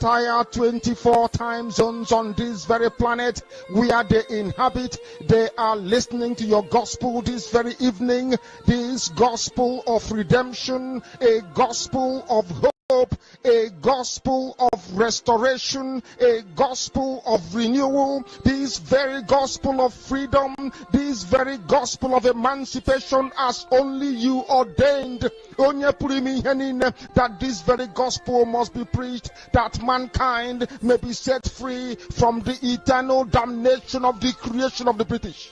entire 24 time zones on this very planet where they inhabit. They are listening to your gospel this very evening, this gospel of redemption, a gospel of hope, a gospel of restoration, a gospel of renewal, this very gospel of freedom, this very gospel of emancipation as only you ordained. That this very gospel must be preached, that mankind may be set free from the eternal damnation of the creation of the British.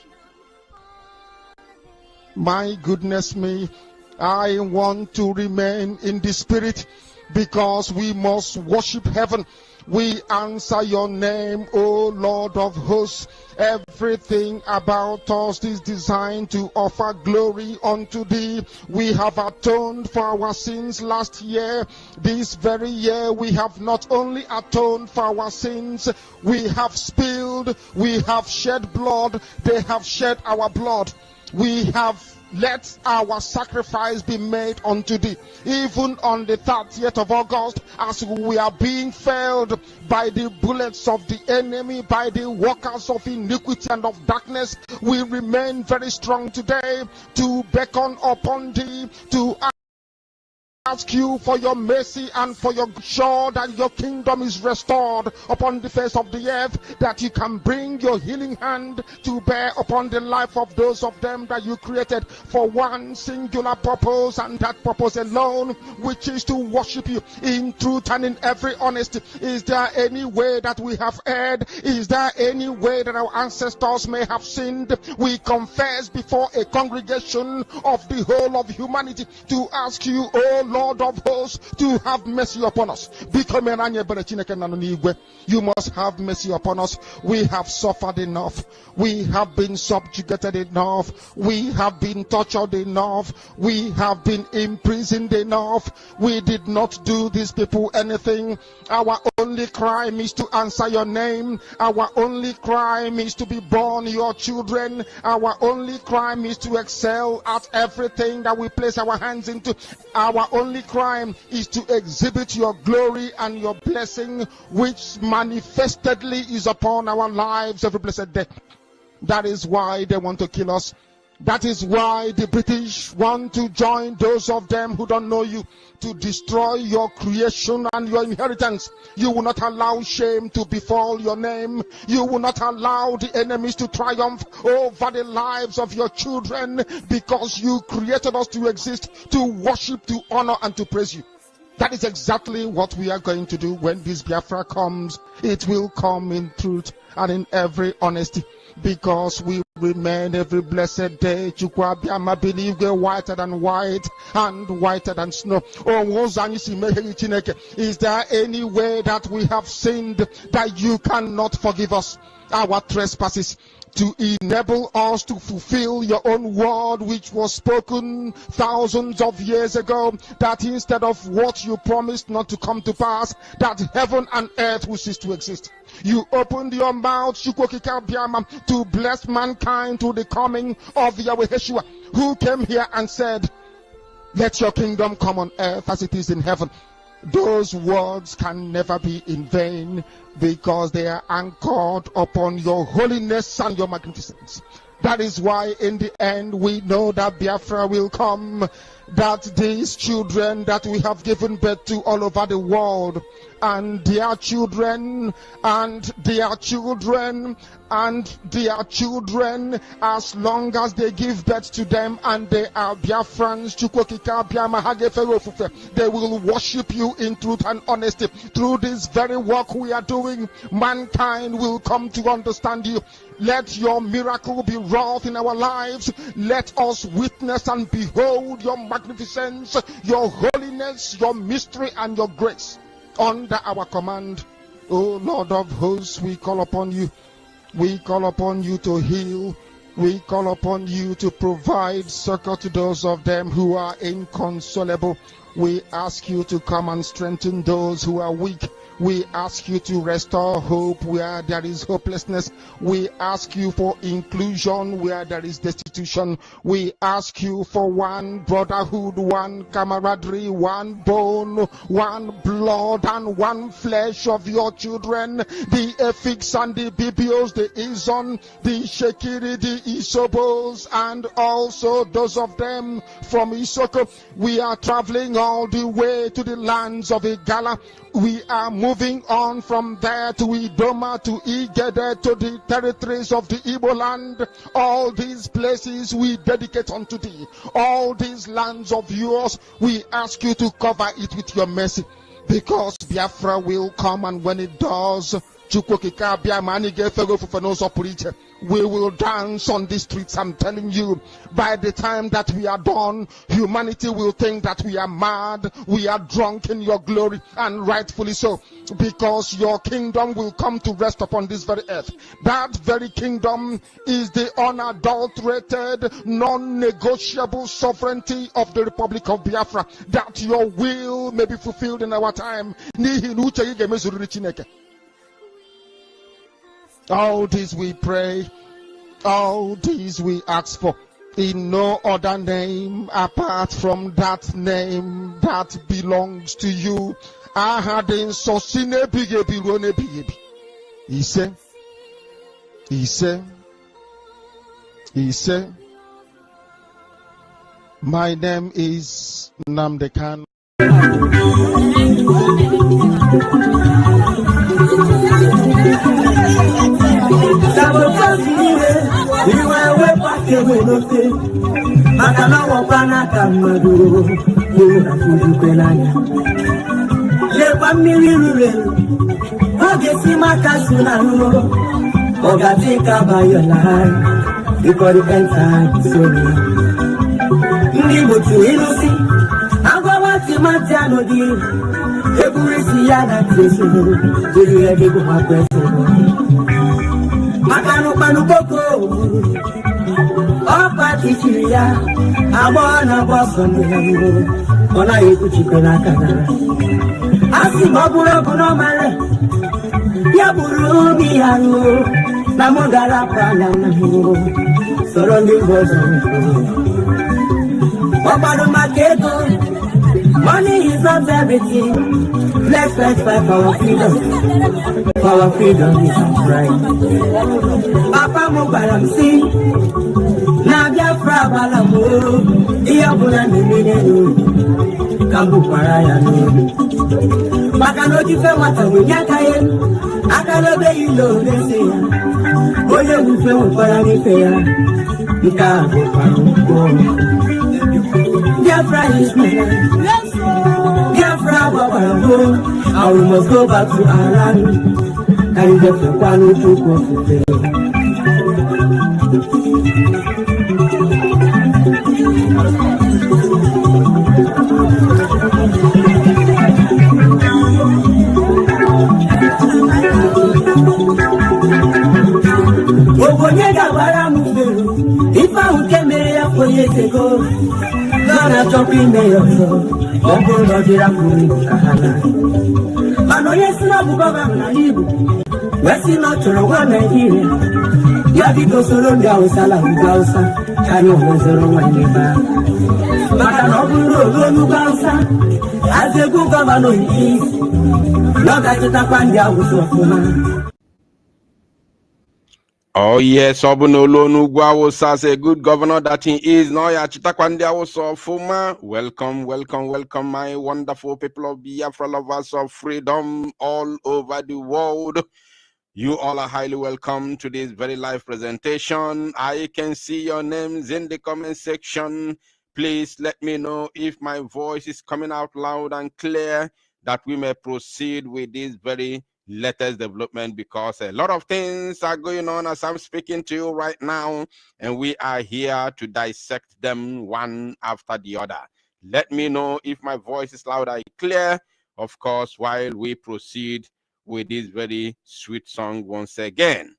My goodness me, I want to remain in the spirit, because we must worship heaven. We answer your name, O Lord of hosts. Everything about us is designed to offer glory unto thee. We have atoned for our sins last year. This very year we have not only atoned for our sins, we have spilled, we have shed blood, they have shed our blood. We have let our sacrifice be made unto thee. Even on the 30th of August, as we are being felled by the bullets of the enemy, by the workers of iniquity and of darkness, we remain very strong today to beckon upon thee, to ask you for your mercy and for your sure that your kingdom is restored upon the face of the earth, that you can bring your healing hand to bear upon the life of those of them that you created for one singular purpose, and that purpose alone, which is to worship you in truth and in every honesty. Is there any way that we have erred? Is there any way that our ancestors may have sinned? We confess before a congregation of the whole of humanity to ask you, oh Lord of hosts, to have mercy upon us. You must have mercy upon us. We have suffered enough. We have been subjugated enough. We have been tortured enough. We have been imprisoned enough. We did not do these people anything. Our only crime is to answer your name. Our only crime is to be born your children. Our only crime is to excel at everything that we place our hands into. Our only crime is to exhibit your glory and your blessing, which manifestedly is upon our lives every blessed day. That is why they want to kill us. That is why the British want to join those of them who don't know you to destroy your creation and your inheritance. You will not allow shame to befall your name. You will not allow the enemies to triumph over the lives of your children, because you created us to exist, to worship, to honor, and to praise you. That is exactly what we are going to do when this Biafra comes. It will come in truth and in every honesty, because we remain every blessed day. Chukwabiama, believe we're whiter than white and whiter than snow. Is there any way that we have sinned that you cannot forgive us our trespasses, to enable us to fulfill your own word, which was spoken thousands of years ago, that instead of what you promised not to come to pass, that heaven and earth will cease to exist? You opened your mouth to bless mankind to the coming of Yahweh Yeshua, who came here and said, let your kingdom come on earth as it is in heaven. Those words can never be in vain, because they are anchored upon your holiness and your magnificence. That is why in the end we know that Biafra will come, that these children that we have given birth to all over the world, and their children, and their children, and their children, as long as they give birth to them and they are Biafrans, they will worship you in truth and honesty. Through this very work we are doing, mankind will come to understand you. Let your miracle be wrought in our lives. Let us witness and behold your magnificence, your holiness, your mystery, and your grace under our command. O Lord of hosts, we call upon you. We call upon you to heal. We call upon you to provide succor to those of them who are inconsolable. We ask you to come and strengthen those who are weak. We ask you to restore hope where there is hopelessness. We ask you for inclusion where there is destitution. We ask you for one brotherhood, one camaraderie, one bone, one blood, and one flesh of your children. The Efiks and the Bibios, the Izon, the Shekiri, the Isobos, and also those of them from Isoko. We are traveling all the way to the lands of Igala. We are moving on from there to Idoma, to Igede, to the territories of the Igbo land. All these places we dedicate unto thee. All these lands of yours, we ask you to cover it with your mercy. Because Biafra will come, and when it does, we will dance on the streets. I'm telling you, by the time that we are done, humanity will think that we are mad, we are drunk in your glory, and rightfully so, because your kingdom will come to rest upon this very earth. That very kingdom is the unadulterated, non-negotiable sovereignty of the Republic of Biafra, that your will may be fulfilled in our time. All this we pray, all these we ask for, in no other name apart from that name that belongs to you. Ahadin sosine bigebi rone bigebi. He said, my name is Namdekan. Sabotage, you are way back away, nothing. Makana wapana kamadu, you have to penanya. Lepa miri, Ogesi makasuna, Ogatika by your life, before the end sorry. Nibu to innocent, Agawati Matiano di, Eburisiana Tisu, do you ever go my person? Makano Panuboko, Opa Tichiria, Abona Boston, Ona Ikuchikanaka. Asimabura Bonomare, Yaburu Miano, Namogara Panamo, surrounding Bosom. Obado Maketo, money is not everything. Let's fight for our freedom. Our freedom is right. Papa Mobaram see, Nadia Frabalamo, Iabuna Minero, Kambu Paraya. Bakano Jifemata Winyakaye, Akalobe Ilo, they say, Oye Wufem Paranifea, Ika Parango. Biafra is my Biafra, and we must go back to our land. And get the one who took if I came here 4 years ago, Gonna jump in there, Bongo Lodira Kahana. Mano, yes, no, Bugava, West not to one Nigeria. Yabiko Solonga, Sala, Gausa, Chano was a Roman neighbor. Makano, Gausa, as a good governor in peace. Not that the Tapanja was so. Oh yes, Obunolo Nugwa says a good governor that he is. No, ya Chitakwandia also Fuma. Welcome, my wonderful people of Biafra, lovers of freedom all over the world. You all are highly welcome to this very live presentation. I can see your names in the comment section. Please let me know if my voice is coming out loud and clear, that we may proceed with this very latest development, because a lot of things are going on as I'm speaking to you right now, and we are here to dissect them one after the other. Let me know if my voice is loud and clear, of course, while we proceed with this very sweet song once again.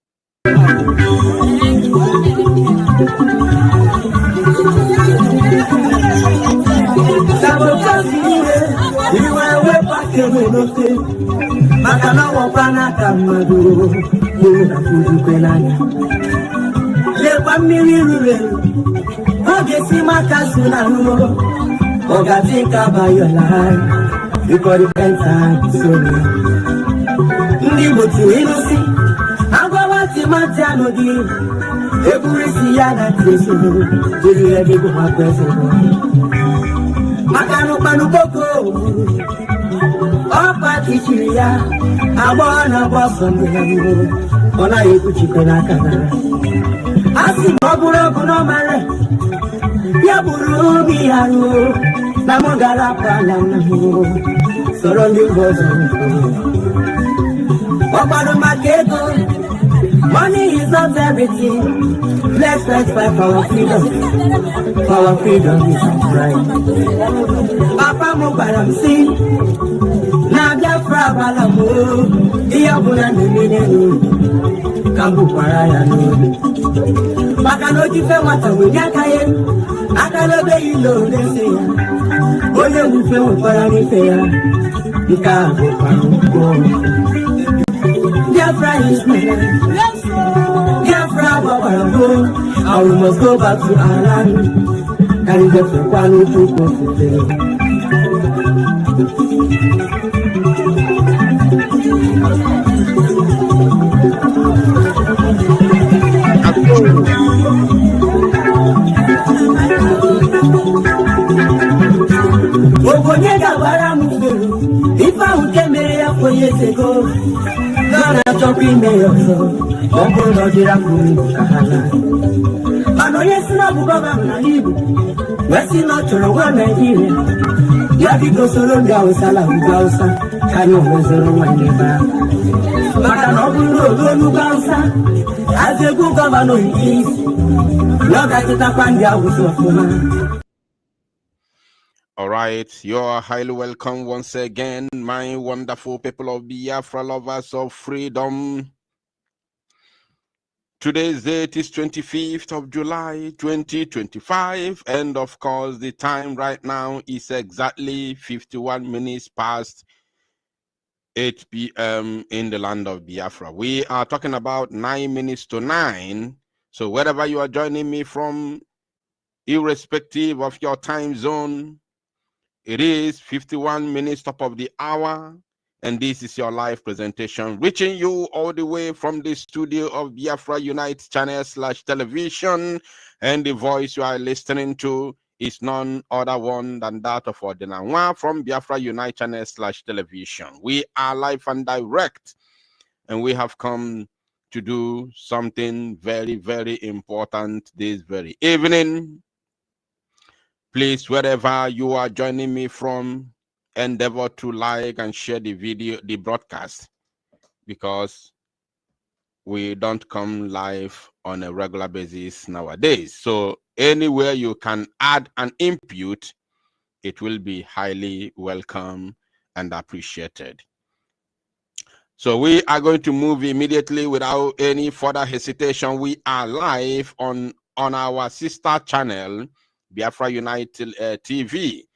Sabotage, you are way back kebe n'ofe maka na ọwọkwa n'aka mmadụ bụrụ na fuzukwe n'anya lekwa mmiri ruru eru oge si maka si na nro ọgazi nke abayọla biko repentance sorry ndị Igbo tiri ilu si agwawa timati anọghị eburu isi ya na ntị jiri ya gị bụ maka eze maka nụkpanụ boko ọkpa tichiri ya agbọghọ na-agba ọsọ ndị ha n'ihu ọ naghị ekwuchikwe n'aka na a sị ma ọ bụrụ ọgụ n'ọmara ya bụrụ obi ya ruo na mụ gara apala na soro ndị mba ọzọ ọgbado maka ego money is not everything. Let's fight for our freedom. For our freedom is our right. Papa mo baram si na Biafra balamo iya buna nemene no kambu para ya no maka no jife mata we nyakaye akalo be ilo lese ya oye mu fe mo para ni fe ya ika go pa Biafra is my land. Biafra babalamo and we must go back to our land. Carry the kwano to go to Obonyega bara mufero ifa ukemere ya 4 years ago Gana chopping mayor Ogo no dira kumi kahala Mano yesi na bugoga mnalibu Wesi no choro wa Nigeria Yadi go solo nga usala ugausa Kanyo wezoro wanyeba Maka no buro lonu gausa Aze gu governor in east Loga kita pandia usofuma. All right, you are highly welcome once again, my wonderful people of Biafra, lovers of freedom. Today's date is 25th of July, 2025. And of course, the time right now is exactly 51 minutes past 8 p.m. in the land of Biafra. We are talking about 9 minutes to 9. So wherever you are joining me from, irrespective of your time zone, it is 51 minutes top of the hour, and this is your live presentation, reaching you all the way from the studio of Biafra Unite channel/television, and the voice you are listening to is none other one than that of Ordinanwa from Biafra Unite channel/television. We are live and direct, and we have come to do something very, very important this very evening. Please, wherever you are joining me from, endeavor to like and share the video, the broadcast, because we don't come live on a regular basis nowadays. So anywhere you can add an input, it will be highly welcome and appreciated. So we are going to move immediately without any further hesitation. We are live on our sister channel, Biafra United TV,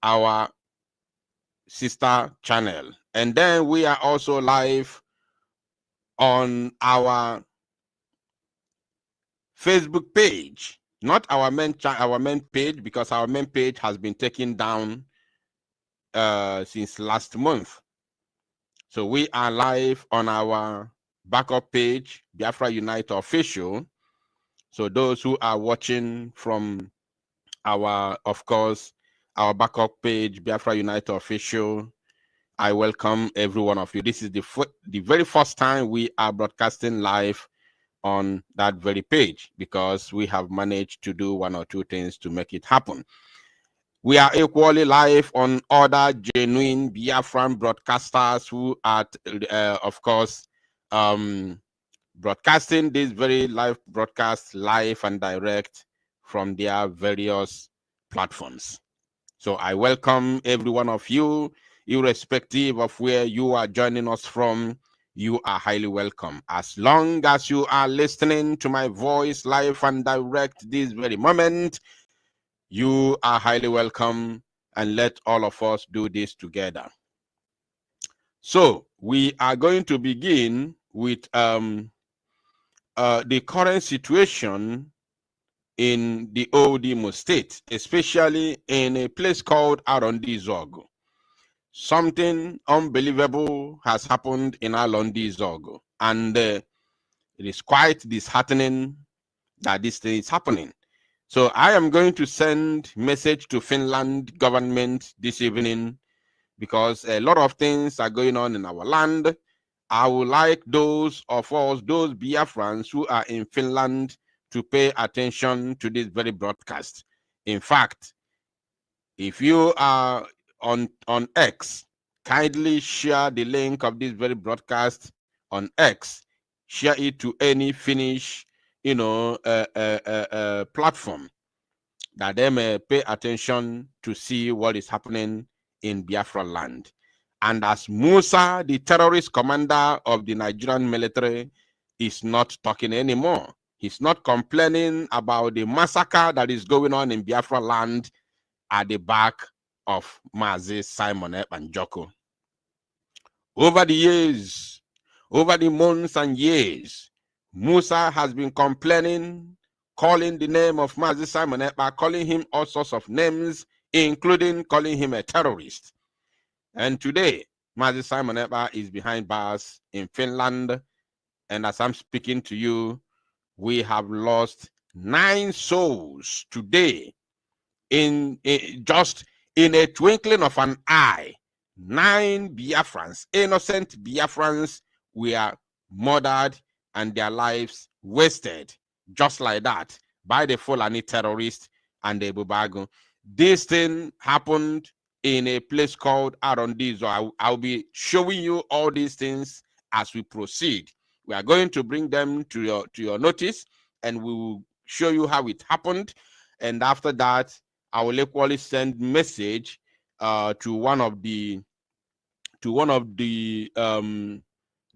our sister channel. And then we are also live on our Facebook page, not our main page, because our main page has been taken down since last month. So we are live on our backup page, Biafra Unite Official. So those who are watching from our, of course, our backup page, Biafra Unite Official, I welcome every one of you. This is the very first time we are broadcasting live on that very page, because we have managed to do one or two things to make it happen. We are equally live on other genuine Biafran broadcasters who are, of course, broadcasting this very live broadcast live and direct from their various platforms. So I welcome every one of you, irrespective of where you are joining us from. You are highly welcome. As long as you are listening to my voice live and direct this very moment, you are highly welcome, and let all of us do this together. So we are going to begin with the current situation in the old Imo State, especially in a place called Arondizuegu. Something unbelievable has happened in Arondizuegu, and it is quite disheartening that this thing is happening. So I am going to send message to Finland government this evening, because a lot of things are going on in our land. I would like those of us, those Biafrans who are in Finland, to pay attention to this very broadcast. In fact, if you are on X, kindly share the link of this very broadcast on X. Share it to any Finnish, platform, that they may pay attention to see what is happening in Biafra land. And as Musa, the terrorist commander of the Nigerian military, is not talking anymore. He's not complaining about the massacre that is going on in Biafra land at the back of Mazi Simon Ekpanjoko. Over the years, over the months and years, Musa has been complaining, calling the name of Mazi Simon Ekpa, calling him all sorts of names, including calling him a terrorist. And today, Mazi Simon Ekpa is behind bars in Finland. And as I'm speaking to you, we have lost 9 souls today. Just in a twinkling of an eye, 9 Biafrans, innocent Biafrans, were murdered and their lives wasted, just like that, by the Fulani terrorists and the Bubago. This thing happened in a place called Arondizuegu. I'll be showing you all these things as we proceed. We are going to bring them to your notice, and we will show you how it happened. And after that, I will equally send message to one of the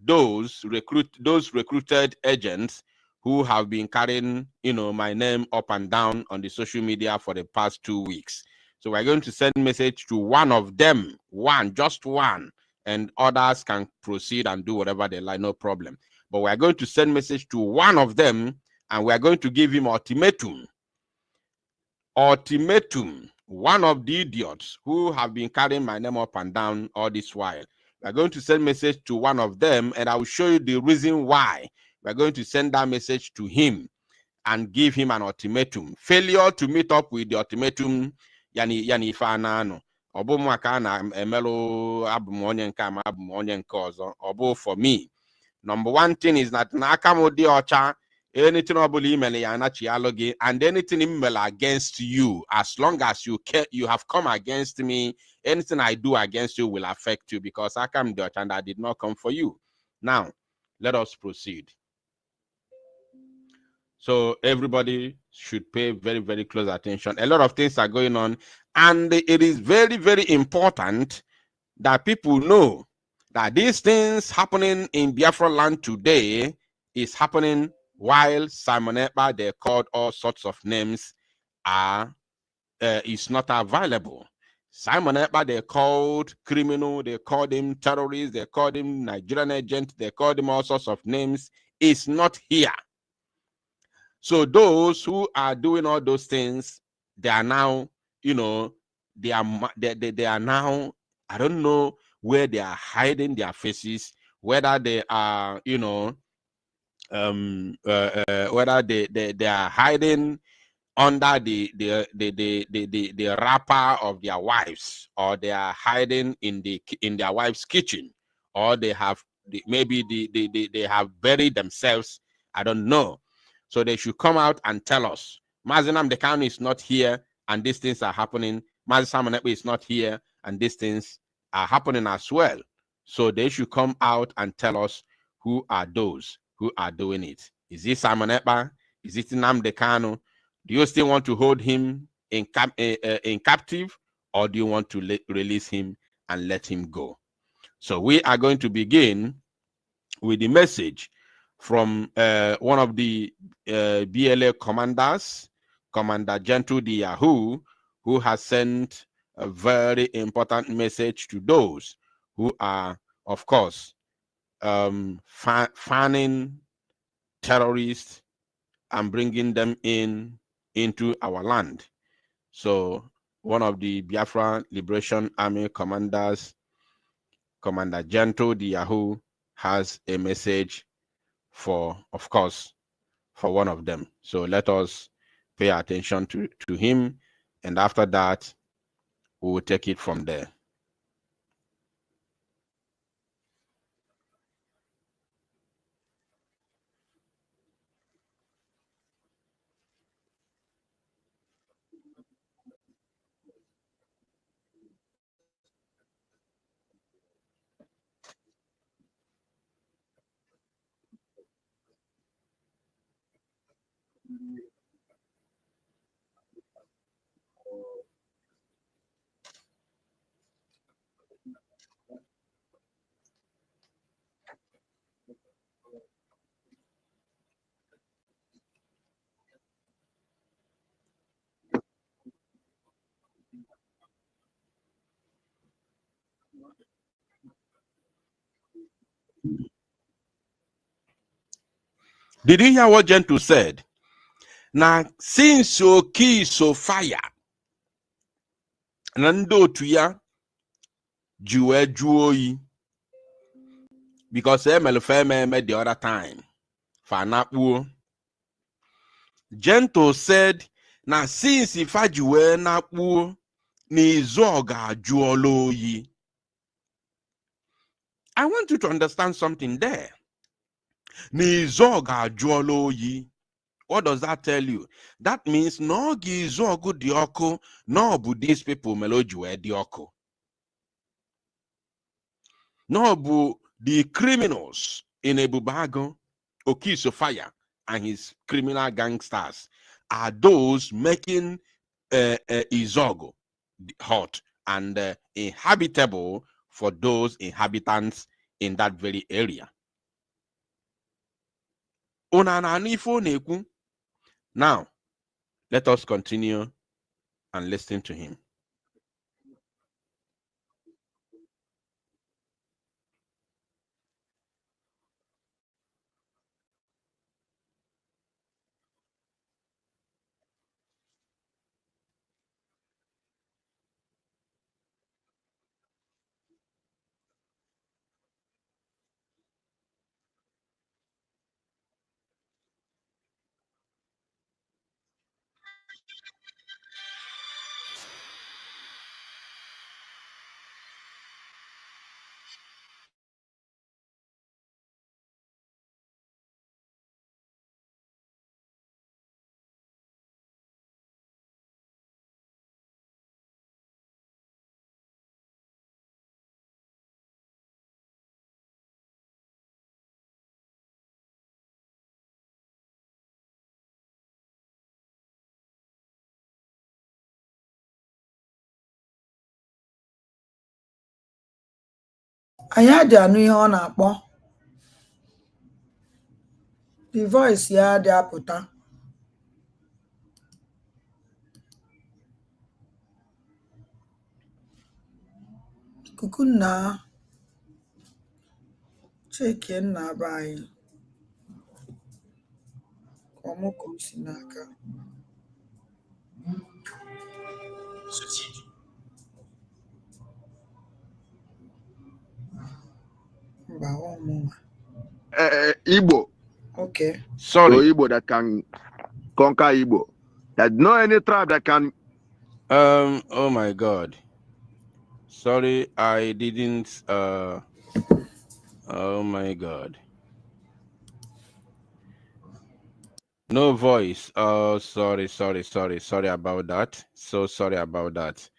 those recruited agents who have been carrying my name up and down on the social media for the past 2 weeks. So we're going to send message to one of them, just one, and others can proceed and do whatever they like, no problem. But we're going to send message to one of them, and we're going to give him ultimatum. One of the idiots who have been carrying my name up and down all this while. We're going to send message to one of them, and I will show you the reason why. We're going to send that message to him and give him an ultimatum. Failure to meet up with the ultimatum, yani fanano. Obo mwaka na emelo abumonye nka ma abumonye nke ozo. Obo for me. Number one thing is that na akamodi ocha, anything and anything email against you, as long as you have come against me, anything I do against you will affect you, because I come Dutch and I did not come for you. Now, let us proceed. So everybody should pay very, very close attention. A lot of things are going on, and it is very, very important that people know that these things happening in Biafra land today is happening while Simon Ekpa, they called all sorts of names, is not available. Simon Ekpa, they called criminal, they called him terrorist, they called him Nigerian agent, they called him all sorts of names, is not here. So those who are doing all those things, they are now, they are now, I don't know where they are hiding their faces, whether they are, whether they are hiding under the wrapper of their wives, or they are hiding in their wife's kitchen, or they have maybe they have buried themselves. I don't know. So they should come out and tell us. Mazi Nnamdi Kanu is not here, and these things are happening. Mazi Simon Ekpa is not here, and these things are happening as well. So they should come out and tell us who are those who are doing it. Is it Simon Ekpa? Is it Nnamdi Kanu? Do you still want to hold him in captive, or do you want to release him and let him go? So we are going to begin with the message from one of the BLA commanders, Commander Akachukwu Di Ya, who has sent a very important message to those who are of course, fanning terrorists and bringing them into our land. So one of the Biafra Liberation Army commanders, Commander Akachukwu Di Ya, has a message for, of course, for one of them. So let us pay attention to him, and after that, we will take it from there. Did you hear what Gentle said? Now, since so key so fire, Nando tuya juwe juoi, because MLFM made the other time for Napu. Gentle said, now since if I juwe Napu ni zoga juoloyi. I want you to understand something there. Ni zoga juoloyi. What does that tell you? That means no gizogu dioko, no bu these people melojue dioko. No bu the criminals in Ebubago, Okiso Fire, and his criminal gangsters are those making Izogo hot and inhabitable for those inhabitants in that very area. Now, let us continue and listen to him. anyị adị anụ ihe ọ na-akpọ the voice ya adị apụta ikuku nna cheke nna be anyị ọmụkọ si n'aka mba ọmụma Igbo. okay Sorry. So Igbo that can conquer Igbo. There's no any tribe that can. Oh my God. Sorry, I didn't. Oh my God. No voice. Oh, sorry about that. So sorry about that.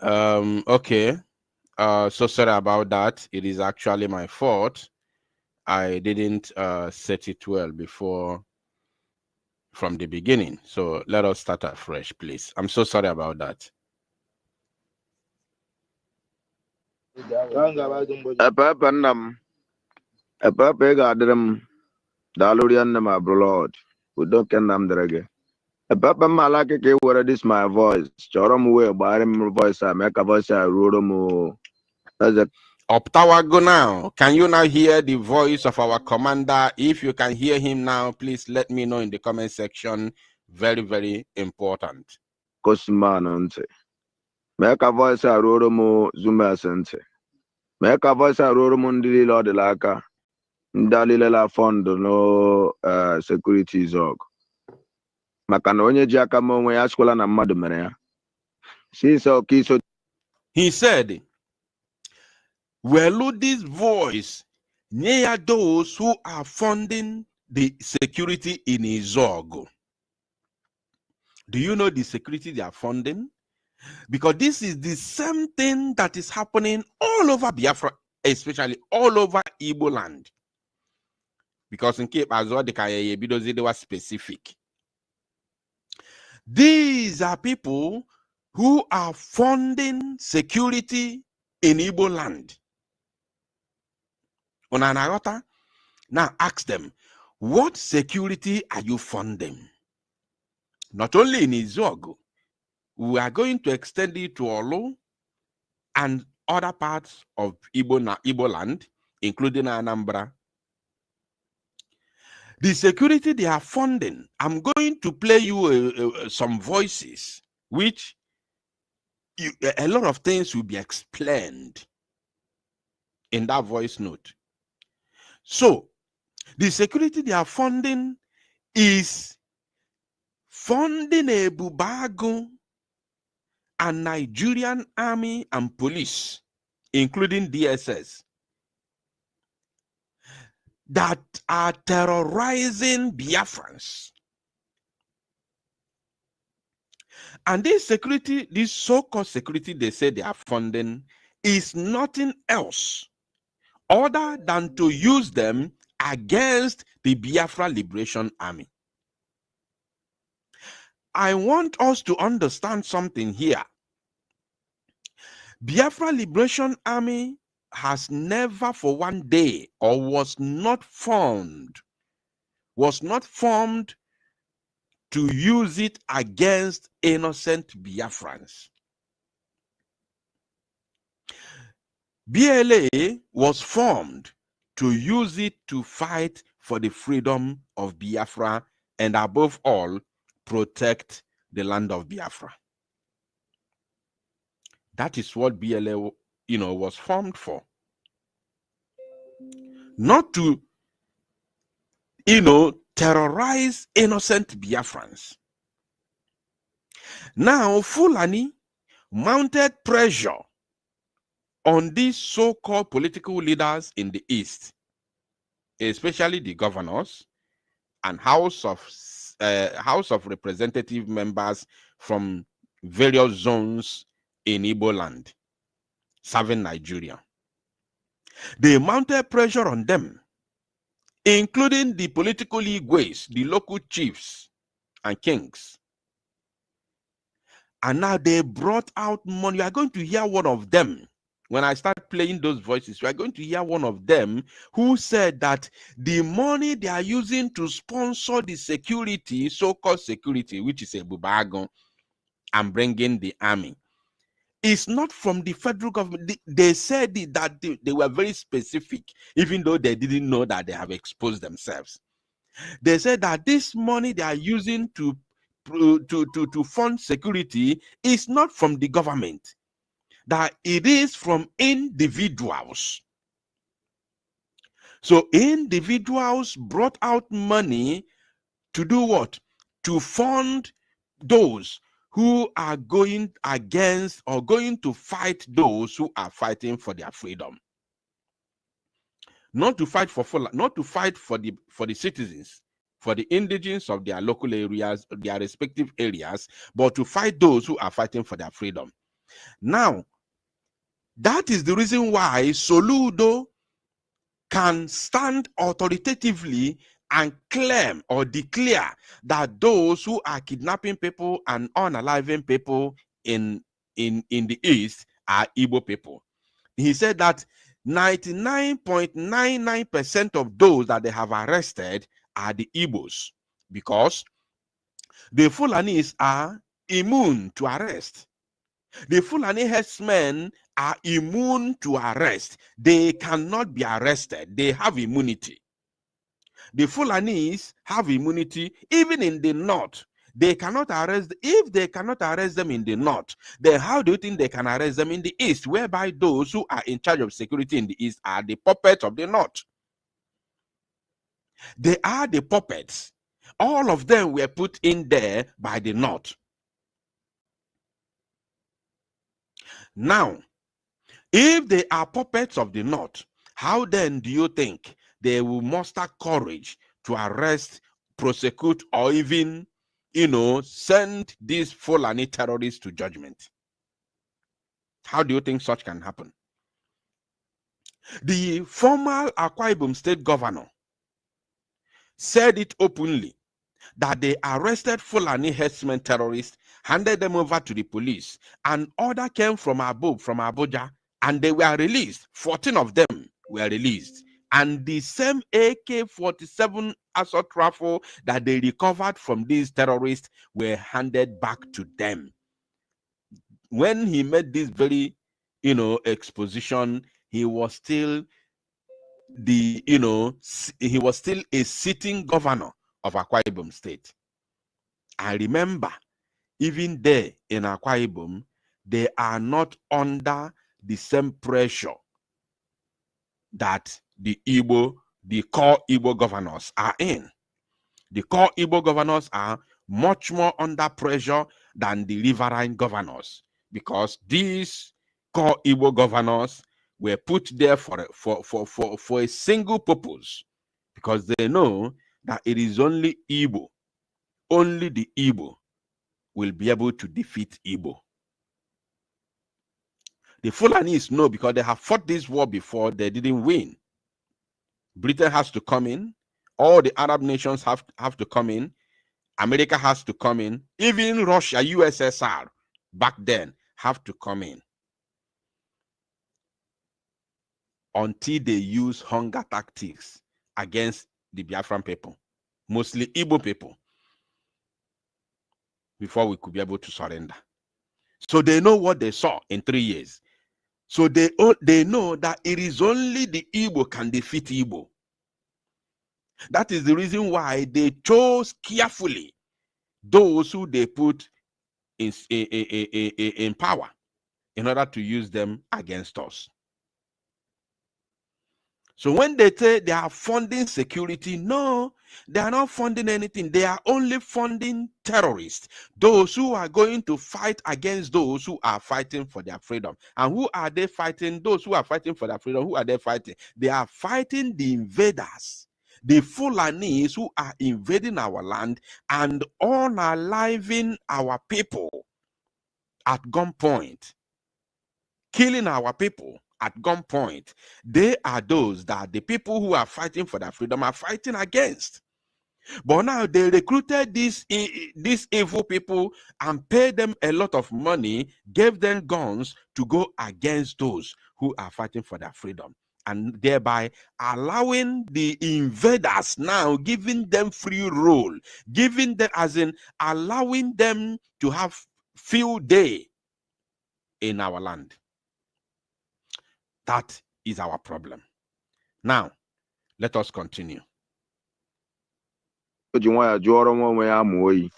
Okay. So sorry about that. It is actually my fault. I didn't set it well before from the beginning. So let us start afresh, please. I'm so sorry about that. My blood. We don't can them drag. Papa Malaki where this my voice. Chorum way by him voice. I make a voice. I wrote him. Optawago now. Can you now hear the voice of our commander? If you can hear him now, please let me know in the comment section. Very, very important. Kosimanonte. Make a voice a roromo zumesente. Make a voice a roromo ndili lo de laka. Ndalile la fund no security zog. Maka na onye ji aka ma onwe ya asịkwala na mmadụ mere ya. He said, well, this voice near those who are funding the security in Izogo. Do you know the security they are funding? Because this is the same thing that is happening all over Biafra, especially all over Igbo land. Because in Cape Azor, they were specific. These are people who are funding security in Igbo land. Now ask them, what security are you funding? Not only in Izogo, we are going to extend it to Olu and other parts of Igbo land, including Anambra. The security they are funding, I'm going to play you some voices, which a lot of things will be explained in that voice note. So, the security they are funding is funding a Bubago and Nigerian army and police, including DSS, that are terrorizing Biafrans. And this security, this so-called security they say they are funding, is nothing else other than to use them against the Biafra Liberation Army. I want us to understand something here. Biafra Liberation Army has never for one day, or was not formed to use it against innocent Biafrans. BLA was formed to use it to fight for the freedom of Biafra and above all, protect the land of Biafra. That is what BLA, was formed for. Not to, terrorize innocent Biafrans. Now, Fulani mounted pressure on these so-called political leaders in the East, especially the governors and House of Representative members from various zones in Igbo land, serving Nigeria. They mounted pressure on them, including the political Igwes, the local chiefs and kings. And now they brought out money. You are going to hear one of them. When I start playing those voices, we are going to hear one of them who said that the money they are using to sponsor the security, so-called security, which is a bubagon, and bringing the army, is not from the federal government. They said that they were very specific, even though they didn't know that they have exposed themselves. They said that this money they are using to fund security is not from the government, that it is from individuals. So individuals brought out money to do what? To fund those who are going against or going to fight those who are fighting for their freedom. Not to fight for the citizens, for the indigenes of their local areas, their respective areas, but to fight those who are fighting for their freedom. Now, that is the reason why Soludo can stand authoritatively and claim or declare that those who are kidnapping people and unaliving people in the East are Igbo people. He said that 99.99% of those that they have arrested are the Igbos, because the Fulanis are immune to arrest. The Fulani herdsmen are immune to arrest. They cannot be arrested. They have immunity. The Fulanis have immunity even in the north. They cannot arrest. If they cannot arrest them in the north, then how do you think they can arrest them in the east, whereby those who are in charge of security in the east are the puppets of the north? They are the puppets. All of them were put in there by the north. Now, if they are puppets of the north, how then do you think they will muster courage to arrest, prosecute, or even, send these Fulani terrorists to judgment? How do you think such can happen? The former Akwa Ibom state governor said it openly that they arrested Fulani herdsmen terrorists, handed them over to the police, and order came from above, from Abuja, and they were released. 14 of them were released. And the same AK-47 assault rifle that they recovered from these terrorists were handed back to them. When he made this very, exposition, he was still he was still a sitting governor of Akwa Ibom State. I remember, even there in Akwa Ibom, they are not under the same pressure that the core Igbo governors are in. The core Igbo governors are much more under pressure than the riverine governors, because these core Igbo governors were put there for a single purpose, because they know that it is only Igbo, only the Igbo will be able to defeat Igbo. The Fulanis know, because they have fought this war before, they didn't win. Britain has to come in. All the Arab nations have to come in. America has to come in. Even Russia, USSR, back then, have to come in. Until they use hunger tactics against the Biafran people, mostly Igbo people, before we could be able to surrender. So they know what they saw in 3 years. So they know that it is only the Igbo can defeat Igbo. That is the reason why they chose carefully those who they put in power in order to use them against us. So when they say they are funding security, no, they are not funding anything. They are only funding terrorists, those who are going to fight against those who are fighting for their freedom. And who are they fighting? Those who are fighting for their freedom, who are they fighting? They are fighting the invaders, the Fulanis who are invading our land and unaliving our people at gunpoint, killing our people at gunpoint. They are those that the people who are fighting for their freedom are fighting against. But now they recruited these evil people and paid them a lot of money, gave them guns to go against those who are fighting for their freedom, and thereby allowing the invaders now, giving them free roll, giving them, as in allowing them to have field day in our land. That is our problem. Now, let us continue. Onye jụọrọ nwa onwe ya amụ oyi,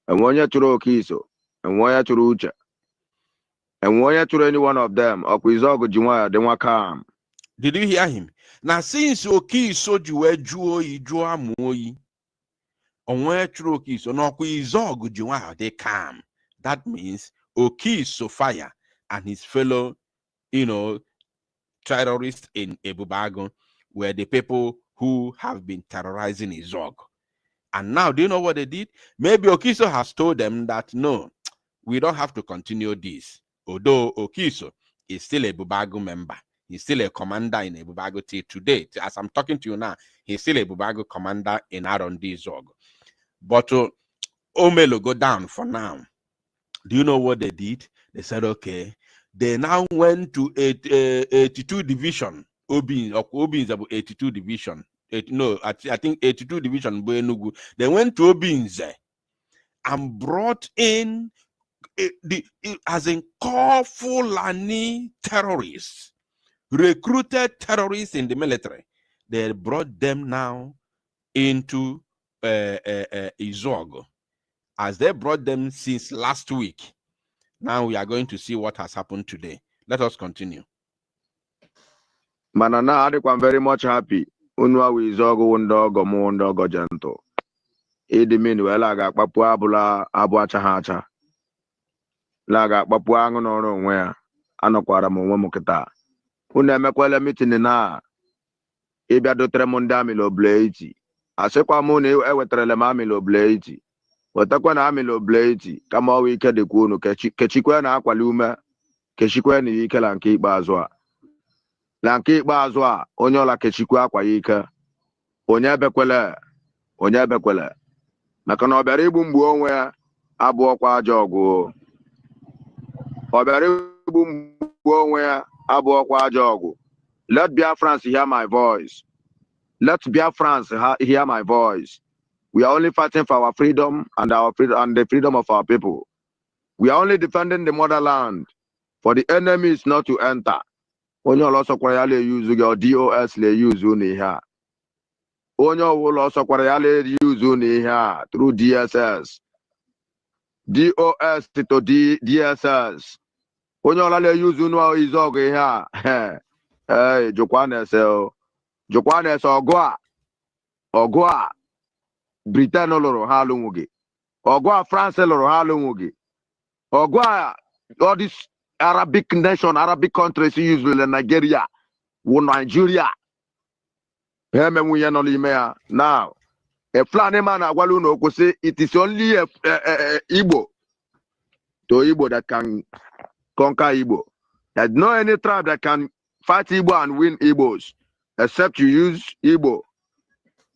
enwe onye chụrụ oke iso, enwe onye chụrụ uche, enwe onye chụrụ any one of them. Ọkwa Izuọgụ ji nwa ya dị nwa calm. Did you hear him? Now, since oke iso ji wee jụọ oyi, jụọ amụ oyi, onwe chụrụ oke iso, na ọkwa Izuọgụ ji nwa ya dị calm. That means oke iso fire and his fellow, terrorists in Ebubago were the people who have been terrorizing Izuọgụ. And now, do you know what they did? Maybe Okiso has told them that, no, we don't have to continue this. Although Okiso is still a Ebubago member. He's still a commander in Ebubago till today. As I'm talking to you now, he's still a Ebubago commander in Arondizuegu. But Omelo go down for now. Do you know what they did? They said, okay, they now went to 82 division. Obi is about 82 division. I think 82 division. They went to Obinze and brought in as in call Fulani terrorists, recruited terrorists in the military. They brought them now into Izogo. As they brought them since last week, now we are going to see what has happened today. Let us continue. Manana, I'm very much happy. Unwa Izogo Wundogo Mondogo Gento. Idi meanwhile, I got Papua Bula Abuacha Hacha. Laga Papuango no where Anoquara Momoketa. Unemequela meeting na Ibia do Tremondamilo Blade. Asekwa Muni Ewetrele Mamilo Blade. Watakwa na Amilo Blade. Kama wike de Kuno Kechikwe na Aqualume. Kechikwe ni Ike Lanki Bazwa. Lanki Bazwa. Onyola Kechikwe Aqua Ike. Onyebekwele. Nakano Beribu Mbuonwe Abu Kwa Jogo. Let Biafrans hear my voice. Let Biafrans hear my voice. We are only fighting for our freedom and the freedom of our people. We are only defending the motherland for the enemies not to enter. Onyo also kwayale use your DOS le use uni here. Onyo will also kwayale use uni here through DSS. DOS to DSS. Onyo lale use unwa Izogo here. Hey, Jokwane Ogwa. Britain loro halungugi. Ogwa France loro halungugi. Ogwa all these Arabic nation, Arabic countries usually Nigeria, Nigeria. Now, a Fulani man Agwaluno could say it is only a Igbo to Igbo that can conquer Igbo. There's no any tribe that can fight Igbo and win Igbos, except you use Igbo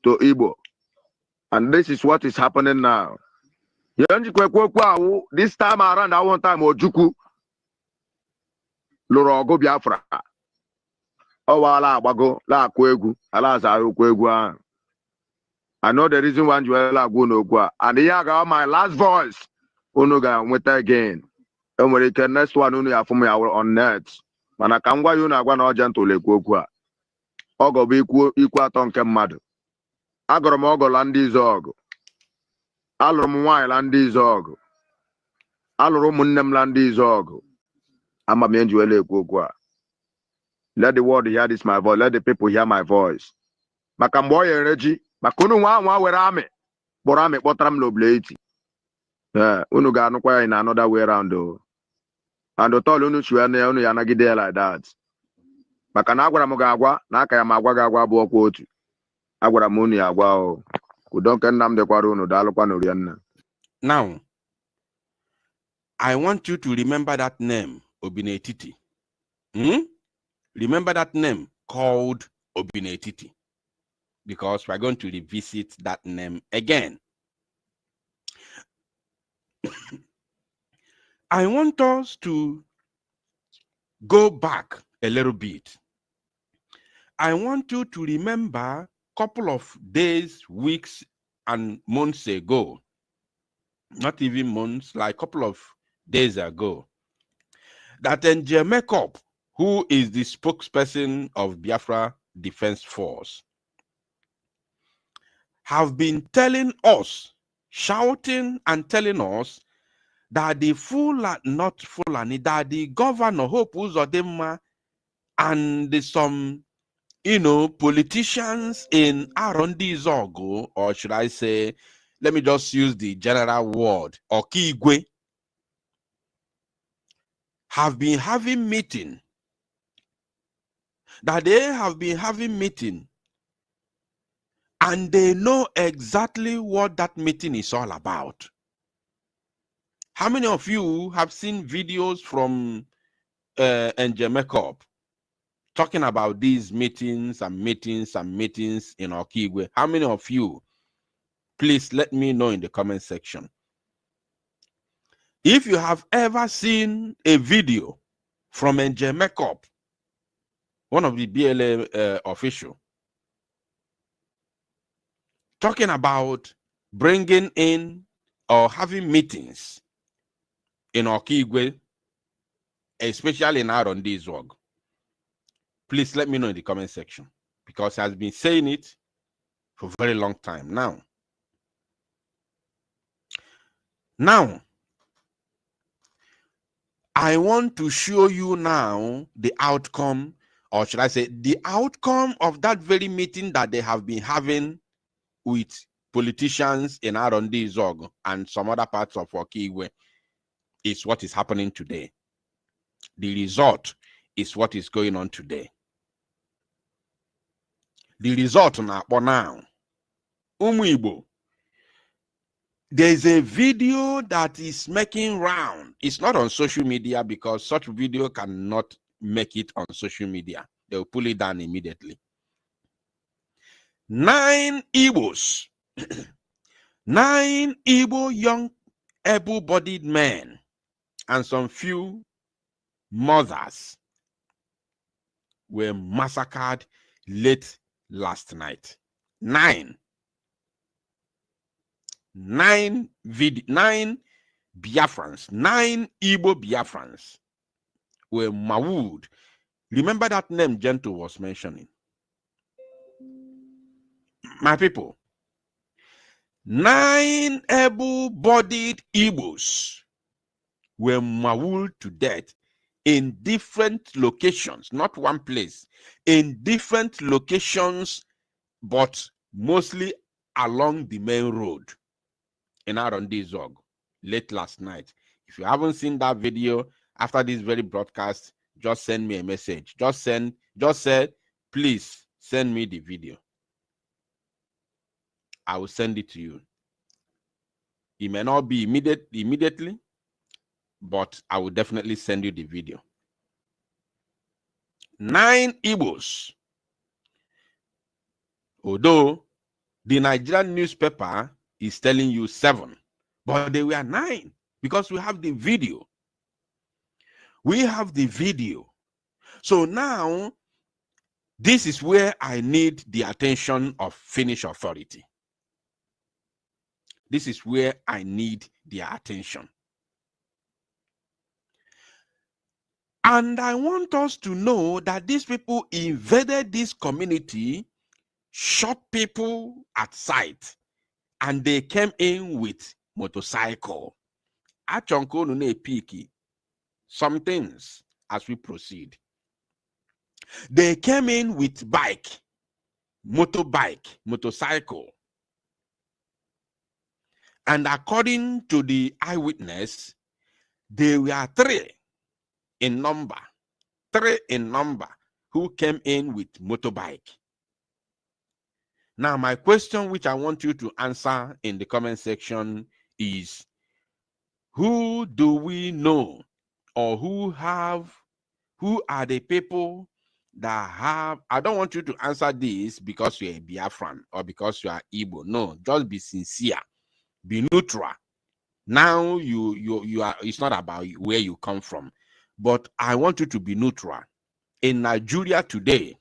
to Igbo. And this is what is happening now. This time around, I want time Ojuku Lorogo Biafra. Oh, la bago, la kwegu, ala zaru kwegu. I know the reason why you are going to and the yaga my last voice. Unuga with again. And when the next one only have for me on net. Man, I can't go you na gwana gentle le kwekwa. Ogo be equal tonke mad. Agromogo landi zog. Alrum wine landi zog. Alrum munnem landi zog. I'm a menjuele kwekwa. Let the world hear this my voice. Let the people hear my voice. Makamboy and Reggie. Makunu wa were ame. Borame botram lo blade. Unuga no in another way around though. And the tall unu shwe ne unu yanagide like that. Makana agwara mugagwa na aka ya magwa gagwa bu okwu otu. Agwara munu ya agwa o. Udonke nnam de kwara unu dalukwa no rianna. Now, I want you to remember that name, Obinetiti. Remember that name called Obinetiti, because we're going to revisit that name again. I want us to go back a little bit. I want you to remember a couple of days, weeks, and months ago, not even months, like a couple of days ago, that Njem, who is the spokesperson of Biafra Defense Force, have been telling us, shouting and telling us that the not Fulani, that the governor Hope Uzodinma and some, politicians in Arondizuegu, or should I say, let me just use the general word, Okigwe, have been having meeting. That they have been having meeting, and they know exactly what that meeting is all about. How many of you have seen videos from Njem talking about these meetings and meetings and meetings in Okigwe? How many of you? Please let me know in the comment section. If you have ever seen a video from Njem, one of the BLA official, talking about bringing in or having meetings in Okigwe, especially in Arondizuegu? Please let me know in the comment section, because he has been saying it for a very long time now. Now, I want to show you now the outcome, or should I say, the outcome of that very meeting that they have been having with politicians in Arondizuegu and some other parts of Okigwe is what is happening today. The result is what is going on today. The result now, Igbo, there's a video that is making round. It's not on social media because such video cannot make it on social media. They'll pull it down immediately. 9 Igbos, 9 Igbo young able-bodied men and some few mothers were massacred late last night. 9 Biafrans, 9 Igbo Biafrans were mauled. Remember that name Gentle was mentioning. My people, 9 able-bodied Igbos were mauled to death in different locations, not one place, in different locations, but mostly along the main road in Arondizuegu late last night. If you haven't seen that video after this very broadcast, just send me a message. Just say, please send me the video. I will send it to you. It may not be immediately, but I will definitely send you the video. 9 Igbos. Although the Nigerian newspaper is telling you 7, but they were 9 because we have the video. We have the video. So now, this is where I need the attention of Finnish authority. This is where I need their attention. And I want us to know that these people invaded this community, shot people at sight, and they came in with motorcycle. Achonko nune piki some things as we proceed. They came in with bike, motorcycle. And according to the eyewitness, there were 3 in number, who came in with motorbike. Now, my question, which I want you to answer in the comment section, is who do we know, or who are the people that have? I don't want you to answer this because you're a Biafran or because you are Igbo. No, just be sincere, be neutral. Now you are. It's not about where you come from, but I want you to be neutral. In Nigeria today,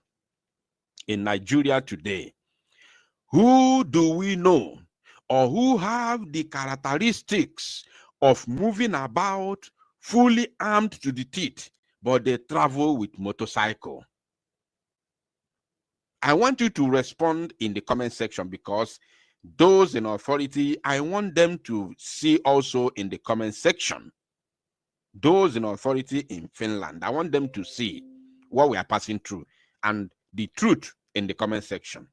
who do we know, or who have the characteristics of moving about fully armed to the teeth, but they travel with motorcycle? I want you to respond in the comment section, because those in authority, I want them to see also in the comment section. Those in authority in Finland, I want them to see what we are passing through and the truth in the comment section.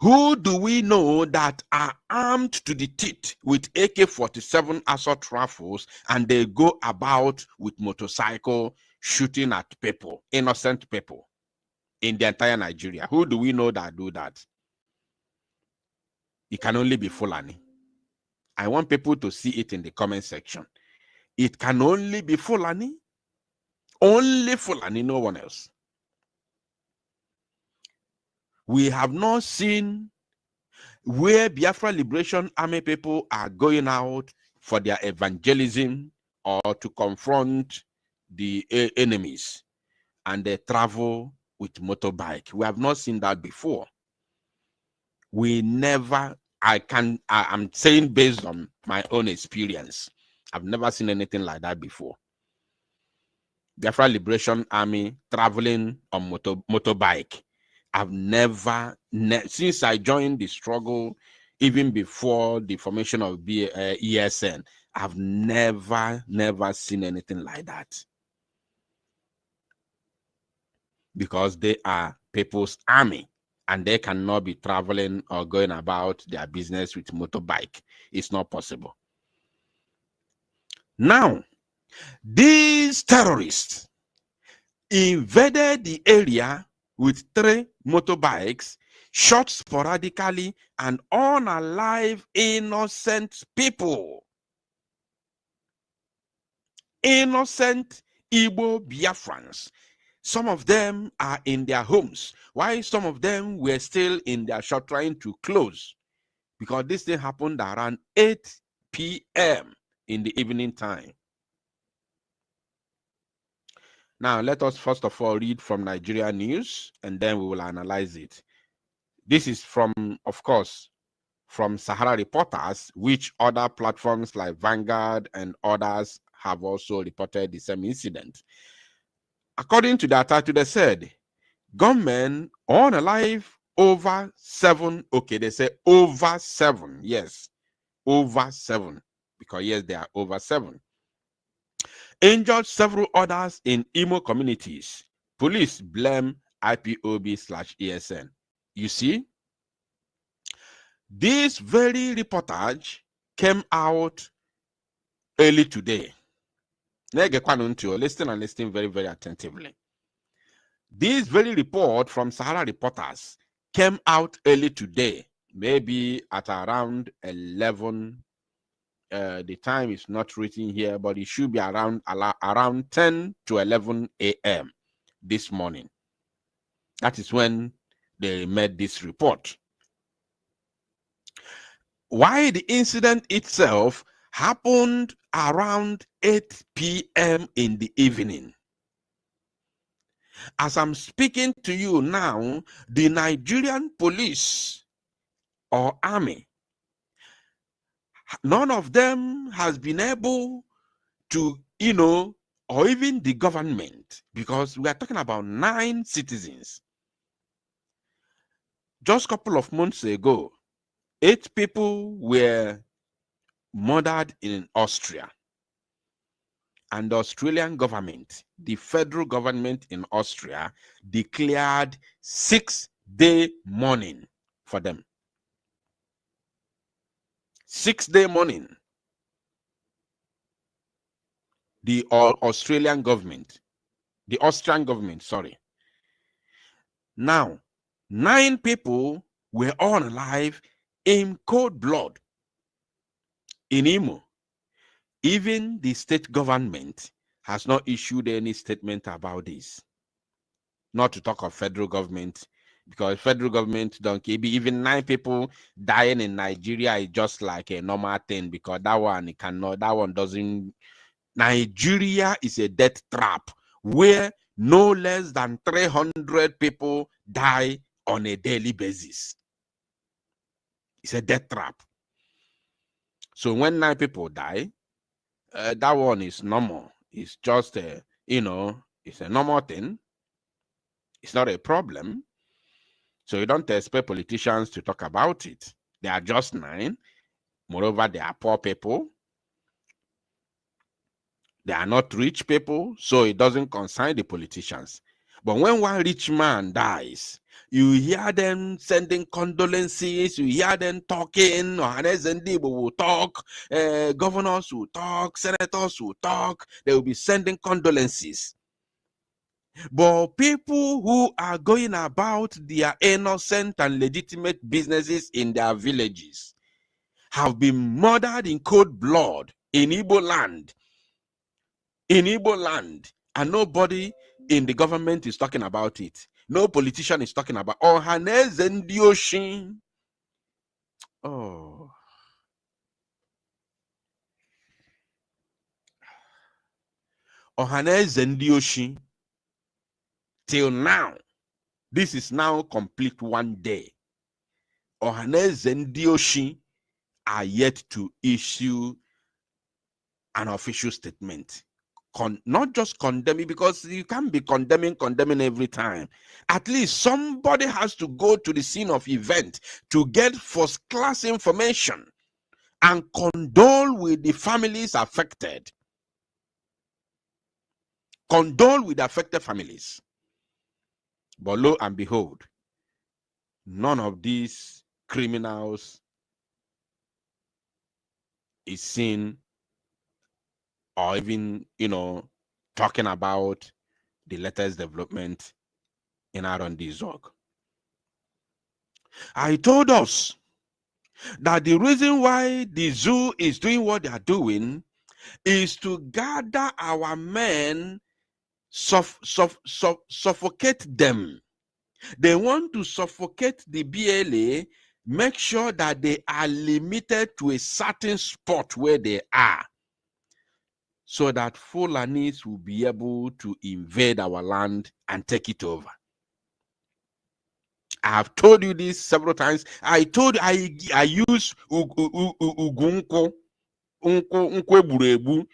Who do we know that are armed to the teeth with AK-47 assault rifles, and they go about with motorcycle shooting at people, innocent people, in the entire Nigeria? Who do we know that do that? It can only be Fulani. I want people to see it in the comment section. It can only be Fulani. Only Fulani, no one else. We have not seen where Biafra Liberation Army people are going out for their evangelism or to confront the enemies, and they travel with motorbike. We have not seen that before. We never, I'm saying based on my own experience, I've never seen anything like that before. Biafra Liberation Army traveling on motorbike. I've never, since I joined the struggle, even before the formation of ESN, I've never seen anything like that. Because they are people's army and they cannot be traveling or going about their business with motorbike. It's not possible. Now, these terrorists invaded the area with 3 motorbikes, shot sporadically, and unalive innocent people. Innocent Igbo Biafrans. Some of them are in their homes, while some of them were still in their shop trying to close, because this thing happened around 8 p.m. in the evening time. Now, let us first of all read from Nigeria News, and then we will analyze it. This is from, of course, from Sahara Reporters, which other platforms like Vanguard and others have also reported the same incident. According to that title, they said, gunmen unalive over 7. Okay, they say over 7. Yes, over 7. Because yes, they are over 7. Injured several others in Imo communities. Police blame IPOB/ESN. You see, this very reportage came out early today. Listen and listen very, very attentively. This very report from Sahara Reporters came out early today, maybe at around 11. The time is not written here, but it should be around 10 to 11 a.m. this morning. That is when they made this report. Why the incident itself happened around 8 p.m. in the evening. As I'm speaking to you now, the Nigerian police or army, none of them has been able to, or even the government, because we are talking about 9 citizens. Just a couple of months ago, 8 people were murdered in Austria. And the Australian government, the federal government in Austria, declared 6-day mourning for them. 6-day mourning. The Austrian government, sorry. Now, 9 people were unalive in cold blood in Imo. Even the state government has not issued any statement about this. Not to talk of federal government, because federal government don't care. Even 9 people dying in Nigeria is just like a normal thing, because that one doesn't. Nigeria is a death trap where no less than 300 people die on a daily basis. It's a death trap. So when 9 people die, that one is normal. It's just it's a normal thing. It's not a problem. So you don't expect politicians to talk about it. They are just 9. Moreover, they are poor people. They are not rich people, so it doesn't concern the politicians. But when one rich man dies, you hear them sending condolences, you hear them talking, will talk, governors will talk, senators will talk, they will be sending condolences. But people who are going about their innocent and legitimate businesses in their villages have been murdered in cold blood in Igbo land. In Igbo land, and nobody in the government is talking about it. No politician is talking about Ohaneze Ndi Oshin. Oh. Ohaneze Ndi Oshin. Till now, this is now complete 1 day. Ohaneze Ndi Oshin are yet to issue an official statement. Not just condemning, because you can't be condemning every time. At least somebody has to go to the scene of event to get first-class information and condole with the families affected. Condole with the affected families. But lo and behold, none of these criminals is seen or even, talking about the latest development in Arondizuegu. I told us that the reason why the zoo is doing what they are doing is to gather our men, suffocate them. They want to suffocate the BLA, make sure that they are limited to a certain spot where they are, so that Fulanis will be able to invade our land and take it over. I have told you this several times. I use ugunko nkweburebu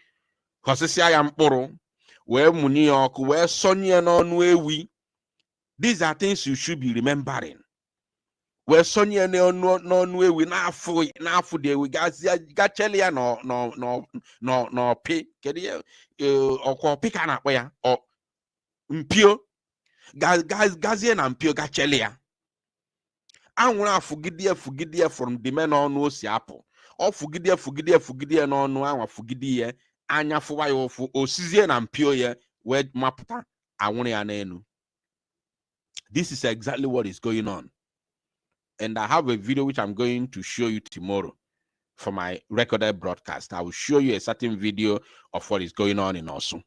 hosisi aya mkpụrụ wee muni ọkụ wee sonye n'ọnụ ewi. These are things you should be remembering. Wee sonye n'ọnụ ewi n'afọ dị ewi gacheli ya n'ọpị kedu ya ọkwa ọpị ka na-akpọ ya mpio gazie na mpio gacheli ya. Anwụrụ afụgidie from the men n'ọnụ o si apụ. Ọ fụgidie n'ọnụ anwa fụgidie anya fụwa ya ụfụ osizie na mpio ya wee mapụta anwụrụ ya n'elu. This is exactly what is going on. And I have a video which I'm going to show you tomorrow for my recorded broadcast. I will show you a certain video of what is going on in Osun.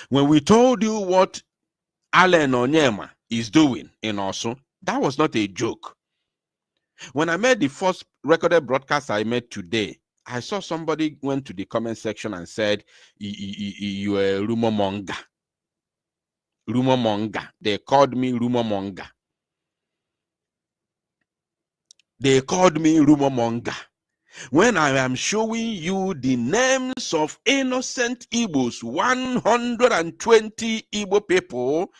When we told you what Allen Onyema is doing in Osun, that was not a joke. When I made the first recorded broadcast I made today, I saw somebody went to the comment section and said, you are a rumor monger. Rumor monger. They called me rumor monger. They called me rumor monger. When I am showing you the names of innocent Igbos, 120 Igbo people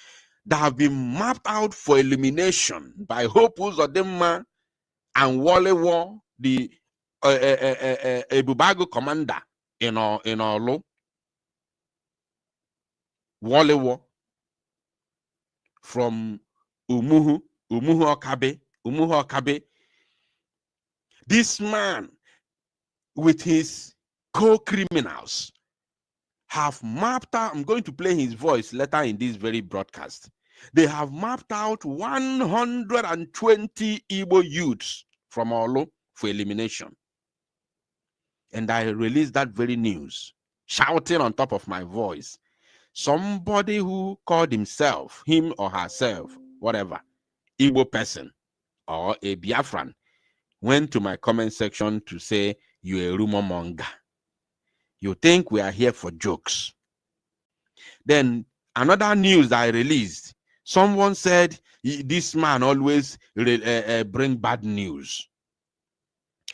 that have been mapped out for elimination by Hope Uzodinma and Wale War, the Ebubago commander in Olu. Wale War from Umuhu Okabe. This man with his co-criminals have mapped out, I'm going to play his voice later in this very broadcast. They have mapped out 120 Igbo youths from Olu for elimination. And I released that very news, shouting on top of my voice. Somebody who called himself, him or herself, whatever, Igbo person or a Biafran, went to my comment section to say, you're a rumor monger. You think we are here for jokes. Then another news that I released, someone said, this man always bring bad news.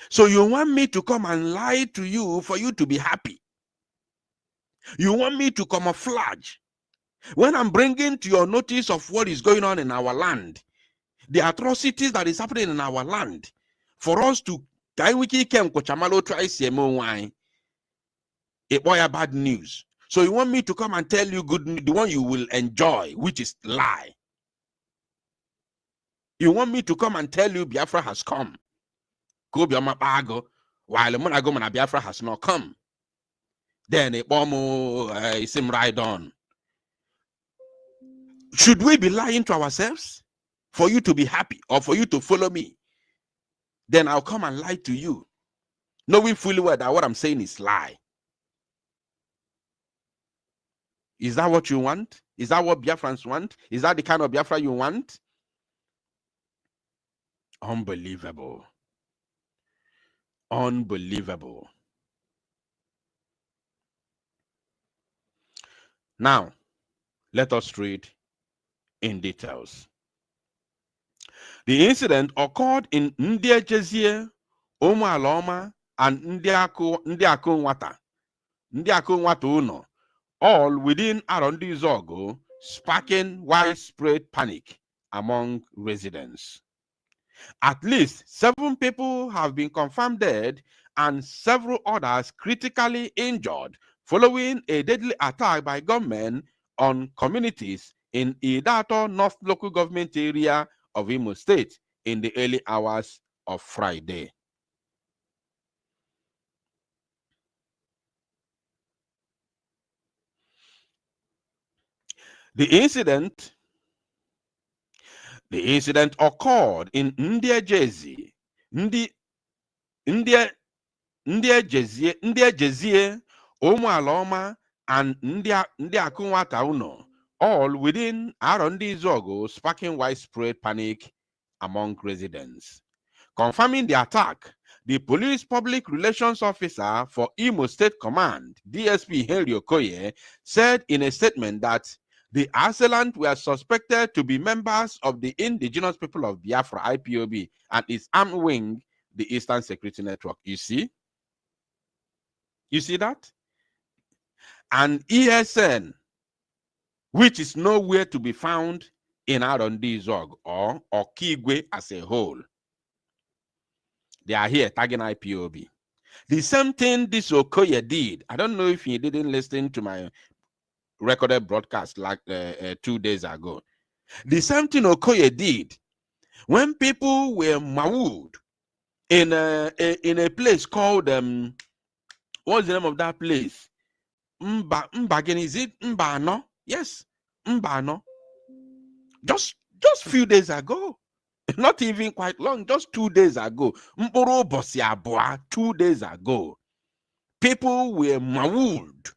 So you want me to come and lie to you for you to be happy? You want me to camouflage when I'm bringing to your notice of what is going on in our land, the atrocities that is happening in our land, for us to bad news. So you want me to come and tell you good news, the one you will enjoy, which is lie. You want me to come and tell you Biafra has come, while Biafra has not come. Then it seem right on. Should we be lying to ourselves for you to be happy or for you to follow me? Then I'll come and lie to you, knowing fully well that what I'm saying is lie. Is that what you want? Is that what Biafrans want? Is that the kind of Biafra you want? Unbelievable. Unbelievable. Now, let us read in details. The incident occurred in Ndiejezie, Omualoma, and Ndiaku Nwata Uno, all within Arondizuegu, sparking widespread panic among residents. At least 7 people have been confirmed dead and several others critically injured following a deadly attack by gunmen on communities in Idato North Local Government Area of Imo State in the early hours of Friday. The incident occurred in Ndiejezie, Omualoma, and Ndiaku Nwata Uno, all within Arondizuegu, sparking widespread panic among residents. Confirming the attack, the police public relations officer for Imo State Command, DSP Henry Okoye, said in a statement that the assailants were suspected to be members of the Indigenous People of Biafra, IPOB, and its armed wing, the Eastern Security Network. You see? You see that? And ESN, which is nowhere to be found in Arondizuegu or Okigwe as a whole. They are here tagging IPOB. The same thing this Okoye did. I don't know if you didn't listen to my recorded broadcast like 2 days ago. The same thing Okoye did when people were mauled in a place called what's the name of that place? Mbagen, is it Mbano? Yes, Mbano. Just few days ago. Not even quite long, just 2 days ago. Mporo Bosiabua, 2 days ago. People were mauled.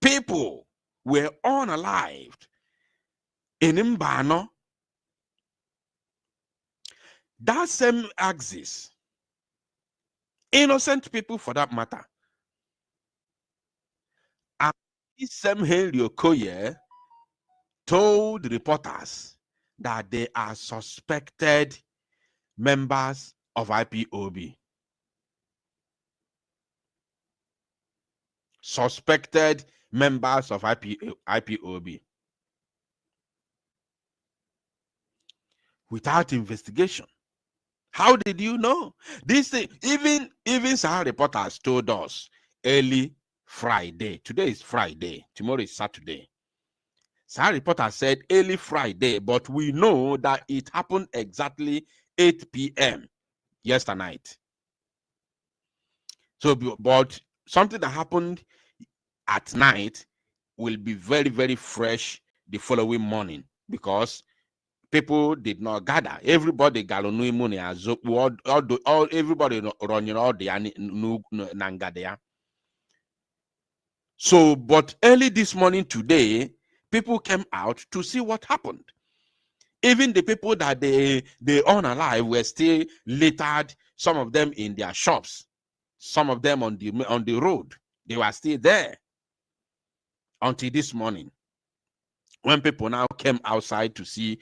People were unalived in Mbano. That same axis, innocent people for that matter, and this same Henry Okoye told reporters that they are suspected members of IPOB. Suspected members of IPOB. Without investigation. How did you know? This thing, even some reporters told us early Friday. Today is Friday. Tomorrow is Saturday. Some reporter said early Friday, but we know that it happened exactly 8 p.m. yesterday night. So, but something that happened at night will be very, very fresh the following morning because people did not gather. Everybody galonui money as all everybody running all the nangadea. So, but early this morning today, people came out to see what happened. Even the people that they unalive were still littered, some of them in their shops, some of them on the road. They were still there until this morning, when people now came outside to see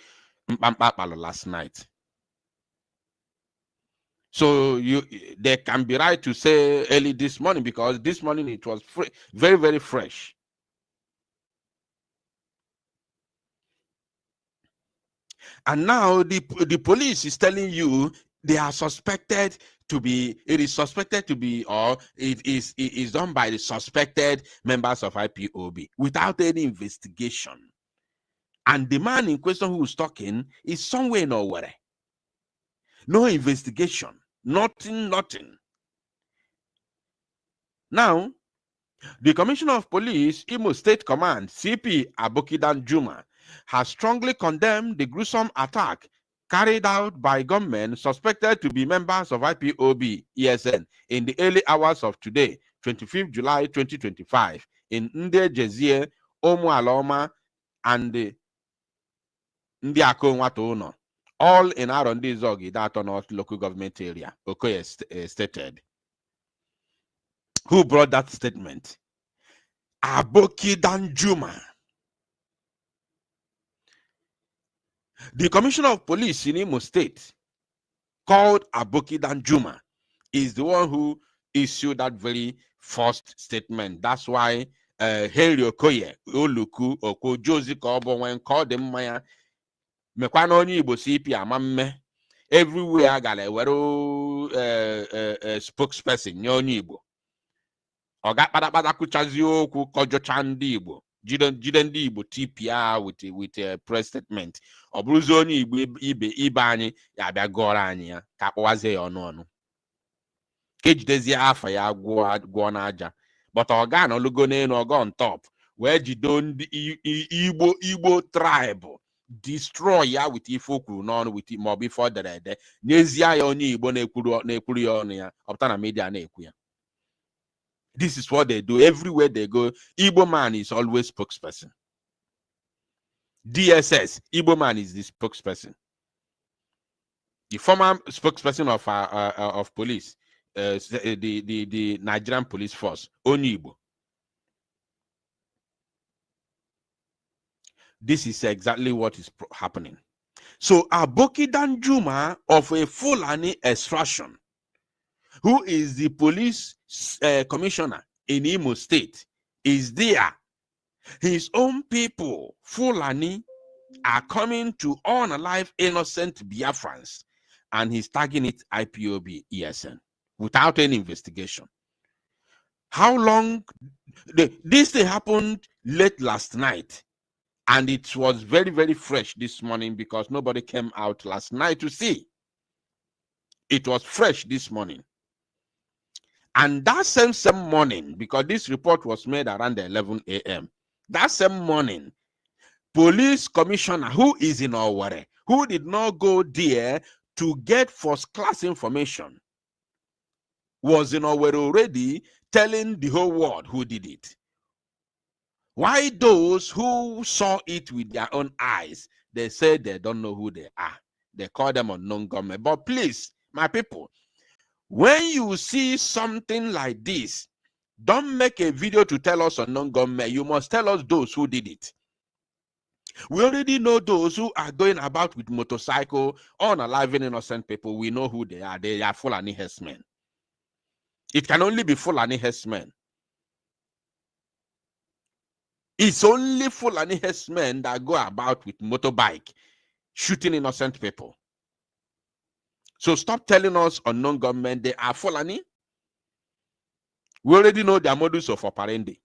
Mpampapalo last night. So they can be right to say early this morning because this morning it was very, very fresh. And now the police is telling you they are suspected to be, it is suspected to be, or it is done by the suspected members of IPOB without any investigation. And the man in question who is talking is somewhere nowhere. No investigation, nothing. Now, the Commissioner of Police, Imo State Command, CP Abokidan Juma, has strongly condemned the gruesome attack carried out by gunmen suspected to be members of IPOB ESN in the early hours of today, 25th July 2025, in Ndiejezie, Omualoma, and Ndiaku Nwata Uno, all in Arondizuegu, that North Local Government Area, Okoye stated. Who brought that statement? Abokidan Juma. The Commissioner of Police in Imo State called Abokidan Juma is the one who issued that very first statement. That's why Henry Okoye, Oluku, Okojozi Kobo, when called them Maya, Mekwanoni Igbo CP Amamme, everywhere I got a spokesperson, Nyoni Igbo. Oga Pada Kuchazio, Kojo Chandi Igbo, Jidendi Igbo, TPR with a press statement. Obruzoni Ibe Ibani, Yabia Gorania, Kapwaze or no. Kejidezi afa ya gwo na aja, but oga no lugo na enu oga on top where jidon Igbo tribe destroy ya with ifoku no with mo before the n'ezia ya onye Igbo na-ekwuru ya ọnụ ya opta na media na-ekwu ya. This is what they do everywhere they go. Igbo man is always spokesperson. DSS, Igbo man is the spokesperson. The former spokesperson of police, the Nigerian police force, Onibo. This is exactly what is happening. So Aboki Danjuma of a Fulani extraction, who is the police commissioner in Imo State, is there. His own people, Fulani, are coming to unalive innocent Biafrans, and he's tagging it IPOB ESN without any investigation. How long? This thing happened late last night, and it was very, very fresh this morning because nobody came out last night to see. It was fresh this morning. And that same morning, because this report was made around 11 a.m., that same morning, police commissioner who is in Owerri, who did not go there to get first-class information, was in Owerri already telling the whole world who did it. Why those who saw it with their own eyes, they say they don't know who they are. They call them unknown government. But please, my people, when you see something like this, don't make a video to tell us unknown government. You must tell us those who did it. We already know those who are going about with motorcycle, unaliving innocent people. We know who they are. They are Fulani herdsmen. It can only be Fulani herdsmen. It's only Fulani herdsmen that go about with motorbike, shooting innocent people. So stop telling us unknown government they are Fulani. We already know their modus of operandi.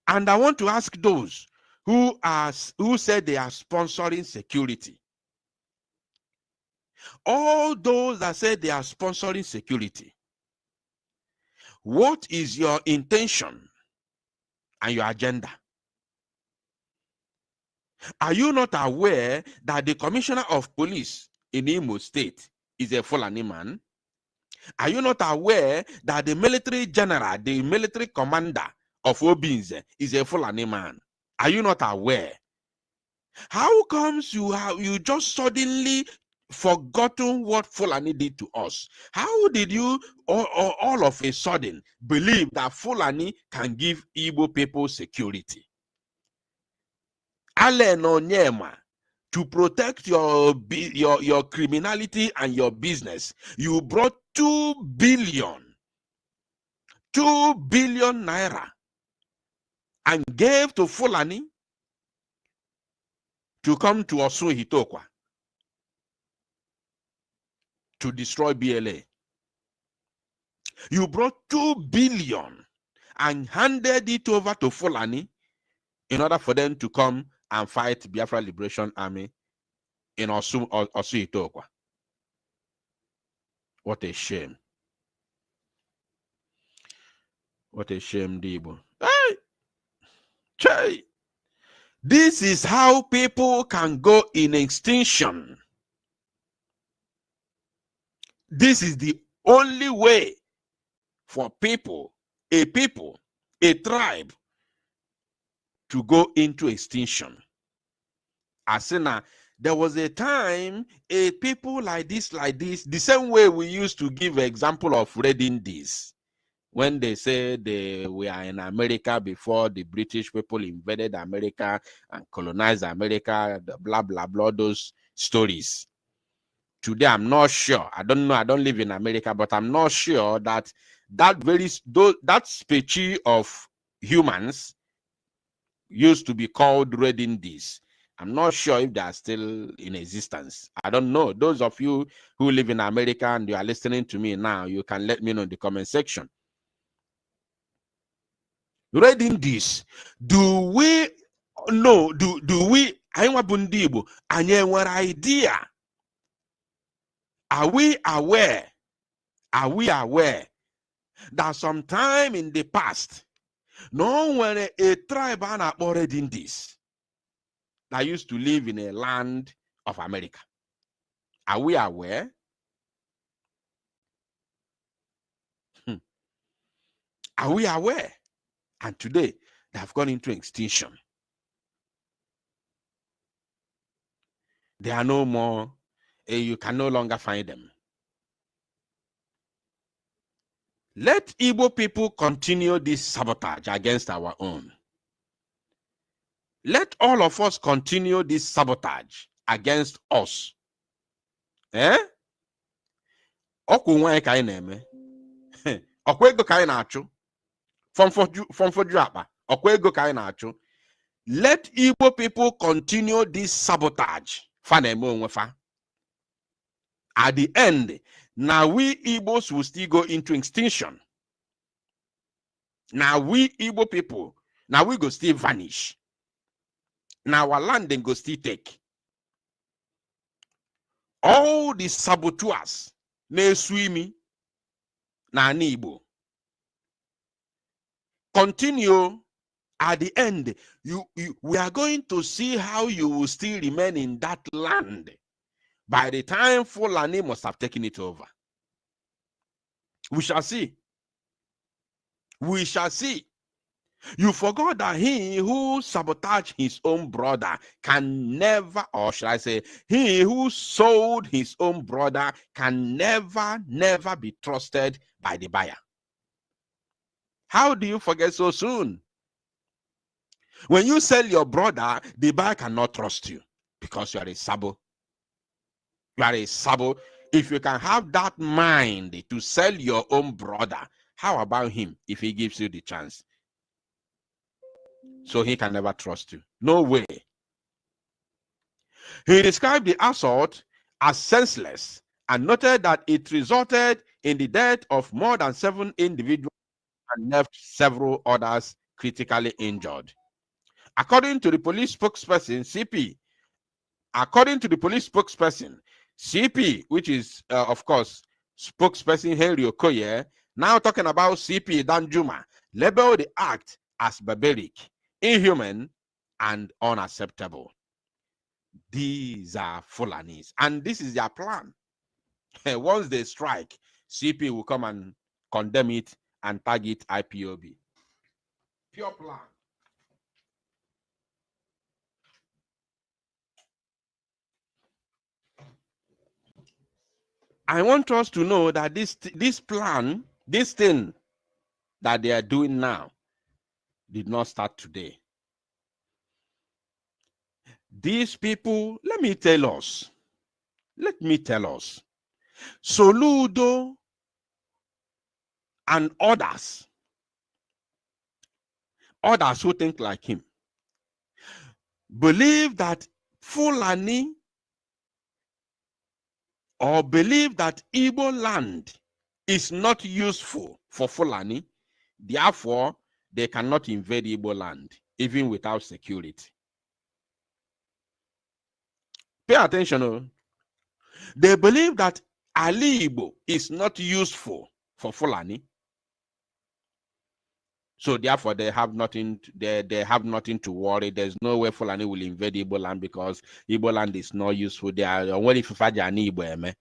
And I want to ask those who said they are sponsoring security. All those that said they are sponsoring security, what is your intention and your agenda? Are you not aware that the commissioner of police in Imo State is a Fulani man? Are you not aware that the military general, the military commander of Obinze is a Fulani man? Are you not aware? How comes you just suddenly forgotten what Fulani did to us? How did you all of a sudden believe that Fulani can give Igbo people security? Ale no nyema. To protect your criminality and your business, you brought 2 billion naira and gave to Fulani to come to Osun Hitokwa to destroy BLA. You brought 2 billion and handed it over to Fulani in order for them to come and fight Biafra Liberation Army in Osun Hitokwa. What a shame. What a shame, Debo. Hey! Chay! This is how people can go in extinction. This is the only way for a tribe to go into extinction. Asena, there was a time a people like this, the same way we used to give an example of Red Indies, when they say they were in America before the British people invaded America and colonized America, the blah, blah, blah, those stories. today, I'm not sure. I don't know. I don't live in America, but I'm not sure that that species of humans used to be called Red Indies. I'm not sure if they are still in existence. I don't know. Those of you who live in America and you are listening to me now, you can let me know in the comment section. Red Indies, do we know? Do we? Idea? Are we aware? Are we aware that sometime in the past, no one a tribe and Red Indies that used to live in a land of America? Are we aware? Are we aware? And today they have gone into extinction. They are no more. You can no longer find them. Let Igbo people continue this sabotage against our own. Let all of us continue this sabotage against us. Eh? Oku ka anyị na-eme. Ọkwa ego ka anyị na-achụ. Fọmfoju akpa. Ọkwa ego ka anyị na-achụ. Let Igbo people continue this sabotage. Fa na-eme onwe fa. At the end, now we Igbos will still go into extinction. Now we Igbo people, now we go still vanish. Now our land then go still take. All the saboteurs, ne swimi, na Igbo. Continue. At the end, we are going to see how you will still remain in that land. By the time Fulani must have taken it over. We shall see. We shall see. You forgot that he who sabotaged his own brother can never, or should I say, he who sold his own brother can never be trusted by the buyer. How do you forget so soon? When you sell your brother, the buyer cannot trust you because you are a sabo. You are a sabo. If you can have that mind to sell your own brother, how about him if he gives you the chance? So he can never trust you. No way. He described the assault as senseless and noted that it resulted in the death of more than 7 individuals and left several others critically injured. According to the police spokesperson, CP, which is, of course, spokesperson Henry Okoye, now talking about CP Danjuma, labeled the act as barbaric, inhuman, and unacceptable. These are Fulanis, and this is their plan. Once they strike, CP will come and condemn it and tag it IPOB. Pure plan. I want us to know that this plan, this thing that they are doing now, did not start today. These people, let me tell us, Soludo and others who think like him, believe that Fulani or believe that Igbo land is not useful for Fulani, therefore they cannot invade Igbo land, even without security. Pay attention. They believe that Ali Igbo is not useful for Fulani, so therefore they have nothing. They have nothing to worry. There's no way Fulani will invade Igbo land because Igbo land is not useful. They are only for Igbo.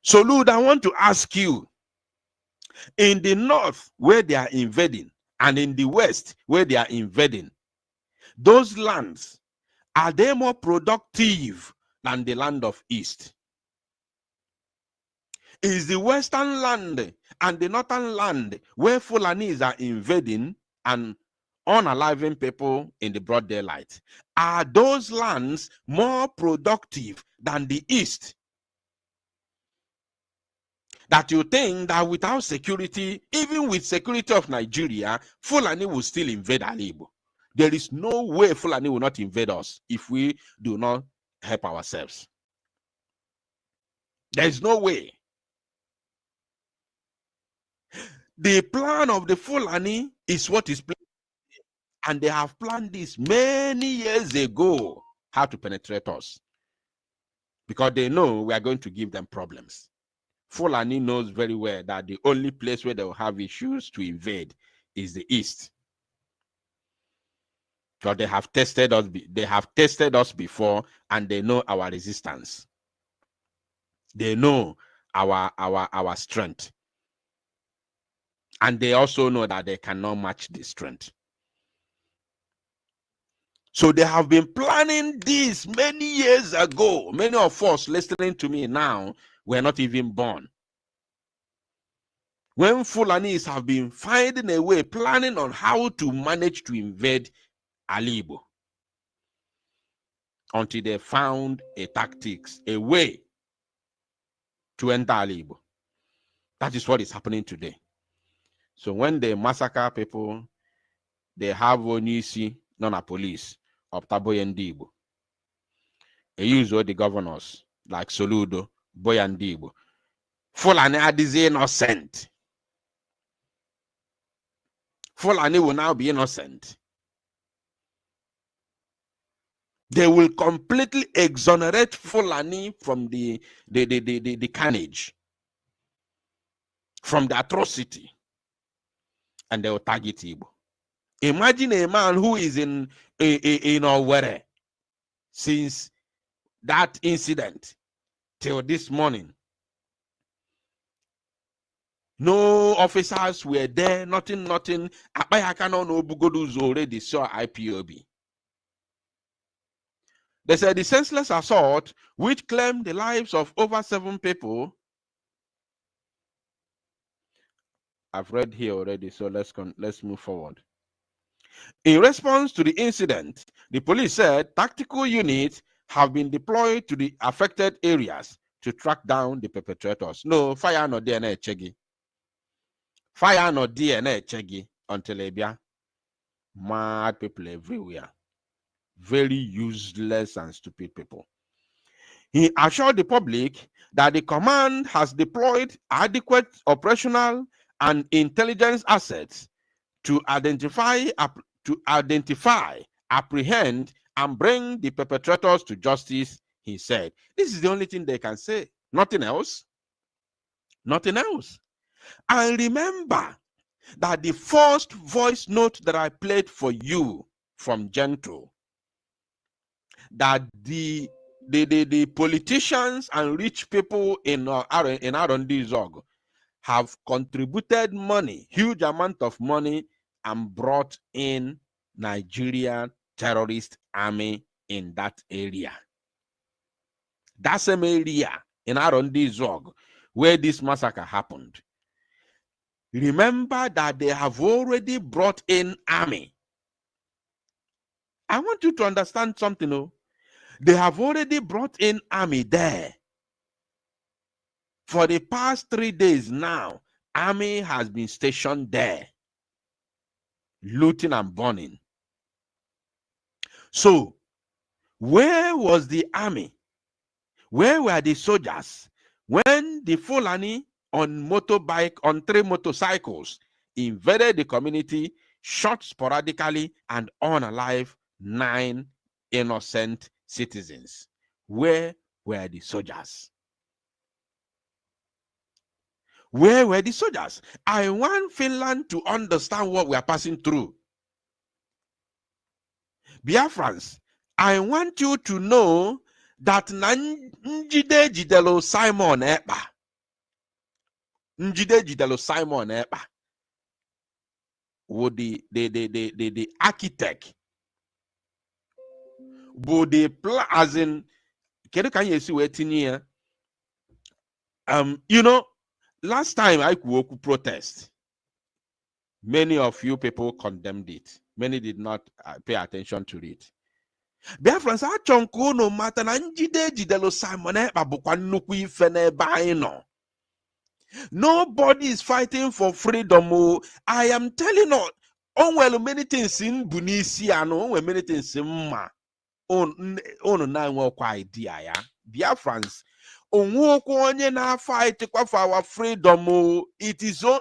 So, Lord, I want to ask you: in the north where they are invading, and in the west where they are invading, those lands, are they more productive than the land of east? Is the western land and the northern land where Fulanis are invading and unaliving people in the broad daylight, are those lands more productive than the east that you think that without security, even with security of Nigeria, Fulani will still invade Alibo. There is no way Fulani will not invade us if we do not help ourselves. There is no way. The plan of the Fulani is what is planned, and they have planned this many years ago, how to penetrate us, because they know we are going to give them problems. Fulani knows very well that the only place where they will have issues to invade is the east. Because they have tested us before, and they know our resistance. They know our strength. And they also know that they cannot match the strength. So they have been planning this many years ago. Many of us listening to me now were not even born. When Fulanis have been finding a way, planning on how to manage to invade Alibo, until they found a tactics, a way to enter Alibo. That is what is happening today. So when they massacre people, they have Onisi, non-police, of Taboyendibo. They use all the governors, like Soludo, Boyandibo. Fulani are innocent. Fulani will now be innocent. They will completely exonerate Fulani from the carnage, from the atrocity, and they will target Igbo. Imagine a man who is in Owerri since that incident till this morning. No officers were there, nothing. Abayakano no Bugodu's already saw IPOB. They said the senseless assault, which claimed the lives of over 7 people. I've read here already, so let's move forward. In response to the incident, the police said tactical units have been deployed to the affected areas to track down the perpetrators. No, fire no DNA checking. Fire no DNA checking until Ebia. Mad people everywhere. Very useless and stupid people. He assured the public that the command has deployed adequate operational and intelligence assets to identify, apprehend, and bring the perpetrators to justice, he said. This is the only thing they can say. Nothing else. Nothing else. And remember that the first voice note that I played for you from Gentle, that the politicians and rich people in Arondizuegu have contributed money, huge amount of money, and brought in Nigerian terrorist army in that area. That same area in Arondizuegu where this massacre happened. Remember that they have already brought in army. I want you to understand something. Oh. They have already brought in army there. For the past 3 days now, army has been stationed there, looting and burning. So, where was the army? Where were the soldiers when the Fulani on motorbike, on 3 motorcycles, invaded the community, shot sporadically, and unalive 9 innocent citizens? Where were the soldiers? Where were the soldiers? I want Finland to understand what we are passing through. Biafrans, I want you to know that Njide Jidelo Simon Ekpa. Njide Jidelo Simon Ekpa would the architect would the as in can you see waiting here? You know, last time I could protest, many of you people condemned it. Many did not pay attention to it. Biafrans achọnko no matter na Njide Jidelo Simon Ekpa bụkwa nnukwu ife n'ebe anyị nọ. Nobody is fighting for freedom. Oh, I am telling you, well, many things in Bunisi and many things in Ma. On na idea, ya. Biafrans. Onye na fight for our freedom. It is on.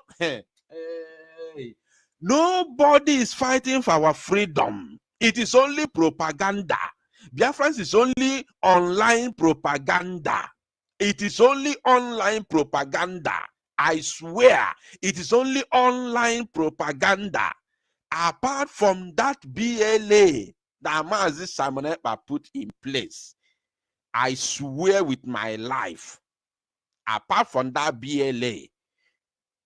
Nobody is fighting for our freedom. It is only propaganda. Biafrans is only online propaganda. It is only online propaganda. I swear, it is only online propaganda. Apart from that BLA that Mazi Simon Ekpa put in place, I swear with my life, apart from that BLA,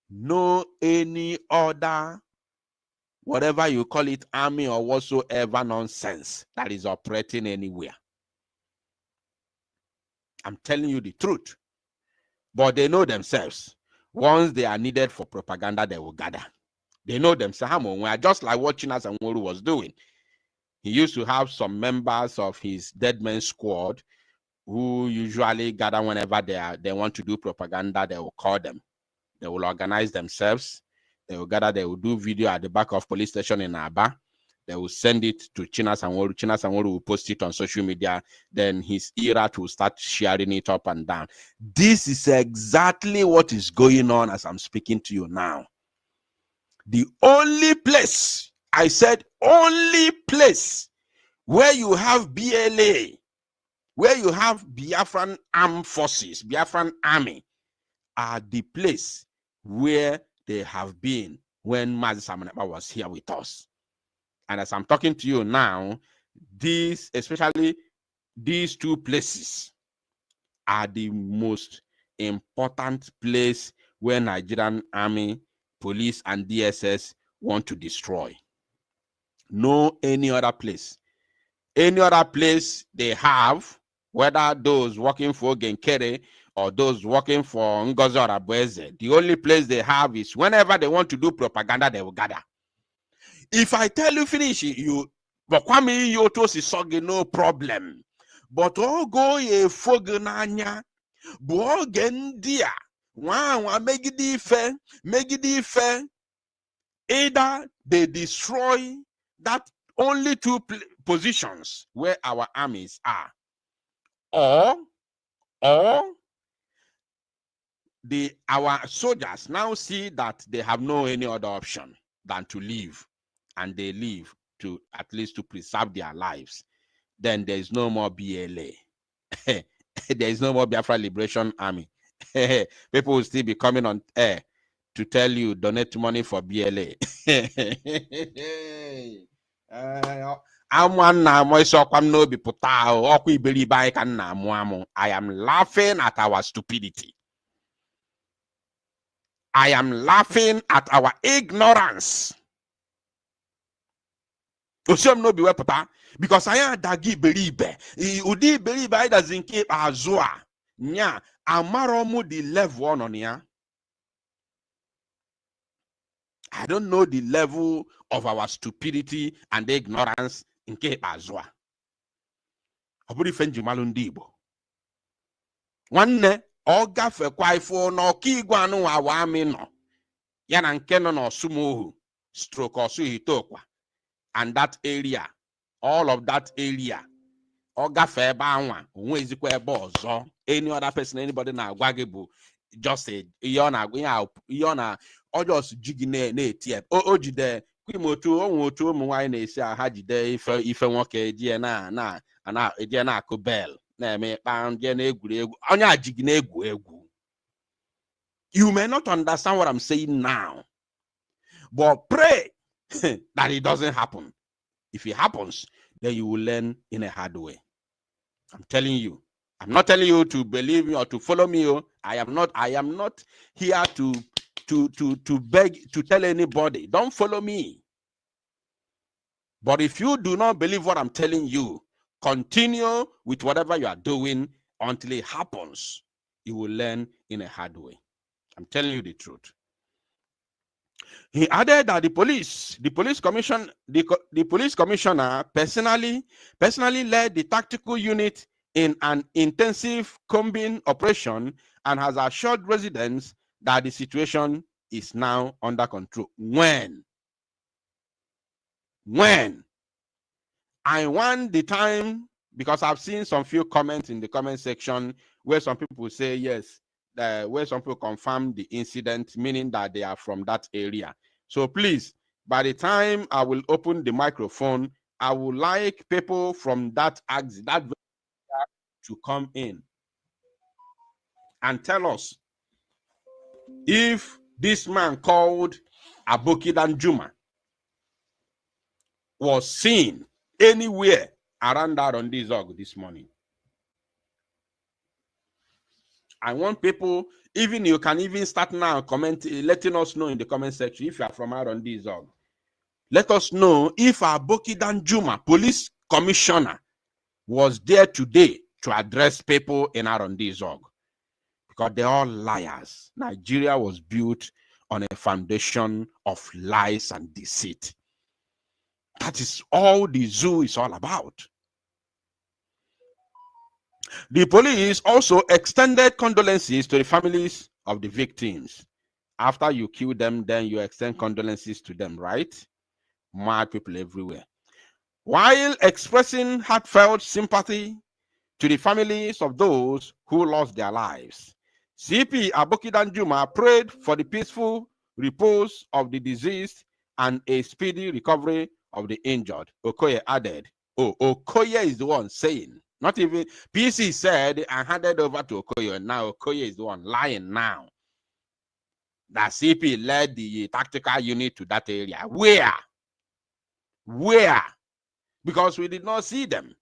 no any other, whatever you call it, army or whatsoever nonsense that is operating anywhere. I'm telling you the truth. But they know themselves. Once they are needed for propaganda, they will gather. They know themselves. Just like what Chinas and Wolu was doing. He used to have some members of his dead man squad who usually gather whenever they want to do propaganda. They will call them. They will organize themselves. They will gather. They will do video at the back of police station in Aba. They will send it to Chinas and Wolu. Chinas and Wolu will post it on social media. Then his era will start sharing it up and down. This is exactly what is going on as I'm speaking to you now. The only place, I said only place where you have BLA, where you have Biafran armed forces, Biafran army, are the place where they have been when Mazi Simon Ekpa was here with us. And as I'm talking to you now, these, especially these two places, are the most important place where Nigerian army, police, and DSS want to destroy. No any other place. Any other place they have, whether those working for Genkere or those working for Ngozi Arabueze, the only place they have is whenever they want to do propaganda, they will gather. If I tell you finish, you Bokwami Yotos is no problem. But all go ye fogunanya, Bogendia, wow, make it fair. Either they destroy that only two positions where our armies are, or our soldiers now see that they have no any other option than to leave, and they leave to at least to preserve their lives. Then there is no more BLA. There is no more Biafra Liberation Army. People will still be coming on air to tell you donate money for BLA. I am laughing at our stupidity. I am laughing at our ignorance. Because I am dagi believe. Udi believe I doesn't keep azua. Nya amaromu the level on ya. I don't know the level of our stupidity and ignorance in Cape Azua. Oburi Fenji Malundibo. One ne, Oga fe kwaifo no kigwanu wa wami no. Yana nkeno no sumuhu. Stroke or suhitokwa. And that area, all of that area, Oga fe bawa, unwezikwe bozo. Any other person, anybody na gwagibu, just say, yona, or just jigine ne tiep. O jide, kwimotu, onwotu, mwai ne se hajide, ife woke, na kubel. Na me pound egu, onya jigine egu. You may not understand what I'm saying now, but pray that it doesn't happen. If it happens, then you will learn in a hard way. I'm telling you. I'm not telling you to believe me or to follow me. I am not here to beg to tell anybody. Don't follow me. But if you do not believe what I'm telling you, continue with whatever you are doing until it happens. You will learn in a hard way. I'm telling you the truth. He added that the police commissioner personally led the tactical unit in an intensive combing operation and has assured residents that the situation is now under control. When? I want the time, because I've seen some few comments in the comment section where some people say yes, where some people confirm the incident, meaning that they are from that area. So please, by the time I will open the microphone, I would like people from that area to come in and tell us if this man called Aboki Danjuma was seen anywhere around Arondizuegu this morning. I want people, even you can even start now letting us know in the comment section if you are from Arondizuegu. Let us know if Aboki Danjuma, police commissioner, was there today to address people in Arondizuegu, because they're all liars. Nigeria was built on a foundation of lies and deceit. That is all the zoo is all about. The police also extended condolences to the families of the victims. After you kill them, then you extend condolences to them, right? Mad people everywhere. While expressing heartfelt sympathy to the families of those who lost their lives, CP Aboki Danjuma prayed for the peaceful repose of the deceased and a speedy recovery of the injured. Okoye added. Oh, Okoye is the one saying. Not even PC said and handed over to Okoye. Now Okoye is the one lying now. That CP led the tactical unit to that area. Where? Because we did not see them.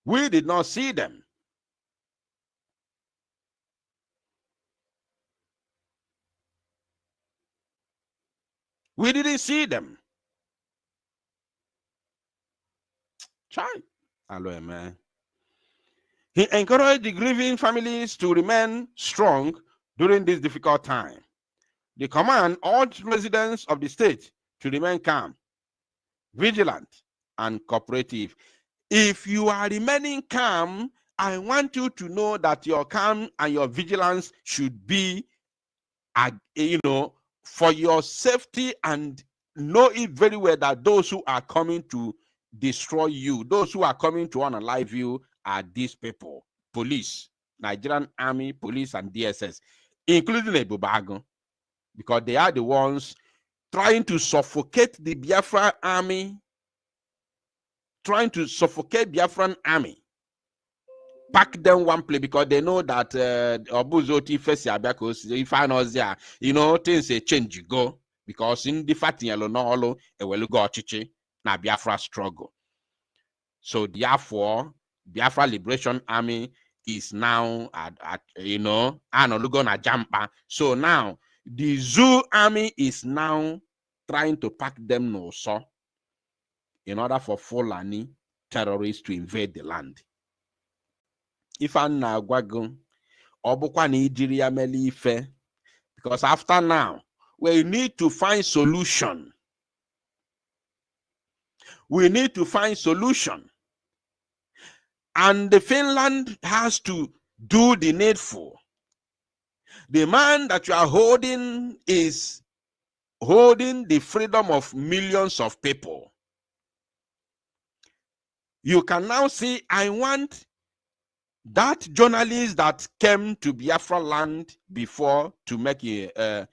We did not see them. We didn't see them. Try. Hello, man. He encouraged the grieving families to remain strong during this difficult time. The command urged residents of the state to remain calm, vigilant, and cooperative. If you are remaining calm, I want you to know that your calm and your vigilance should be, for your safety, and know it very well that those who are coming to destroy you, those who are coming to unalive you, are these people: police, Nigerian Army, police, and DSS, including Ebubago, because they are the ones trying to suffocate the Biafra army, trying to suffocate Biafran army, pack them one place, because they know that Obuzoti Fesi if I know there, things a change go, because in the fact no e will go chichi na Biafra struggle. So therefore, Biafra Liberation Army is now at Anolugo na Jampa. So now the Zoo Army is now trying to pack them no so in order for Fulani terrorists to invade the land. If I'm now Gwagun, Obukwa Nigeria Melife, because after now, we need to find solution. We need to find solution. And the Finland has to do the needful. The man that you are holding is holding the freedom of millions of people. You can now see, I want that journalist that came to Biafra land before to make to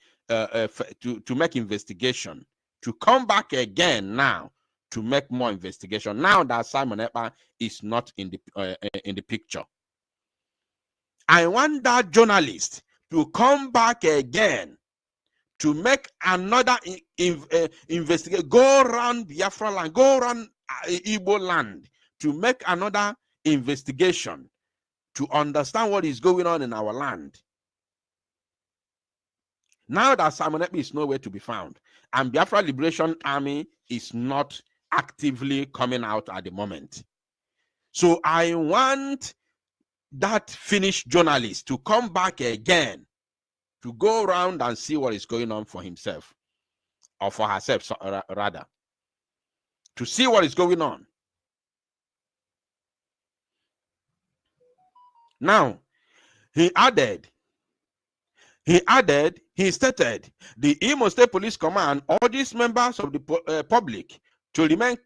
make investigation, to come back again now to make more investigation. Now that Simon Ekpa is not in the picture, I want that journalist to come back again to make another investigation. Go around Biafra land, go around Igbo land to make another investigation to understand what is going on in our land. Now that Simon Ekpa is nowhere to be found, and Biafra Liberation Army is not actively coming out at the moment. So I want that Finnish journalist to come back again to go around and see what is going on for himself, or for herself, rather, to see what is going on. Now, he added He stated, the Imo State Police Command urges members of the public to remain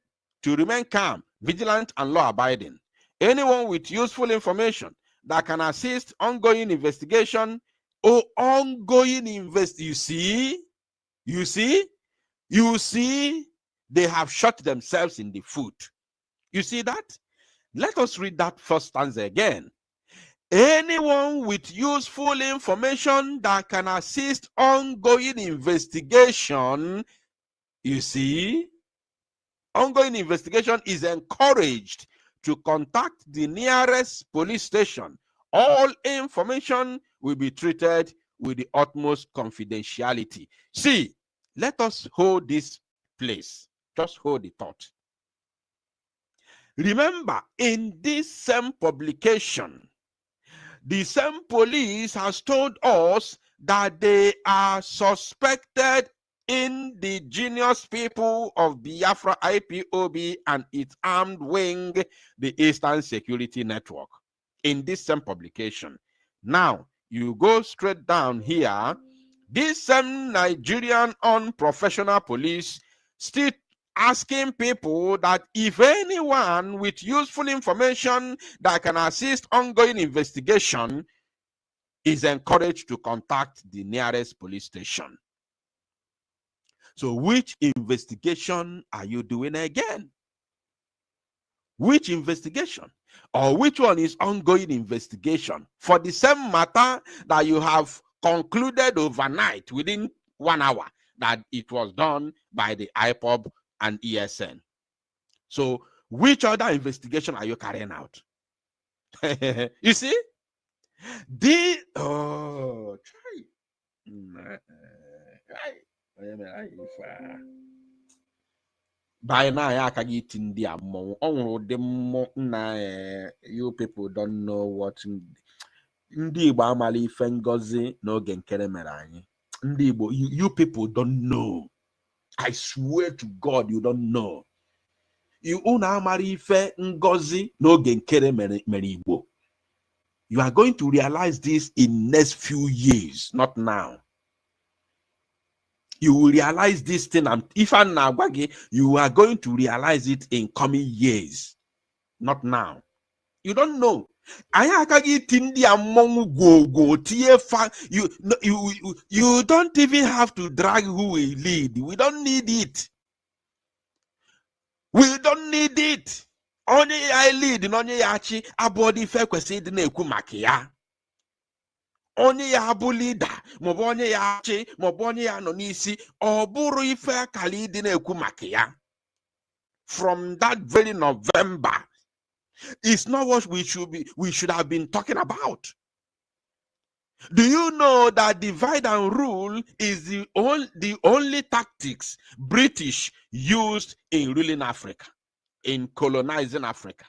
calm, vigilant, and law-abiding. Anyone with useful information that can assist ongoing investigation or you see, they have shot themselves in the foot. You see that? Let us read that first stanza again. Anyone with useful information that can assist ongoing investigation, you see, ongoing investigation is encouraged to contact the nearest police station. All information will be treated with the utmost confidentiality. See, let us hold this place. Just hold the thought. Remember, in this same publication, the same police has told us that they are suspected indigenous people of Biafra IPOB and its armed wing, the Eastern Security Network, in this same publication. Now, you go straight down here, this same Nigerian unprofessional police still asking people that if anyone with useful information that can assist ongoing investigation is encouraged to contact the nearest police station. So which investigation are you doing again? Which investigation? Or which one is ongoing investigation for the same matter that you have concluded overnight within 1 hour that it was done by the IPOB and ESN? So which other investigation are you carrying out? You see? By now, I can get in the you people don't know what Ndi Igbo amali ife ngozi n'oge nkere mere anyị. Ndi Igbo, you people don't know. I swear to God, you don't know. You amali ife ngozi n'oge nkere mere Igbo. You are going to realize this in next few years, not now. You will realize this thing, and if I'm now, you are going to realize it in coming years, not now. You don't know. You don't even have to drag who will lead. We don't need it. We don't need it. Only I lead in only yachi abodi fe kwesi di na-ekwu maka ya. Onye ya bụ leader, maọbụ onye ya achị, maọbụ onye ya nọ n'isi, ọ bụrụ ife akali dị na-ekwu maka ya. From that very November, it's not what we should have been talking about. Do you know that divide and rule is the only tactics British used in ruling Africa, in colonizing Africa?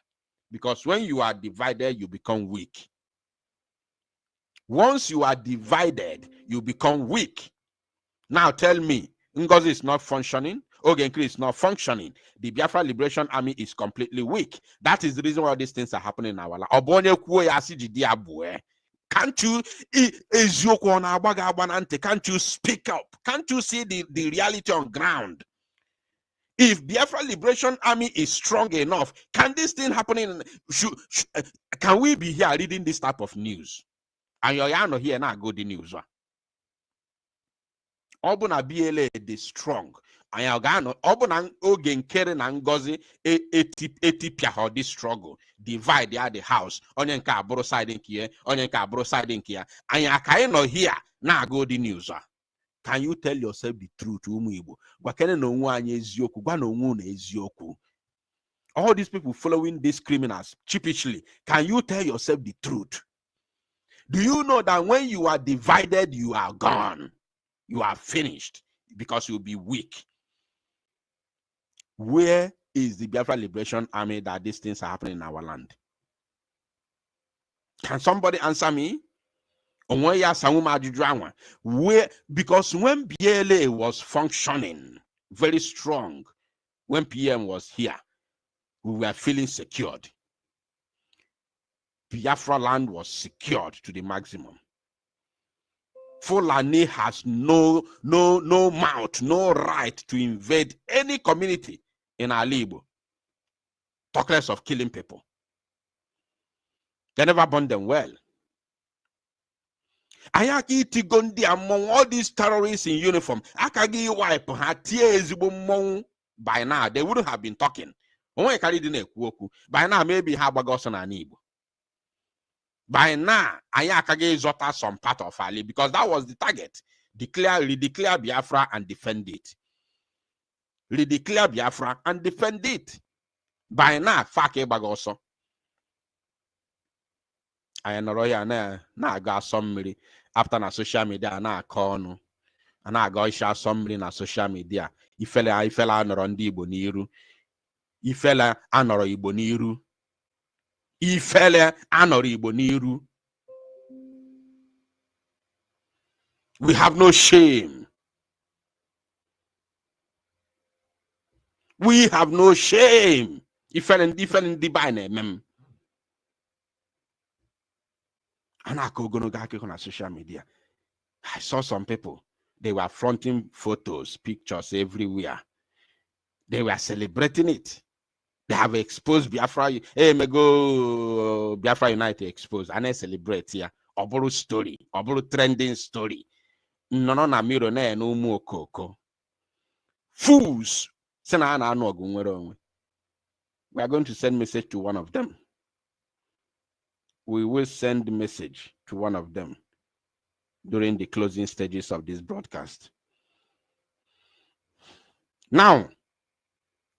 Because when you are divided, you become weak. Once you are divided, you become weak. Now tell me, Ngozi is not functioning, Ogenkri is not functioning. The Biafra Liberation Army is completely weak. That is the reason why these things are happening in our life. Can't you can't you speak up? Can't you see the reality on ground? If Biafra Liberation Army is strong enough, can this thing happen? Can we be here reading this type of news? And you're not here now, go the news. Obuna BLA is strong. And you're Obuna Ogen Keren and Ngozi etipia this struggle. Divide the house. Onyenka bro side in here, Onyenka bro side in here. And you're not here now, go the news. Can you tell yourself the truth? All these people following these criminals cheapishly. Can you tell yourself the truth? Do you know that when you are divided, you are gone? You are finished because you'll be weak. Where is the Biafra Liberation Army that these things are happening in our land? Can somebody answer me? Where? Because when BLA was functioning very strong, when PM was here, we were feeling secured. Biafra land was secured to the maximum. Fulani has no mouth, no right to invade any community in Alibo. Talk less of killing people. They never born them well. Ayaki Tigondi among all these terrorists in uniform. Akagi wipe her tears by now. They wouldn't have been talking. By now, maybe Habagosan and Igbo. By now, Ayakage Zota some part of Ali because that was the target. Redeclare Biafra and defend it. Redeclare Biafra and defend it. By now, Fake Bagoso. I know na got somebody after na social media na call and I go share somebody na social media. Ifela anọrọ ndị Igbo n'iru. Ifela anọrọ Igbo n'iru. Ifele anọrọ Igbo n'iru. We have no shame. We have no shame. Ifele ndị ba na-emem. On social media. I saw some people. They were fronting photos, pictures everywhere. They were celebrating it. They have exposed Biafra. Hey, me go Biafra United exposed. And I celebrate here. Oburu story. Oburu trending story. No na miro na no mu okoko. Fools. We are going to send message to one of them. We will send message to one of them during the closing stages of this broadcast. Now,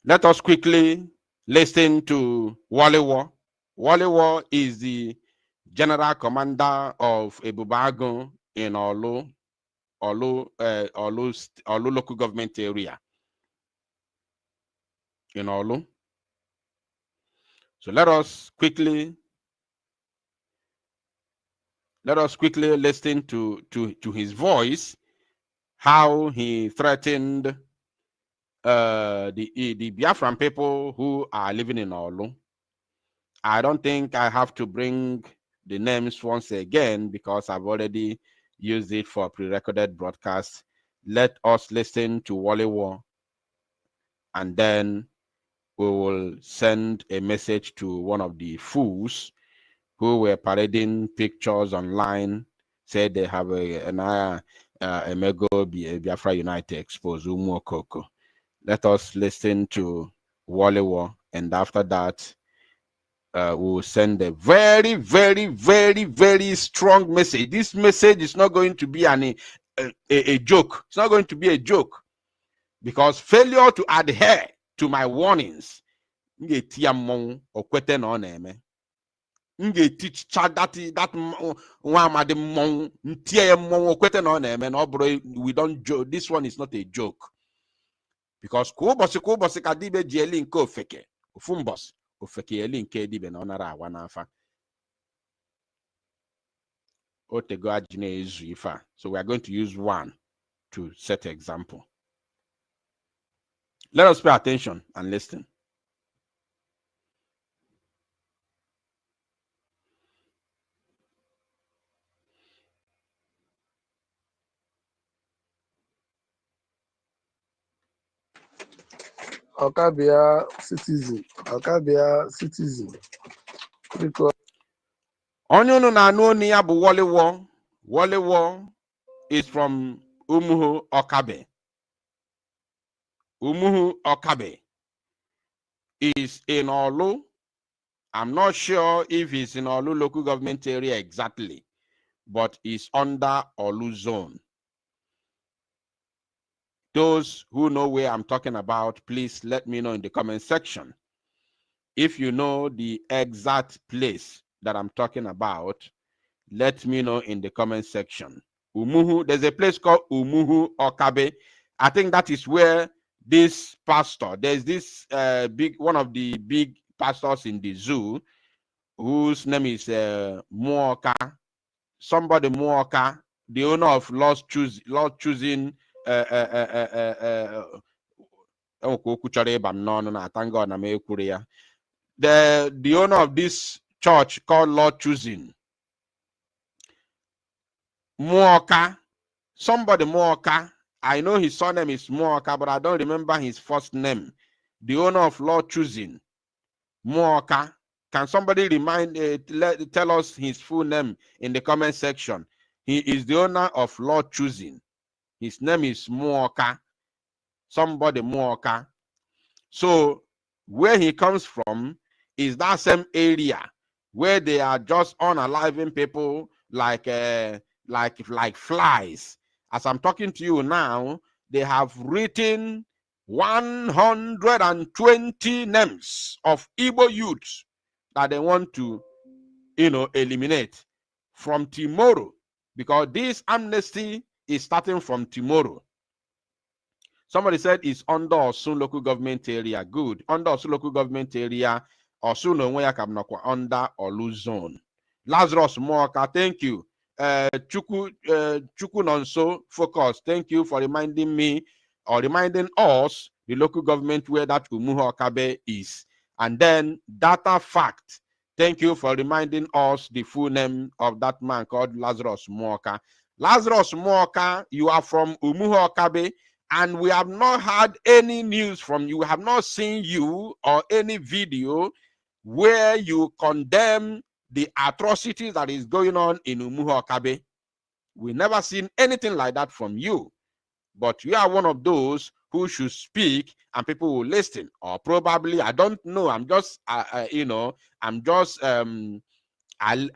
let us quickly listen to Walewo. Walewo is the general commander of Ebubago in Olu local government area. In Olu. So let us quickly listen to his voice, how he threatened the Biafran people who are living in Olu. I don't think I have to bring the names once again because I've already used it for pre-recorded broadcast. Let us listen to Walewo, and then we will send a message to one of the fools who were parading pictures online, said they have a Mego Biafra United exposed Umuokoko. Let us listen to Walewo, and after that, we will send a very, very, very, very strong message. This message is not going to be a joke. It's not going to be a joke, because failure to adhere to my warnings, teach that we don't joke. This one is not a joke, because so we are going to use one to set an example. Let us pay attention and listen. Okabia citizen. Because Onyono na anoni ya bu Walewo. Walewo is from Umuhu Okabe. Umuhu Okabe is in Olu. I'm not sure if it's in Olu local government area exactly, but it's under Olu zone. Those who know where I'm talking about, please let me know in the comment section. If you know the exact place that I'm talking about, let me know in the comment section. Umuhu, there's a place called Umuhu Okabe. I think that is where this pastor, there's this one of the big pastors in the zoo, whose name is Muoka. Somebody Muoka, the owner of Lord Choosing. The owner of this church called Lord Choosing, Muoka, Somebody Moka. I know his surname is Moka, but I don't remember his first name. The owner of Law Choosing. Moka. Can somebody tell us his full name in the comment section? He is the owner of Law Choosing. His name is Moka. Somebody Moka. So where he comes from is that same area where they are just unaliving people like flies. As I'm talking to you now, they have written 120 names of Igbo youths that they want to, eliminate from tomorrow, because this amnesty is starting from tomorrow. Somebody said it's under Osun local government area. Good. Under Osun local government area, Osun Onweya Kabnakwa under Olu zone. Lazarus Moka, thank you. Chukwu Nonso Focus, thank you for reminding me or reminding us the local government where that Umuhu Okabe is. And then Data Fact, thank you for reminding us the full name of that man called Lazarus Moka. Lazarus Moka, you are from Umuhu Okabe, and we have not had any news from you. We have not seen you or any video where you condemn the atrocities that is going on in Umuhu Okabe. We never seen anything like that from you. But you are one of those who should speak and people will listen. Or probably, I don't know. I'm just,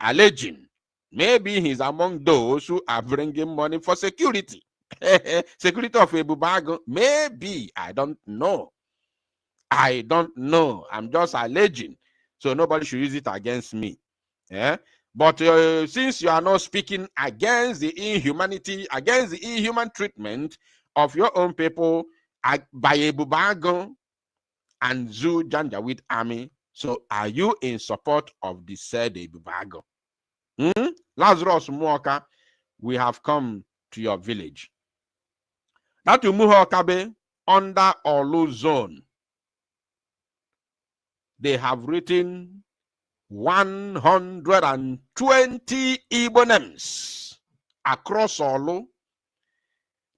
alleging. Maybe he's among those who are bringing money for security. Security of Ebubago. Maybe. I don't know. I'm just alleging. So nobody should use it against me. Yeah. But since you are not speaking against the inhumanity, against the inhuman treatment of your own people by Ebubago and Zu Janjaweed army, so are you in support of the said Ebubago? Lazarus Muoka, we have come to your village. That Umuhu Okabe under Olu zone, they have written 120 Igbo names across Olu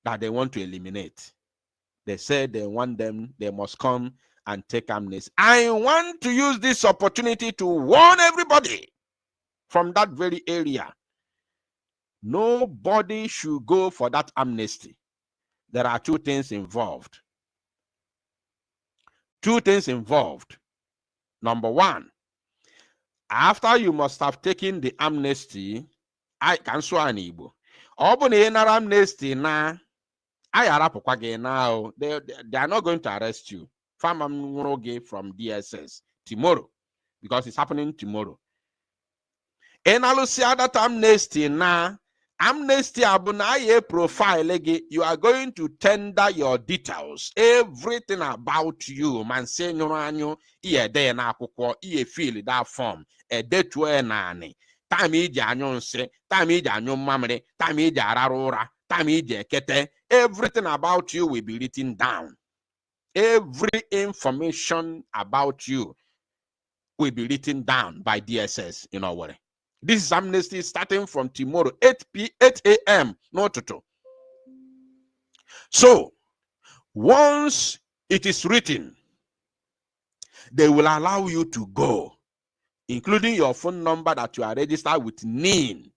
that they want to eliminate. They said they want them, they must come and take amnesty. I want to use this opportunity to warn everybody from that very area. Nobody should go for that amnesty. There are two things involved. Two things involved. Number one, after you must have taken the amnesty, I can swear an Igbo. Amnesty now. They are not going to arrest you. From DSS tomorrow, because it's happening tomorrow. And that amnesty now. Amnesty abunaye profile, you are going to tender your details, everything about you. Man say no iye de na akwụkwọ iye fill that form e detu enani time iji anyo nse time iji anyo mamre time iji araru ụra time iji ekete. Everything about you will be written down. Every information about you will be written down by DSS in our way. This is amnesty starting from tomorrow, 8 a.m. Not to. So, once it is written, they will allow you to go, including your phone number that you are registered with NIN.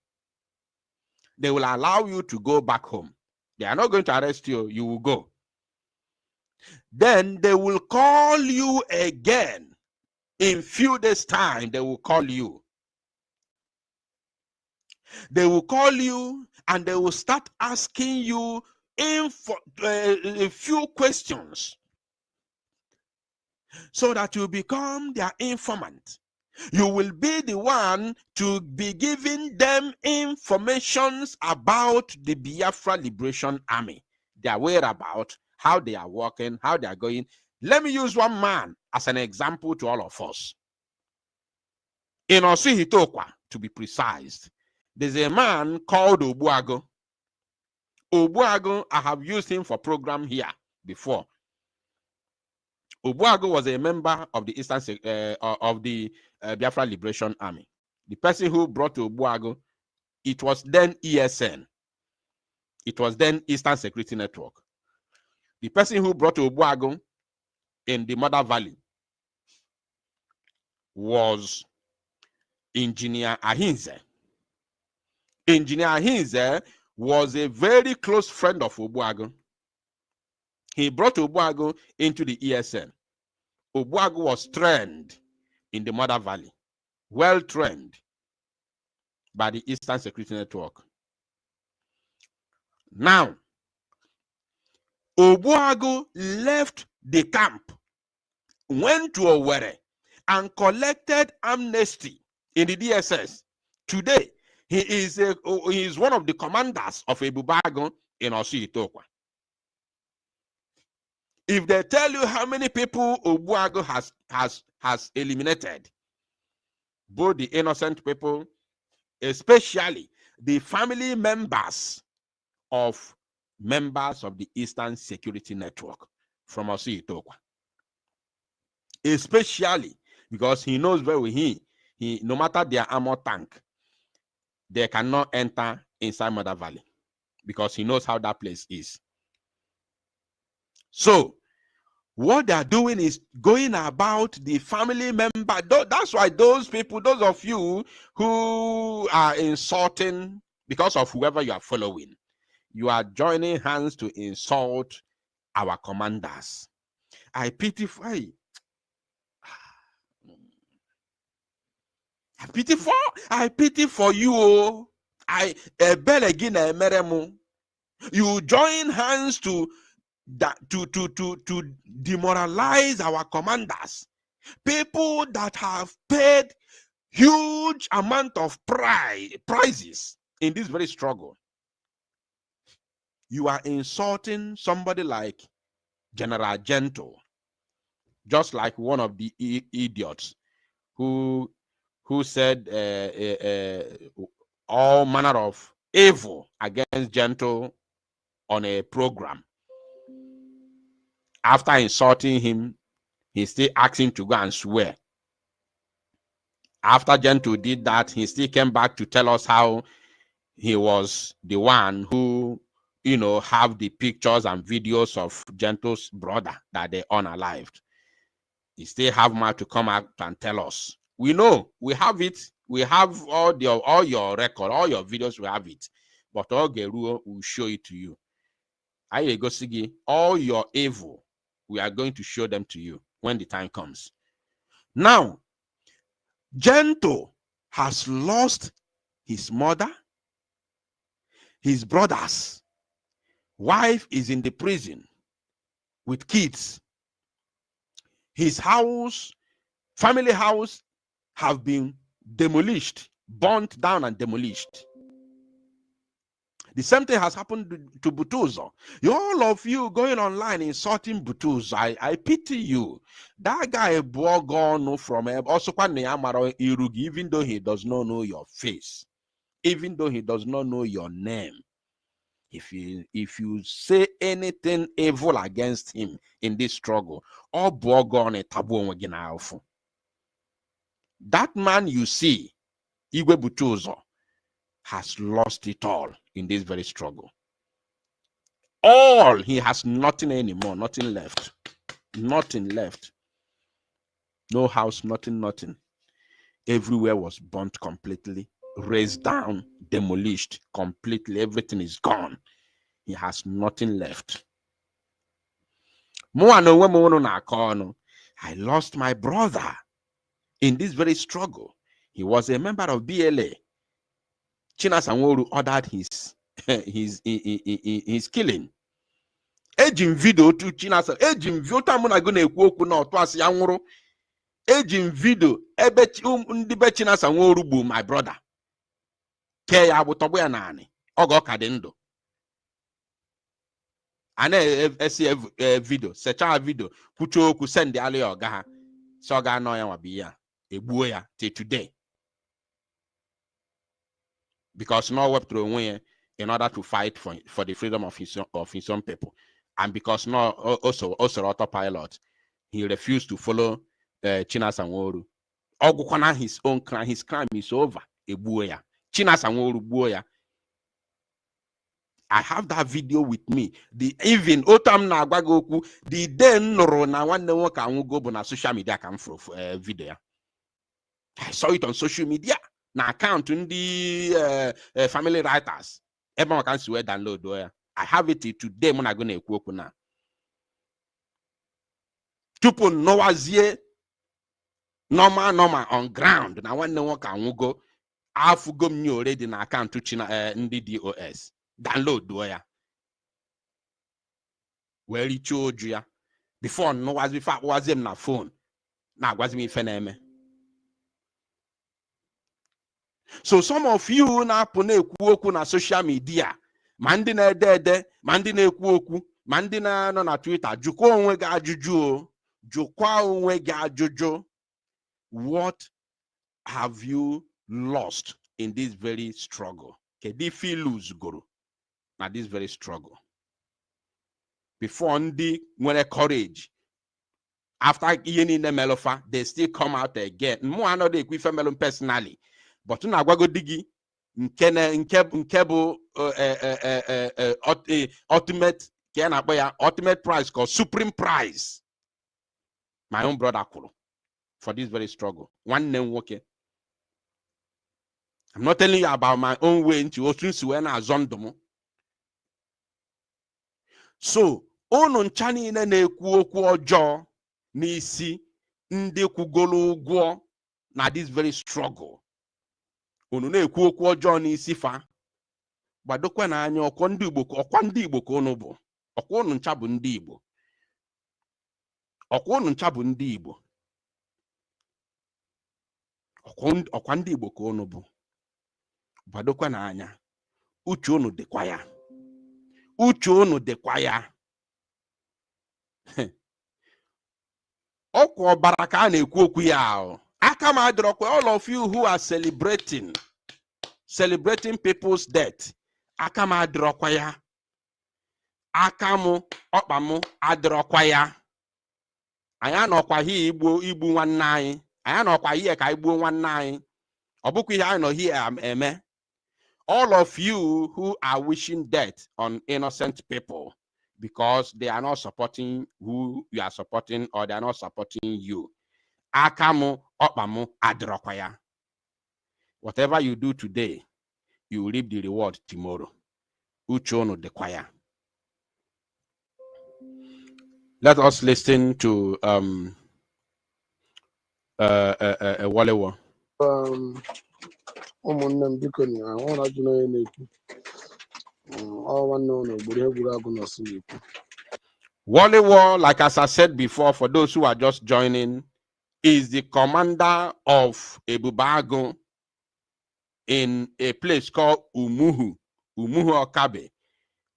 They will allow you to go back home. They are not going to arrest you. You will go. Then they will call you again. In few days' time, they will call you. They will call you and they will start asking you a few questions so that you become their informant. You will be the one to be giving them informations about the Biafra Liberation Army, their whereabouts, how they are working, how they are going. Let me use one man as an example to all of us. In Osuhitokwa, to be precise, there's a man called Obuago. Obuago, I have used him for program here before. Obuago was a member of the Eastern of the Biafra Liberation Army. The person who brought Obuago, it was then ESN. It was then Eastern Security Network. The person who brought Obuagu in the Mother Valley was Engineer Ahinze. Engineer Ahinze was a very close friend of Obuagu. He brought Obuagu into the ESN. Obuagu was trained in the Mother Valley, well trained by the Eastern Security Network. Now, Obuagu left the camp, went to Owerri, and collected amnesty in the DSS. Today, he is one of the commanders of Ebubago in Osi-Itokwa. If they tell you how many people Obuagu has eliminated, both the innocent people, especially the family members of members of the Eastern Security Network from Osi-Itokwa, especially because he knows very well he no matter their armor tank, they cannot enter inside Mother Valley because he knows how that place is. So what they are doing is going about the family member. That's why those people, those of you who are insulting because of whoever you are following, you are joining hands to insult our commanders. I pity for you. I pity for you. You join hands to demoralize our commanders, people that have paid huge amount of prizes in this very struggle. You are insulting somebody like General Gento, just like one of the idiots who said all manner of evil against Gento on a program. After insulting him, he still asked him to go and swear. After Gento did that, he still came back to tell us how he was the one who, have the pictures and videos of Gento's brother that they unalived. He still have more to come out and tell us. We know, we have it. We have all your record, all your videos, we have it. But all Geruo will show it to you. All your evil, we are going to show them to you when the time comes. Now, Gento has lost his mother, his brothers, wife is in the prison with kids. His house, family house, have been demolished, burnt down and demolished. The same thing has happened to Butuzo. All of you going online insulting Butuzo, I pity you. That guy Bogon from also even though he does not know your face, even though he does not know your name. If you say anything evil against him in this struggle, all Bogon a tabu again. That man you see, Igwe Butuzo, has lost it all in this very struggle. All, he has nothing anymore, nothing left. Nothing left. No house, nothing. Everywhere was burnt completely, razed down, demolished completely. Everything is gone. He has nothing left. I lost my brother in this very struggle. He was a member of BLA. Chinasanworu ordered his killing. Ejim video to Chinasa. Ejim video tamuna gonna ekwu okwu na otu asị ya nwụrụ. Ejim video ebe ndị be Chinasanworu bụ my brother. Ke ya bụ tọgbọ ya naanị. Oge ọ ka dị ndụ. Ana esi video, secha video, kwucho okwu send ali ọga ha. So ga anọ ya wabi ya. Egbuo ya till today. Because no web through away in order to fight for the freedom of his own people, and because no also autopilot, he refused to follow Chinasanworu. Ogukwana his own crime, his crime is over. Ebuoya Chinasanworu buoya. I have that video with me. Even Otam na agwagoku, the day noro na one nwoke anwugo bụ na social media come from video. I saw it on social media. Na account ndị family writers. Everyone can see where download. I have it today. Muna gonna ekwu okwu na. Tupu nowazie normal on ground. Na one nwoke anwugo. Afugo mnye already na account China ndị DOS. Download ya. Where he told you before no was before was him na phone. Na was me feneme. So some of you na pone ekwu okwu na social media. Mandi na ede, mandi na ekwu okwu, mandi na no na Twitter. Jukwa onwe ga ajuju. Jukwa onwe ga ajuju. What have you lost in this very struggle? Kedifi lose guru. Now this very struggle. Before ndi when courage. After yeni ne melofa, they still come out again. Mo another equipe melon personally. But na gwago digi nkebo ultimate ultimate prize called supreme prize. My own brother Kulu for this very struggle. One name working. I'm not telling you about my own way into Osunsuena Zondomo. So, ono nchani na-ekwu okwu ọjọọ n'isi ndị kwugolo ụgwọ na this very struggle. Ono na-ekwu okwu ọjọọ n'isi fa. Gbadokwa na anya ọkwa ndị Igbo ka unu bụ. Ọkwa unu ncha bụ ndị Igbo. Ọkwa unu ncha bụ ndị Igbo. Ọkwa ndị Igbo ka unu bụ. Gbadokwa na anya. Uche unu dịkwa ya. Uche unu dịkwa ya. Ọkwa ọbara ka a na-ekwu okwu ya ahụ. Aka m adịrọkwa all of you who are celebrating people's death. Aka m adịrọkwa ya. Aka m ọkpa m adịrọkwa ya. Anyị anọkwa hie igbu nwanne anyị. Anyị anọkwa hie ka igbuo nwanne anyị. Ọ bụkwa ihe anyị nọ hie eme. All of you who are wishing death on innocent people because they are not supporting who you are supporting or they are not supporting you. Akamu opamu adrokwaya. Whatever you do today, you will reap the reward tomorrow. Uchono de choir. Let us listen to Walewo. ụmụnne m biko na ahụ na ajụ onye na-ekwu nwanne ụlọ gburu egwuregwu nọsụ na-ekwu. Walewo, like as I said before, for those who are just joining, is the commander of Ebubago in a place called Umuhu Okabe,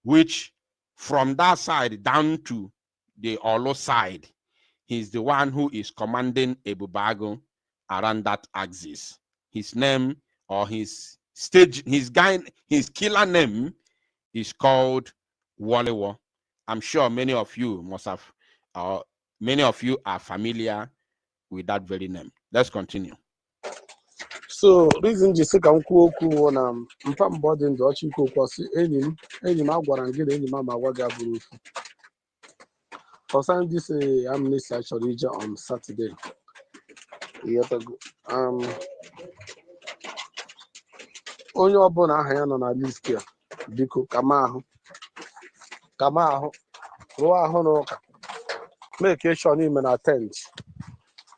which from that side down to the Olo side, he's the one who is commanding Ebubago around that axis. His name or his killer name is called Walewo. I'm sure many of you must have, many of you are familiar with that very name. Let's continue. So, reason just ka m kwuo okwu na mpa mbọ dị ndụ ọchị nke okwu si enyi m agwara gị na enyi m agwa gị abụrụ ofu. Concerning this Amnesty actually ije on Saturday. Onye ọbụla aha ya nọ na list ya biko kama ahụ rụọ ahụ n'ụka make sure n'ime na attend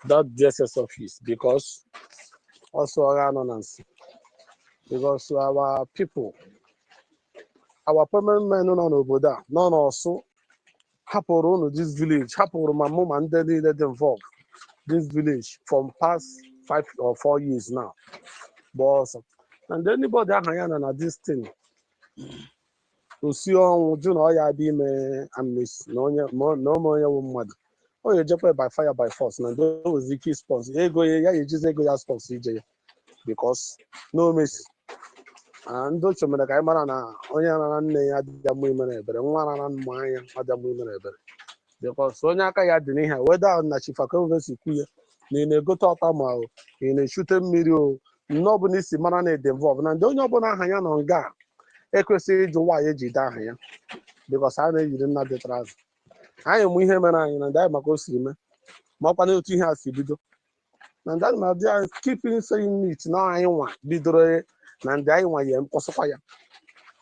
that DSS office because also anonymous because our people, our permanent men nọ n'obodo a nọ n'ọsụ hapụrụ unu this village hapụrụ ma mụ ma ndị niile dị involved this village from past 5 or 4 years now but also and anybody aha ya na this thing osi ọnwụ jụ na ọ ya dị ime Amnesty na onye wụ mmadụ o ya ejekwa by fire by force na ndị ozi ike sponsor ego ya ejizi ego ya sponsor ije ya because no mercy and ndị ochie mere ka anyị mara na onye rara nne ya adịghị amụ ime na ebere nwa rara mma anya adịghị amụ ime na ebere because onye aka ya dị n'ihe weda na chifakọvesi kwuye na ị na-egote ọta ma ị na-echute mmiri o nnọọ bụ na isi mara na ede involve na ndị onye ọbụla aha ya nọ nga ekwesịghị ịjụ nwaanyị eji ide aha ya because a na-eyiri nna dịtara azụ. Anyị mụ ihe mere anyị na ndị anyị maka o siri mee ma ọkwa n'otu ihe a si bido na ndị anyị na-adị anyị keeping saying it na anyị nwa bidoro na ndị anyị nwa ya mkpọsịkwa ya.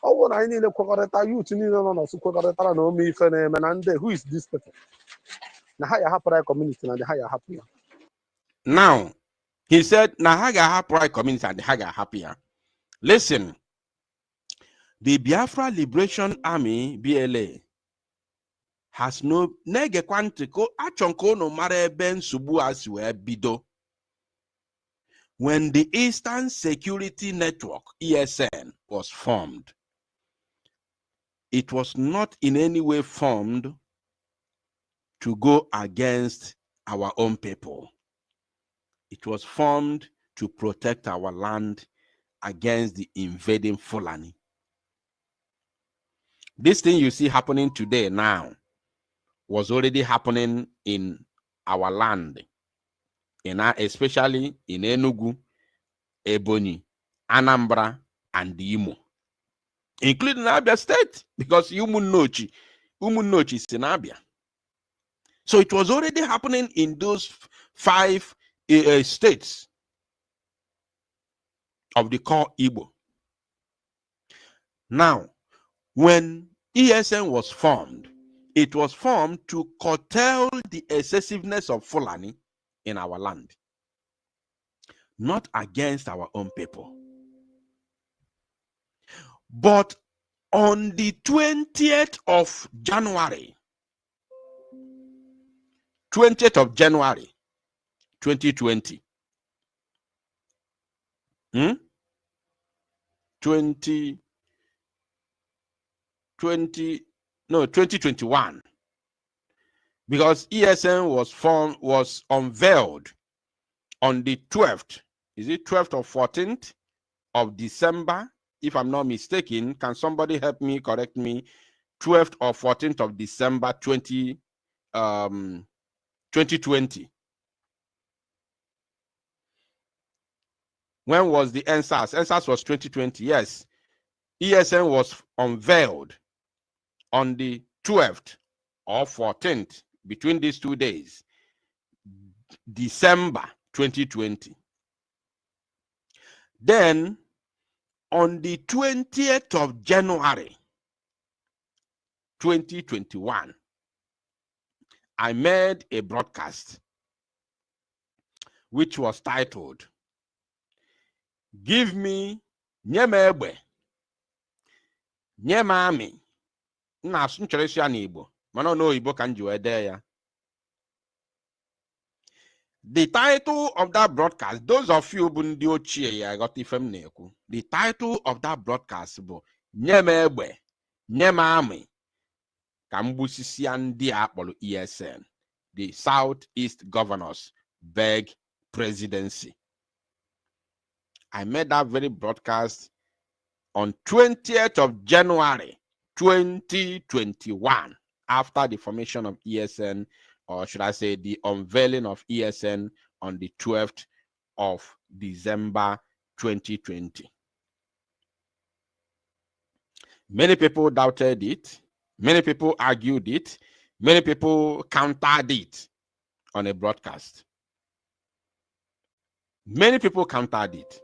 Ọ bụrụ na anyị niile kwekọrịta youth niile nọ n'ọsụ kwekọrịtara na ome ife na-eme na ndị who is this person na ha ya hapụrụ anyị community na ndị ha ya hapụ ya. Now, he said, na ha ga-ahapụ anyị community and ha ga-ahapụ ya. Listen, the Biafra Liberation Army, BLA, has no negekwanti achonko no mara ebe nsogbu as wee bido. When the Eastern Security Network, ESN, was formed, it was not in any way formed to go against our own people. It was formed to protect our land against the invading Fulani. This thing you see happening today now was already happening in our land, especially in Enugu, Ebonyi, Anambra, and Imo, including Abia State, because Umunochi is in Abia. So it was already happening in those 5 states of the core Igbo. Now, when ESN was formed, it was formed to curtail the excessiveness of Fulani in our land, not against our own people. But on the 20th of January, 2020, 2021, because ESN was unveiled on the 12th, is it 12th or 14th of December, if I'm not mistaken. Can somebody help me, correct me? 12th or 14th of December 2020. When was the NSAS? NSAS was 2020, yes. ESN was unveiled on the 12th or 14th, between these 2 days, December 2020. Then, on the 20th of January 2021, I made a broadcast which was titled, "Give me Nyemegbe, Nyemami." Na suncheresi ya n'Igbo, mana no Igbo ka nji wee dee ya. The title of that broadcast, those of you bụ ndị ochie ya ghọta ife m na-ekwu. The title of that broadcast bụ Nyemegbe, Nyemami, ka mgbusisia ndị a kpọrọ ESN, the Southeast Governors Beg Presidency. I made that very broadcast on 20th of January 2021, after the formation of ESN, or should I say the unveiling of ESN on the 12th of December 2020. Many people doubted it. Many people argued it. Many people countered it on a broadcast. Many people countered it.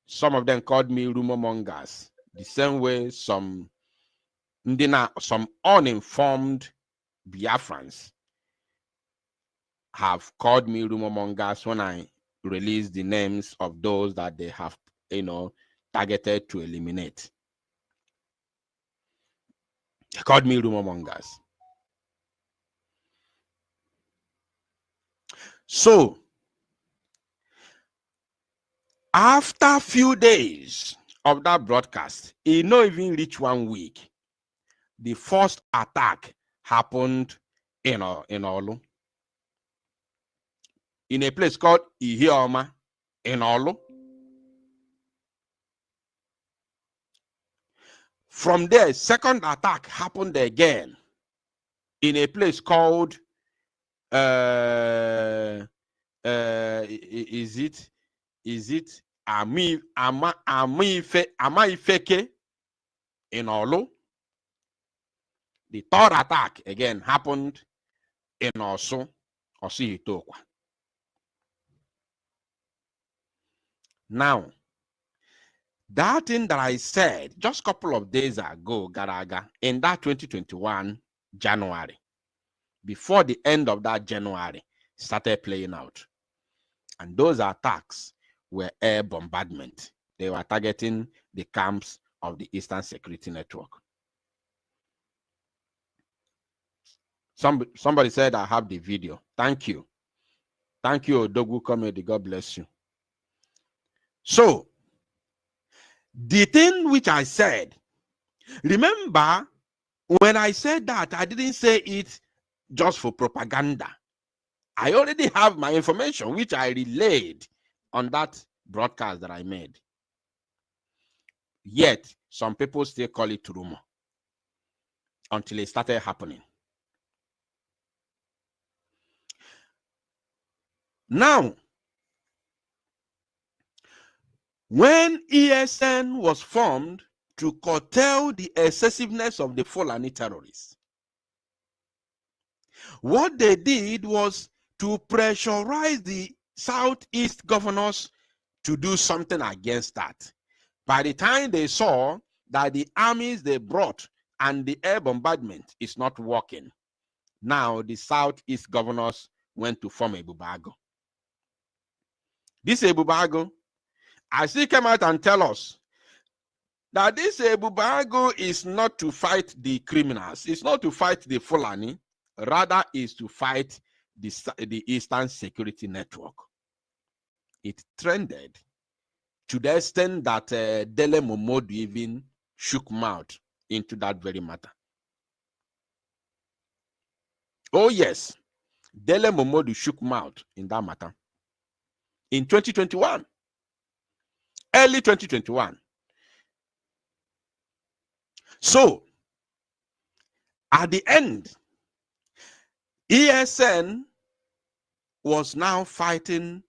Some of them called me rumor mongers, the same way some uninformed Biafrans have called me rumor mongers when I release the names of those that they have, targeted to eliminate. They called me rumor mongers. So, after a few days of that broadcast, it not even reached 1 week, the first attack happened in Olu, in a place called Ihioma in Olu. From there, second attack happened again in a place called is it Amaifeke in Olu. The third attack again happened in Osu Itokwa. Now, that thing that I said just a couple of days ago, Garaga, in that 2021 January, before the end of that January, started playing out. And those attacks were air bombardment. They were targeting the camps of the Eastern Security Network. Somebody said I have the video. Thank you. Thank you, Odogu Comedy. God bless you. So, the thing which I said, remember, when I said that, I didn't say it just for propaganda. I already have my information, which I relayed on that broadcast that I made. Yet, some people still call it rumor until it started happening. Now, when ESN was formed to curtail the excessiveness of the Fulani terrorists, what they did was to pressurize the Southeast governors to do something against that. By the time they saw that the armies they brought and the air bombardment is not working, now the Southeast governors went to form Ebubago. This Ebubago, I still came out and tell us that this Ebubago is not to fight the criminals. It's not to fight the Fulani. Rather, is to fight the Eastern Security Network. It trended to the extent that Dele Momodu even shook mouth into that very matter. Oh yes, Dele Momodu shook mouth in that matter. In 2021, early 2021. So, at the end, ESN was now fighting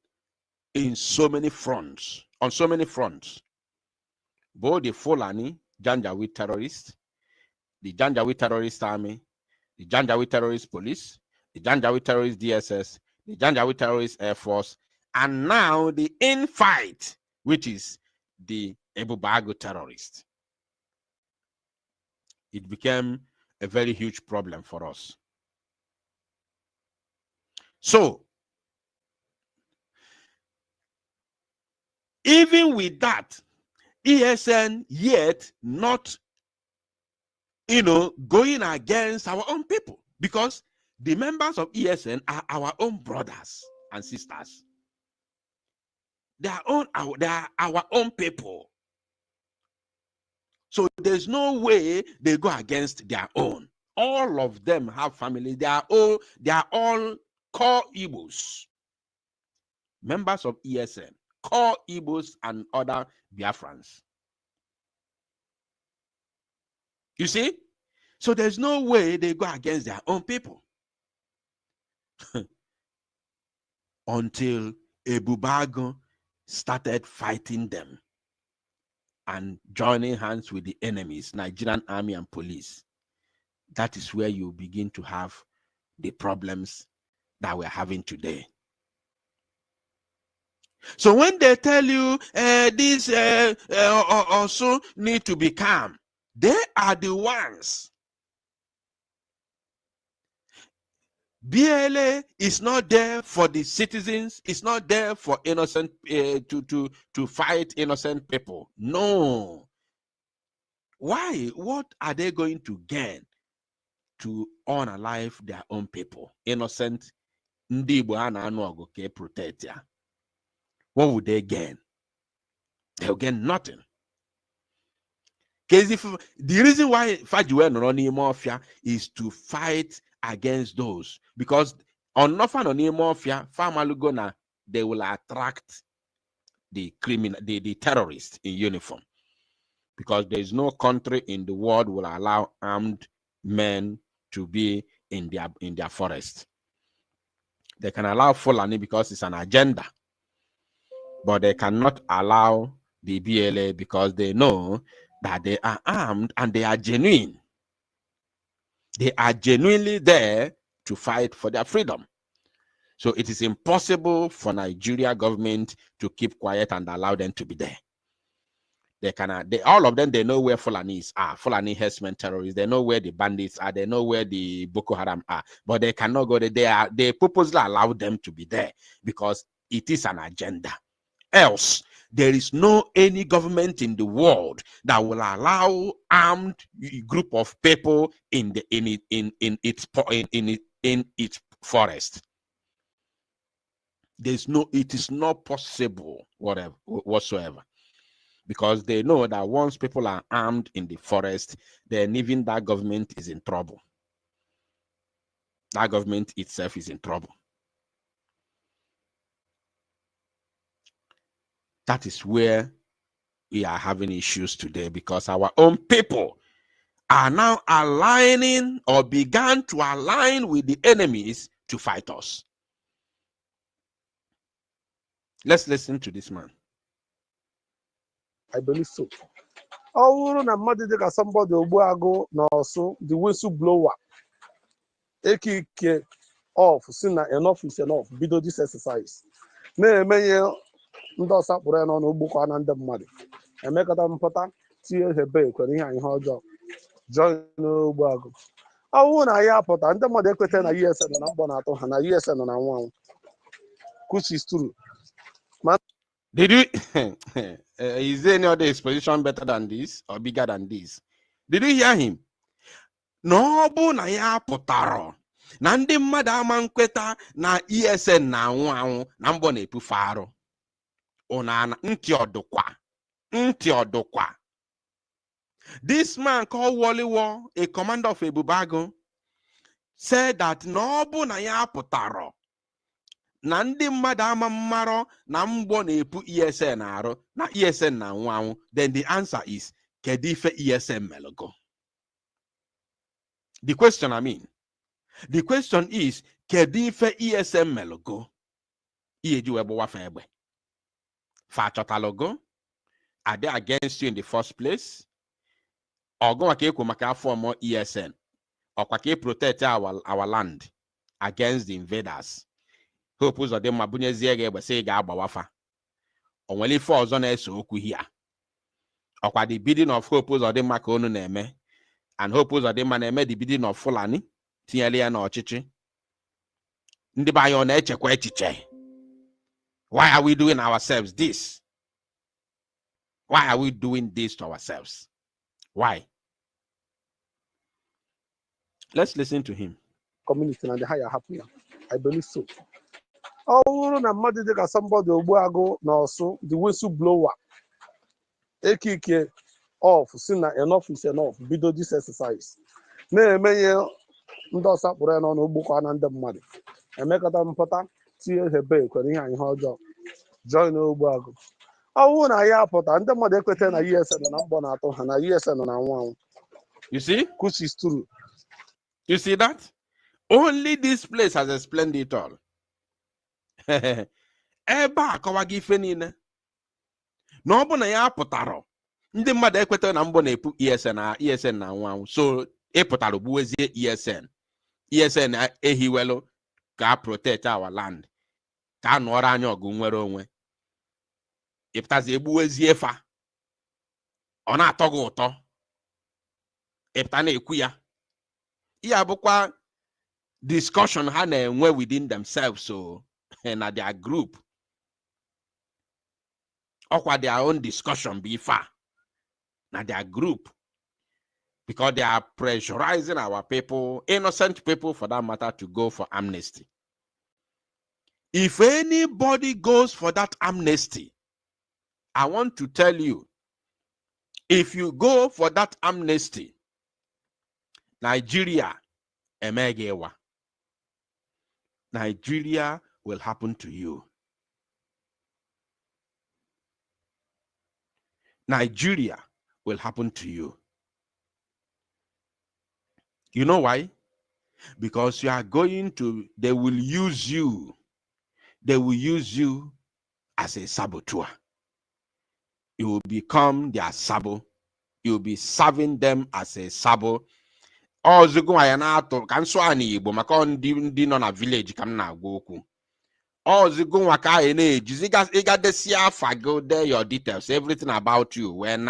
in so many fronts, on so many fronts. Both the Fulani, Janjaweed terrorists, the Janjaweed terrorist army, the Janjaweed terrorist police, the Janjaweed terrorist DSS, the Janjaweed terrorist Air Force, and now the in-fight, which is the Ebubago terrorists. It became a very huge problem for us. So, even with that, ESN yet not, going against our own people, because the members of ESN are our own brothers and sisters. They are our own people. So there's no way they go against their own. All of them have family. They are all core Igbos, members of ESN, core Igbos and other Biafrans. You see? So there's no way they go against their own people. Until Ebubago started fighting them and joining hands with the enemies, Nigerian army and police. That is where you begin to have the problems that we're having today. So when they tell you these also need to be calm, they are the ones. BLA is not there for the citizens. It's not there for innocent to fight innocent people. No. Why? What are they going to gain to unalive their own people? Innocent protect ya. What would they gain? They'll gain nothing. Because if the reason why Fajiwe Noroni Mafia is to fight against those, because on Nofan on Mafia, Famalugona, they will attract the criminal, the terrorists in uniform. Because there is no country in the world will allow armed men to be in their forest. They can allow Fulani because it's an agenda. but they cannot allow the BLA because they know that they are armed and they are genuine. They are genuinely there to fight for their freedom. So it is impossible for Nigeria government to keep quiet and allow them to be there. They cannot. All of them, they know where Fulanis are. Fulani herdsmen terrorists. They know where the bandits are. They know where the Boko Haram are. But they cannot go there. They purposely allow them to be there because it is an agenda. Else, there is no any government in the world that will allow armed group of people in its forest. It is not possible, whatsoever. Because they know that once people are armed in the forest, then even that government is in trouble. That government itself is in trouble. That is where we are having issues today, because our own people are now aligning or began to align with the enemies to fight us. Let's listen to this man. I believe so. Oh, na mmadụ dịka somebody Ogbuagu na Osu, the whistleblower, ekike off, si na enough is enough, bido this exercise. Na-eme ihe ndị ọsa kpụrụ ya n'ọnụ ugbukwa na ndị mmadụ. Emekọta mpụta, tinye hebe ekwere ihe anyị ọjọọ. Join Ogbuagu. Ọwụ na ya apụta, ndị mmadụ ekweta na USN nọ na mgbọ na-atụ ha na USN nọ na nwa anwụ. Which is true. Did you is there any other exposition better than this or bigger than this? Did you hear him? No, bụ na ya pụtara na ndị mmadụ ama nkweta na ESN na anwụ anwụ na mbọ na-epufe arụ. Ụnana ntị ọdụkwa. This man called Waliwo, a commander of Ebubago, said that no bụ na ya pụtara na ndị mmadụ ama mmarọ na mgbọ na-epu ESN arụ na ESN na anwụ anwụ. Then the answer is kedu ife ESN melogo? The question is kedu ife ESN melogo? Ihe ji wee gbawafe egbe. Fa chọtalogo? Are they against you in the first place? Ọgụ ka ekwu maka afọ ọmọ ESN. Ọkwa ka protect our land against the invaders. Hope ụzọ dị mma bunyezie gị egbe sị ga-agbawafa. O nwere ife ọzọ na-ese okwu hia. Ọkwa the bidding of Hope ụzọ dị mma ka unu na-eme. And Hope ụzọ dị mma na-eme the bidding of Fulani. Tinyere ya n'ọchịchị. Ndị be anyị ọ na-echekwa echiche. Why are we doing ourselves this? Why are we doing this to ourselves? Why? Let's listen to him. Community and the higher happy. I believe so. Oh, na mmadụ dịka somebody Ogbuagu na Osu, the whistleblower, ekike off, si na enough is enough, bido this exercise. Na-eme ihe ndị ọsa kpụrụ ya n'ọnụ ugbukwa na ndị mmadụ. Emekọta mpụta, tinye hebe ekwere ihe anyị ọjọọ. Join Ogbuagu. Ọwụ na ya apụta, ndị mmadụ ekweta na USN nọ na mgbọ na-atụ ha na USN nọ na nwa anwụ. You see? Which is true. You see that? Only this place has explained it all. Ebe akọwaghị ife niile. Na ọ bụ na ya pụtara ndị mmadụ ekweta na mbọ na-epu ESN na nwa anwụ. So ịpụtara gbuwezie ESN. ESN ehiwelu ka protect our land. Ka nụọrọ anyị ọgụ nwere onwe. Ịpụtazi egbuwezie fa. Ọ na-atọ gị ụtọ. Ịpụta na-ekwu ya. Ihe abụkwa discussion ha na-enwe within themselves, so na their group. Ọkwa their own discussion bụ ife a na their group, because they are pressurizing our people, innocent people for that matter, to go for amnesty. If anybody goes for that amnesty, I want to tell you, if you go for that amnesty, Nigeria emegewa. Nigeria will happen to you. Nigeria will happen to you. You know why? Because you are going to, they will use you. They will use you as a saboteur. You will become their sabo. You will be serving them as a sabo. Ozugo ayanato kanswani igbo maka ndi no na village kam na agwa okwu. Ozugo nwaka eneji iga desi afa go there your details, everything about you. When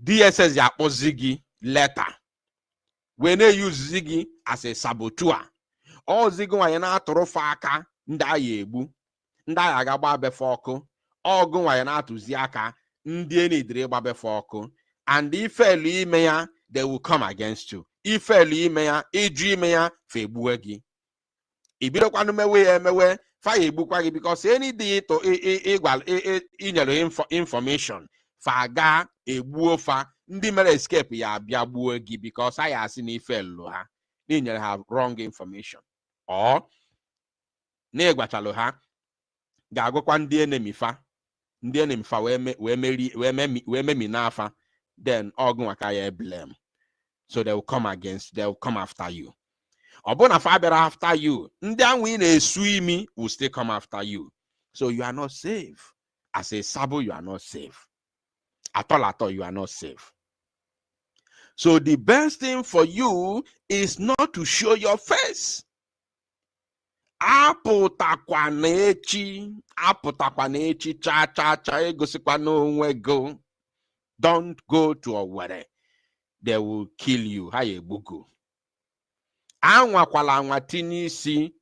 DSS yakpo zigi letter. When they use zigi as a saboteur. Ozugo ayanato fa aka nda ya egbu. Nda ya agba befe ọkụ. Ogu ayanato aka ndị enidire gbabe ọkụ. And if ime ya, they will come against you. If ime ya, iju ime ya, fegbuwe gị. Ibidokwanụ mewe, fa egbukwa gị because anything to inyere information, fa ga egbuo fa, ndị mere escape ya abịa gbuo gị because I asị na ife elu ha, n'inyere ha wrong information. Or, na-egwachalụ ha, ga-agụkwa ndị enemy fa, we memi nafa. Then Ogunwakaya blame. So they will come after you. Obona Fabera after you. Then we swimi will still come after you. So you are not safe. As a sabo, you are not safe. At all, you are not safe. So the best thing for you is not to show your face. Apụtakwa n'echi cha egosikwa n'onwe go. Don't go to Owerri. They will kill you. Haye bugu. Anwakwala anwatini si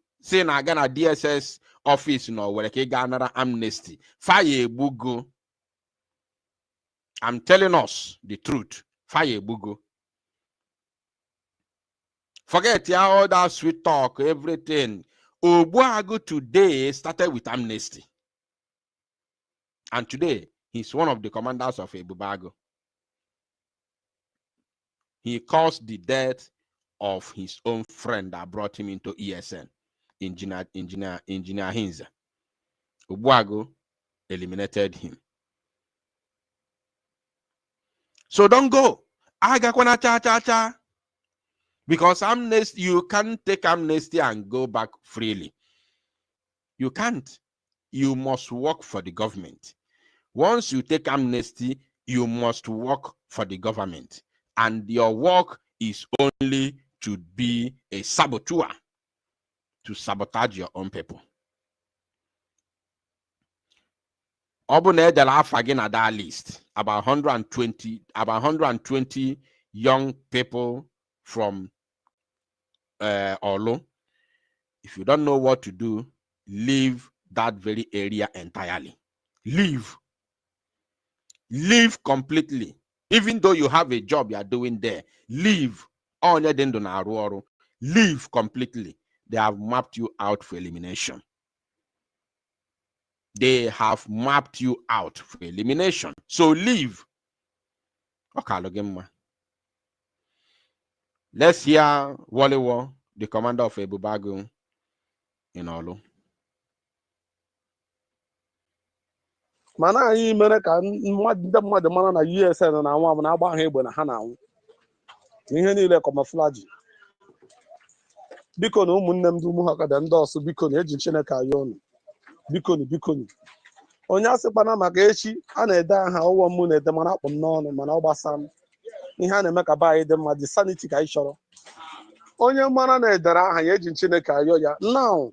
na gana DSS office no Owerri ke ganara Amnesty. Faye bugu. I'm telling us the truth. Faye bugu. Forget all that sweet talk, everything. Ogbuagu today started with Amnesty. And today, he's one of the commanders of Ebubago. He caused the death of his own friend that brought him into ESN, Engineer Hinza. Ogbuagu eliminated him. So don't go. Agakwana cha. Because amnesty, you can't take amnesty and go back freely. You can't. You must work for the government. Once you take amnesty, you must work for the government. And your work is only to be a saboteur, to sabotage your own people. Obune de la Fagina that list, about 120 young people from Olo. If you don't know what to do, leave that very area entirely. Leave completely. Even though you have a job you are doing there, leave. Leave completely. They have mapped you out for elimination. They have mapped you out for elimination. So leave. Okay, let's hear Wally War, the commander of Ebubago in Olo. Mana anyị mere ka ndị mmadụ mara na USN na anwụ na agba ha egbe na ha na-anwụ. Ihe niile camouflage. Biko na ụmụnne m ndị ụmụaka ndị ọsụ biko na eji Chineke ayọ unu. Biko. Onye asịkwana maka echi a na-ede aha ọwụwa m na-ede mana akpọ m n'ọnụ mana ọ gbasara m. Ihe a na-eme ka ba anyị dị mma dị sanity ka anyị chọrọ. Onye mara na-edere aha ya eji Chineke ayọ ya. Now,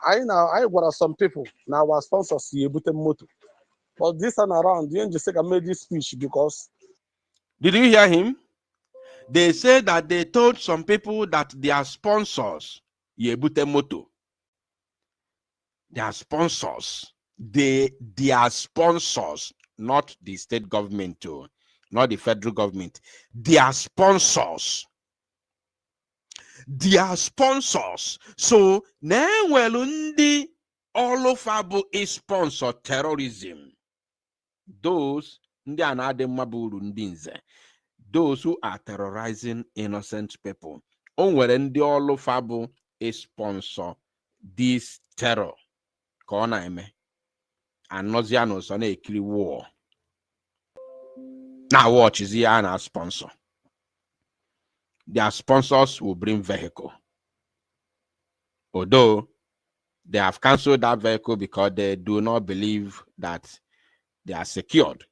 anyị gwara some people na our sponsors si ebute moto. But this time around, you just made this speech because. Did you hear him? They said that they told some people that their sponsors, Yebute Moto, their sponsors, their sponsors, not the state government, not the federal government, their sponsors. So, now all of Abu is sponsor terrorism. Those who are terrorizing innocent people. Onwere all of Abu is sponsor this terror. Kona eme. And Nozianos on a war. Now watch is here and our sponsor. Their sponsors will bring vehicle. Although They have cancelled that vehicle because they do not believe that they are secured.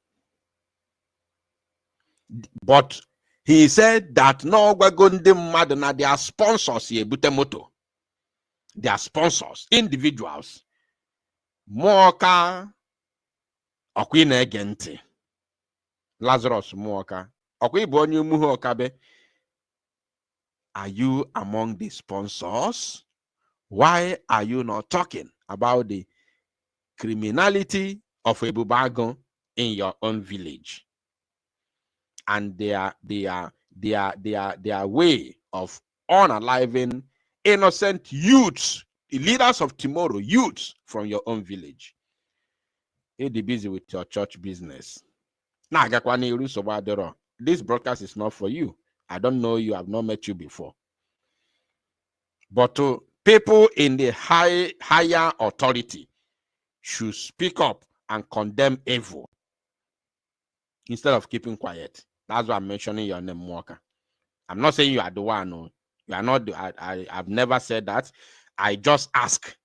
But he said that no, we're going to mad na their sponsors here, Butemoto. Their sponsors, individuals. Moka Okwina Gente. Lazarus Moka. Okwibonyu Muho Kabe. Are you among the sponsors? Why are you not talking about the criminality of Ebubagon in your own village and their way of unaliving innocent youths, the leaders of tomorrow, youths from your own village? You'll be busy with your church business. This broadcast is not for you. I don't know you, I've not met you before. But to people in the higher authority should speak up and condemn evil instead of keeping quiet. That's why I'm mentioning your name, Walker. I'm not saying you are the one. No. You are not. I've never said that. I just ask,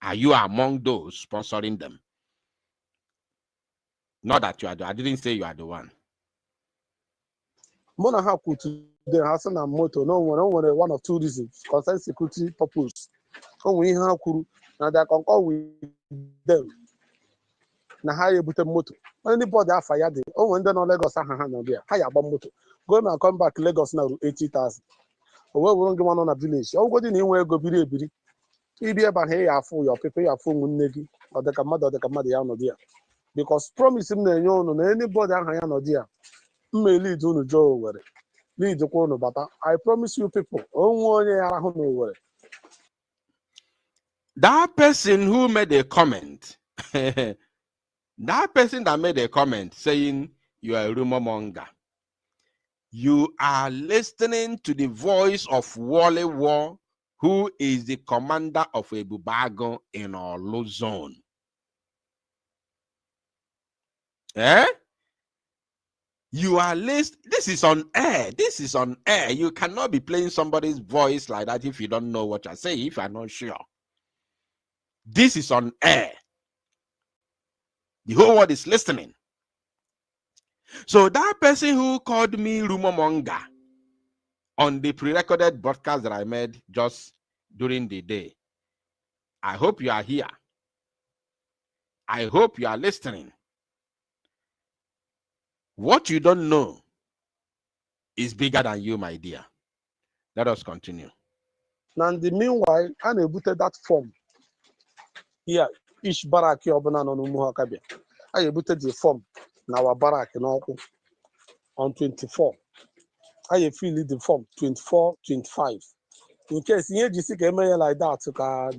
are you among those sponsoring them? Not that you are. I didn't say you are the one. Mona Haku today has a motor. No one of two reasons. Concern security purpose. Oh, we have now they can call with them. Na high button motor. Anybody have fired it. Oh, when they're not Lagos, higher bomb motor. Go and come back Lagos now 80,000. Oh, we don't get one on a village. Oh, what do you go biri? If you ever hear your people, your phone negi or the command no dear. Because promise him that you anybody no dear. May lead to Joe over it. Lead the corner, but I promise you people, that person who made a comment, that person that made a comment saying you are a rumor monger, you are listening to the voice of Wale War, who is the commander of Ebubagon in Olu zone. Eh? You are listening. This is on air. This is on air. You cannot be playing somebody's voice like that if you don't know what I say, if you're not sure. This is on air. The whole world is listening. So that person who called me rumor monger on the pre-recorded broadcast that I made just during the day, I hope you are here. I hope you are listening. What you don't know is bigger than you, my dear. Let us continue. Now, in the meanwhile, I booted that form. Here, each barrack on Umuhakabia. I booted the form. Now, our barrack on 24. I fill the form 24, 25. In case you just get like that,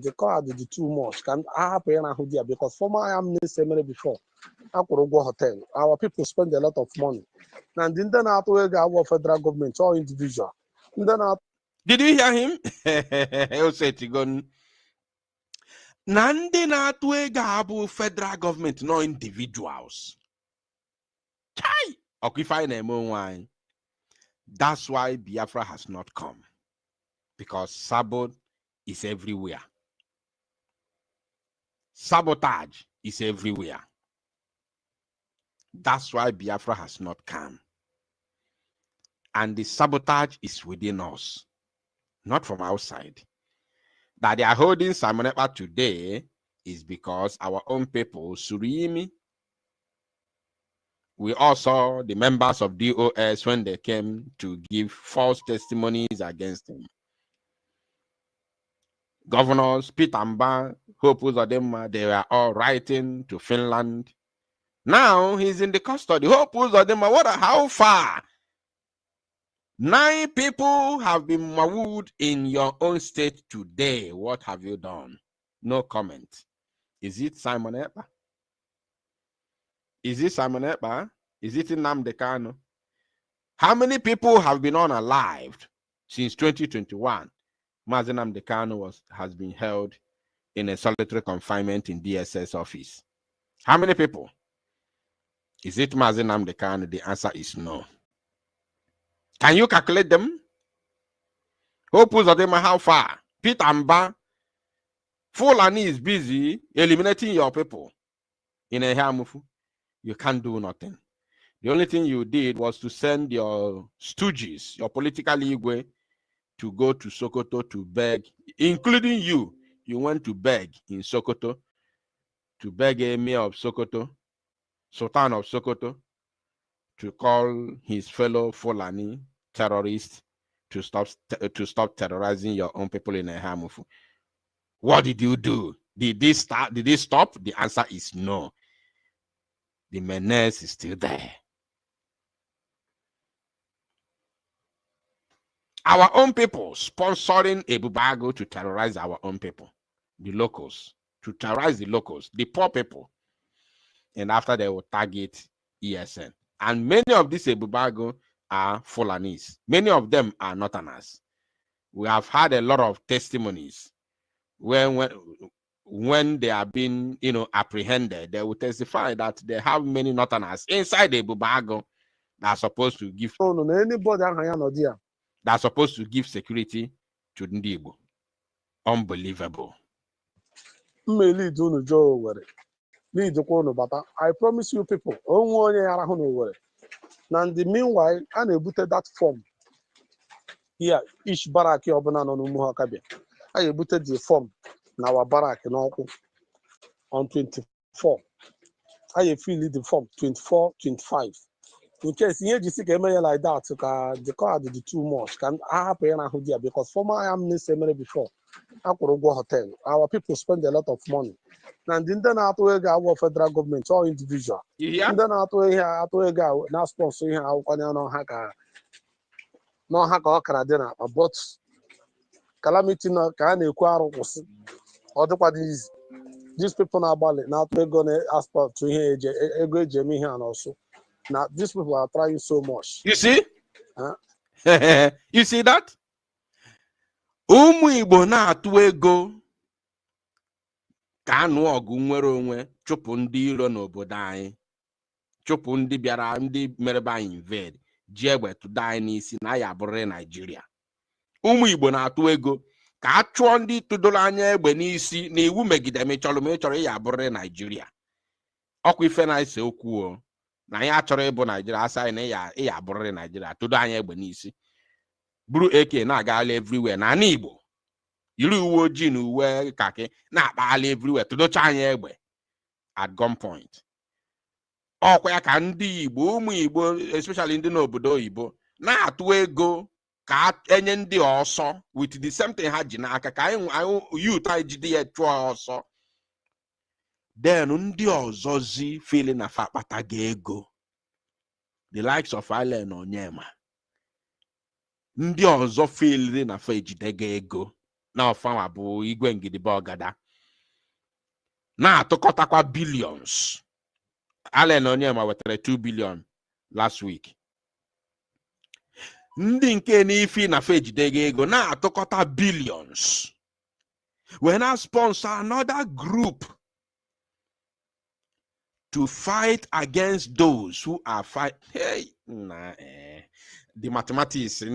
the card is too much. Can happen because former Amnesty before. I could go hotel. Our people spend a lot of money. And then after our federal government or individual. Did you hear him? He'll say Tigon. Nande na tuega federal government, no individuals. Chai! Occupy wine. That's why Biafra has not come. Because sabotage is everywhere. Sabotage is everywhere. That's why Biafra has not come. And the sabotage is within us, not from outside. That they are holding Simon Ekpa today is because our own people, Surimi, we all saw the members of DOS when they came to give false testimonies against him. Governors, Pete Amba, Hope Uzodinma, they were all writing to Finland. Now he's in the custody. Hope Uzodinma, how far? 9 people have been mawud in your own state today. What have you done? No comment. Is it Simon Ekpa? Is it Simon Ekpa? Is it Nnamdi Kanu? How many people have been unalived since 2021? Mazi Nnamdi Kanu has been held in a solitary confinement in DSS office. How many people? Is it Mazi Nnamdi Kanu? The answer is no. Can you calculate them? Hope Uzodinma, how far? Pete Amba, Fulani is busy eliminating your people in a Hamufu. You can't do nothing. The only thing you did was to send your stooges, your political igwe, to go to Sokoto to beg, including you. You went to beg in Sokoto, to beg Emir of Sokoto, Sultan of Sokoto, to call his fellow Fulani terrorists to stop terrorizing your own people in Ehamufu. What did you do? Did this start? Did it stop? The answer is no. The menace is still there. Our own people sponsoring Ebubago to terrorize our own people, the locals, to terrorize the locals, the poor people. And after they will target ESN. And many of these Ebubago are Fulanese. Many of them are Northerners. We have had a lot of testimonies when they are being, apprehended, they will testify that they have many Northerners inside the Ebubago that are supposed to give. That's supposed to give security to Ndibo. Unbelievable. I promise you people. Now, in the meanwhile, I booted that form. Here, each barrack I booted the form in our barrack on 24. I fill the form 24, 25. In case you just get like that, the card is too much. Can I happen here because former Amnesty before I could go hotel. Our people spend a lot of money. And then our federal government or individual. Yeah. Then now sponsor here no haka okradena but calamity no can ekwu or the these people now ballet now to go aspect to here ego ejemi here and also. Now, these people are trying so much. You see? Huh? You see that? Ụmụ Igbo na-atụ ego ka anụ ọgụ nwere onwe chụpụ ndị iro n'obodo anyị. Chụpụ ndị bịara ndị merebe anyị invade ji egbe tụda anyị n'isi na ya bụrịrị Nigeria. Ụmụ Igbo na-atụ ego ka a chụọ ndị tụdoro anya egbe n'isi na iwu megide ma ị chọrọ ya bụrịrị Nigeria. Ọkwa ife na-ese okwu o. Na ya chọrọ ịbụ Nigeria asị na ya abụrịrị Nigeria tụdo anya egbe n'isi buru AK na-agaghala everywhere na ana Igbo yiri uwe ojii na uwe kaki na-akpaghala everywhere tụdocha anya egbe at gunpoint. Ọkwa ya ka ndị Igbo ụmụ Igbo especially ndị n'obodo oyibo na-atụ ego ka enye ndị ọsọ with the same thing ha ji n'aka ka anyị youth anyị jide ya chụọ ọsọ. Then ndị ọzọzi feeling na fa akpataga ego. The likes of Allen Onyema. Ndị ọzọ feeling na fa ejidega ego. Na ọfanwa bụ Igwe Ngidibe Ọgada. Na-atụkọtakwa billions. Allen Onyema wetara 2 billion last week. Ndị nke n'ifi na fa ejidega ego na-atụkọta billions. When I sponsor another group to fight against those who are fight. Hey, the mathematics I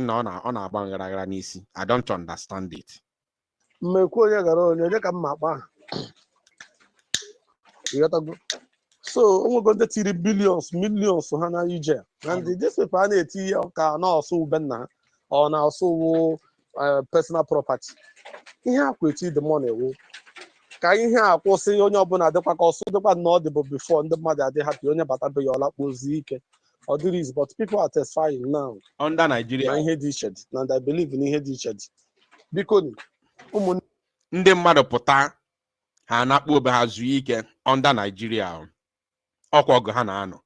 don't understand it. So we're going to see billions, millions of Hana Ije. And this people can also benna or now so personal property. You have to the money. Can you hear a say on your bonnet the pack also the bad not before and the mother they have to but be your lap was or do this, but people are testifying now under Nigeria. And I believe in head because ndị mmadụ pụta ha na-akpọ obe ha zuo ike under Nigeria. Ọkwa ọgụ ha na-anọ.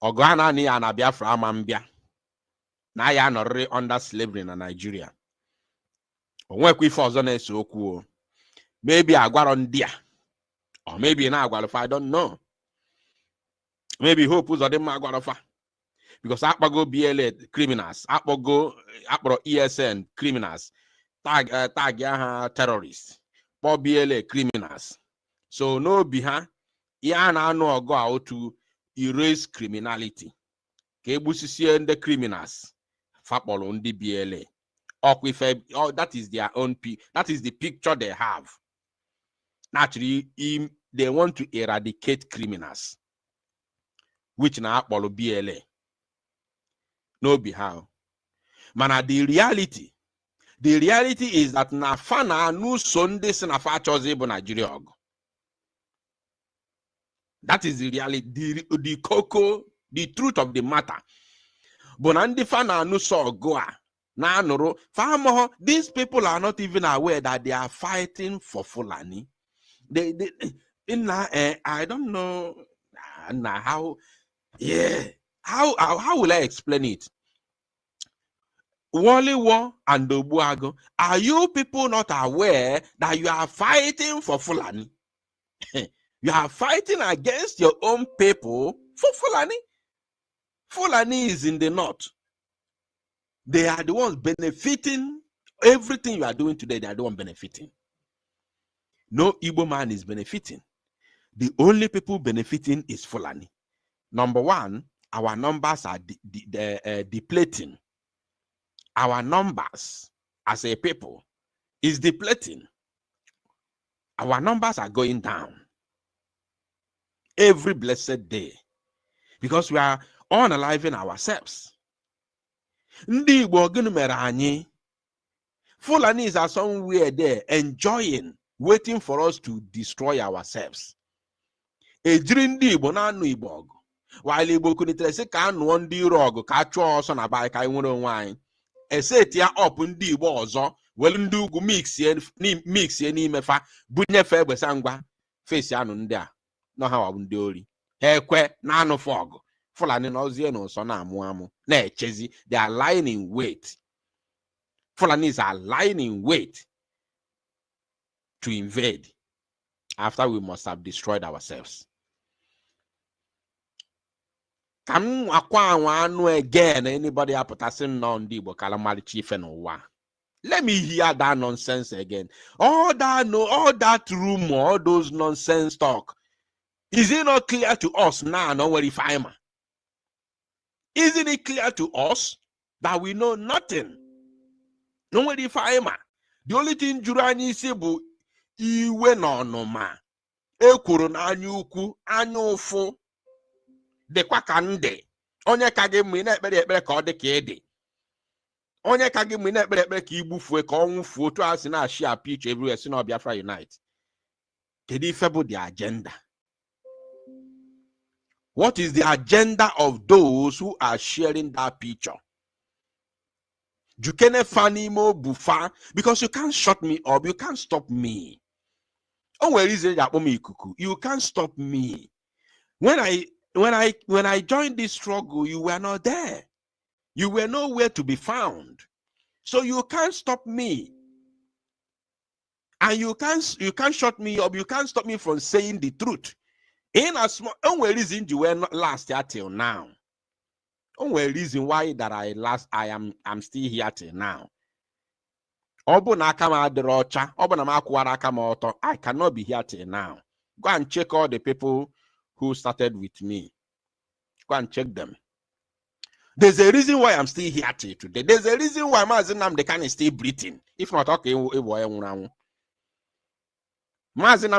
Ọgụ ha na-anọ ya na Biafra ama mbịa. Na ya anọrịrị under slavery na Nigeria. Onwekwa ife ọzọ na-ese okwu o. Maybe agwaro ndị a. Or maybe na agwalofa, I don't know. Maybe Hope Uzodimma agwalofa. Because akpago BLA criminals, akporo ESN criminals, tag ya terrorists, for BLA criminals. So no biha ya na anu ogo out to erase criminality. Ke busisie the criminals fakpolo ndi BLA. That is their own that is the picture they have. naturally they want to eradicate criminals, which now follow BLA. No be how. Mana the reality is that na fana no Sunday na fa choose bo Nigeria. That is the reality, the cocoa, the truth of the matter. Bonandi fana no so goa. Na noro famo, these people are not even aware that they are fighting for Fulani. I don't know how. Yeah, how will I explain it? Wally War and Obuago, are you people not aware that you are fighting for Fulani? You are fighting against your own people for Fulani. Fulani is in the north. They are the ones benefiting. Everything you are doing today, they are the ones benefiting. No Igbo man is benefiting. The only people benefiting is Fulani. Number one, our numbers are depleting. Our numbers as a people is depleting. Our numbers are going down every blessed day because we are unaliving ourselves. Ndị Igbo gịnị mere anyị? Fulanis are somewhere there enjoying, waiting for us to destroy ourselves. Ejiri ndị Igbo na-anụ Igbo ọgụ. While Igbo kunitere sị ka anụọ ndị iro ọgụ ka chụọ ọsọ na bai ka anyị nwere onwe anyị. Eset ya up ndị Igbo ọzọ, welu ndị ugwu mixie n'ime fa, bunyefe egbesa ngwa, face anụ ndị a, no ha wabu ndị ori. Ekwe na anụ fọgụ. Fulani n'ozie n'ụsọ na-amụ amụ, na-echezi, they are lying in wait. Fulanis are lying in wait to invade after we must have destroyed ourselves. Can one again anybody appotasim non dibo calamari chief and wa? Let me hear that nonsense again. All that rumor, all those nonsense talk. Is it not clear to us now? No worry, fireman. Isn't it clear to us that we know nothing? No worry, fireman. The only thing Jurani Sebu iwe no ma. Ekwuru na anya ukwu, anya ụfụ. Dekwa ka nde. Onye ka gị mgbe na-ekpere ekpere ka ọ dị ka ede. Onye ka gị mgbe na-ekpere ekpere ka igbufue ka ọ nwụfuo otu a sị na-ashị a pitch everywhere si na Biafra Unite. Kedu ife bụ the agenda? What is the agenda of those who are sharing that picture? Jukene fanimo bufa, because you can't shut me up, you can't stop me. Oh, where is it? You can't stop me. When I joined this struggle, you were not there. You were nowhere to be found. So you can't stop me. And you can't shut me up. You can't stop me from saying the truth. In a small only reason you were not last year till now. Only reason why that I'm still here till now. I cannot be here till now. Go and check all the people who started with me. Go and check them. There's a reason why I'm still here till today. There's a reason why Mazinam the can is still breathing. If not, okay, Mazinam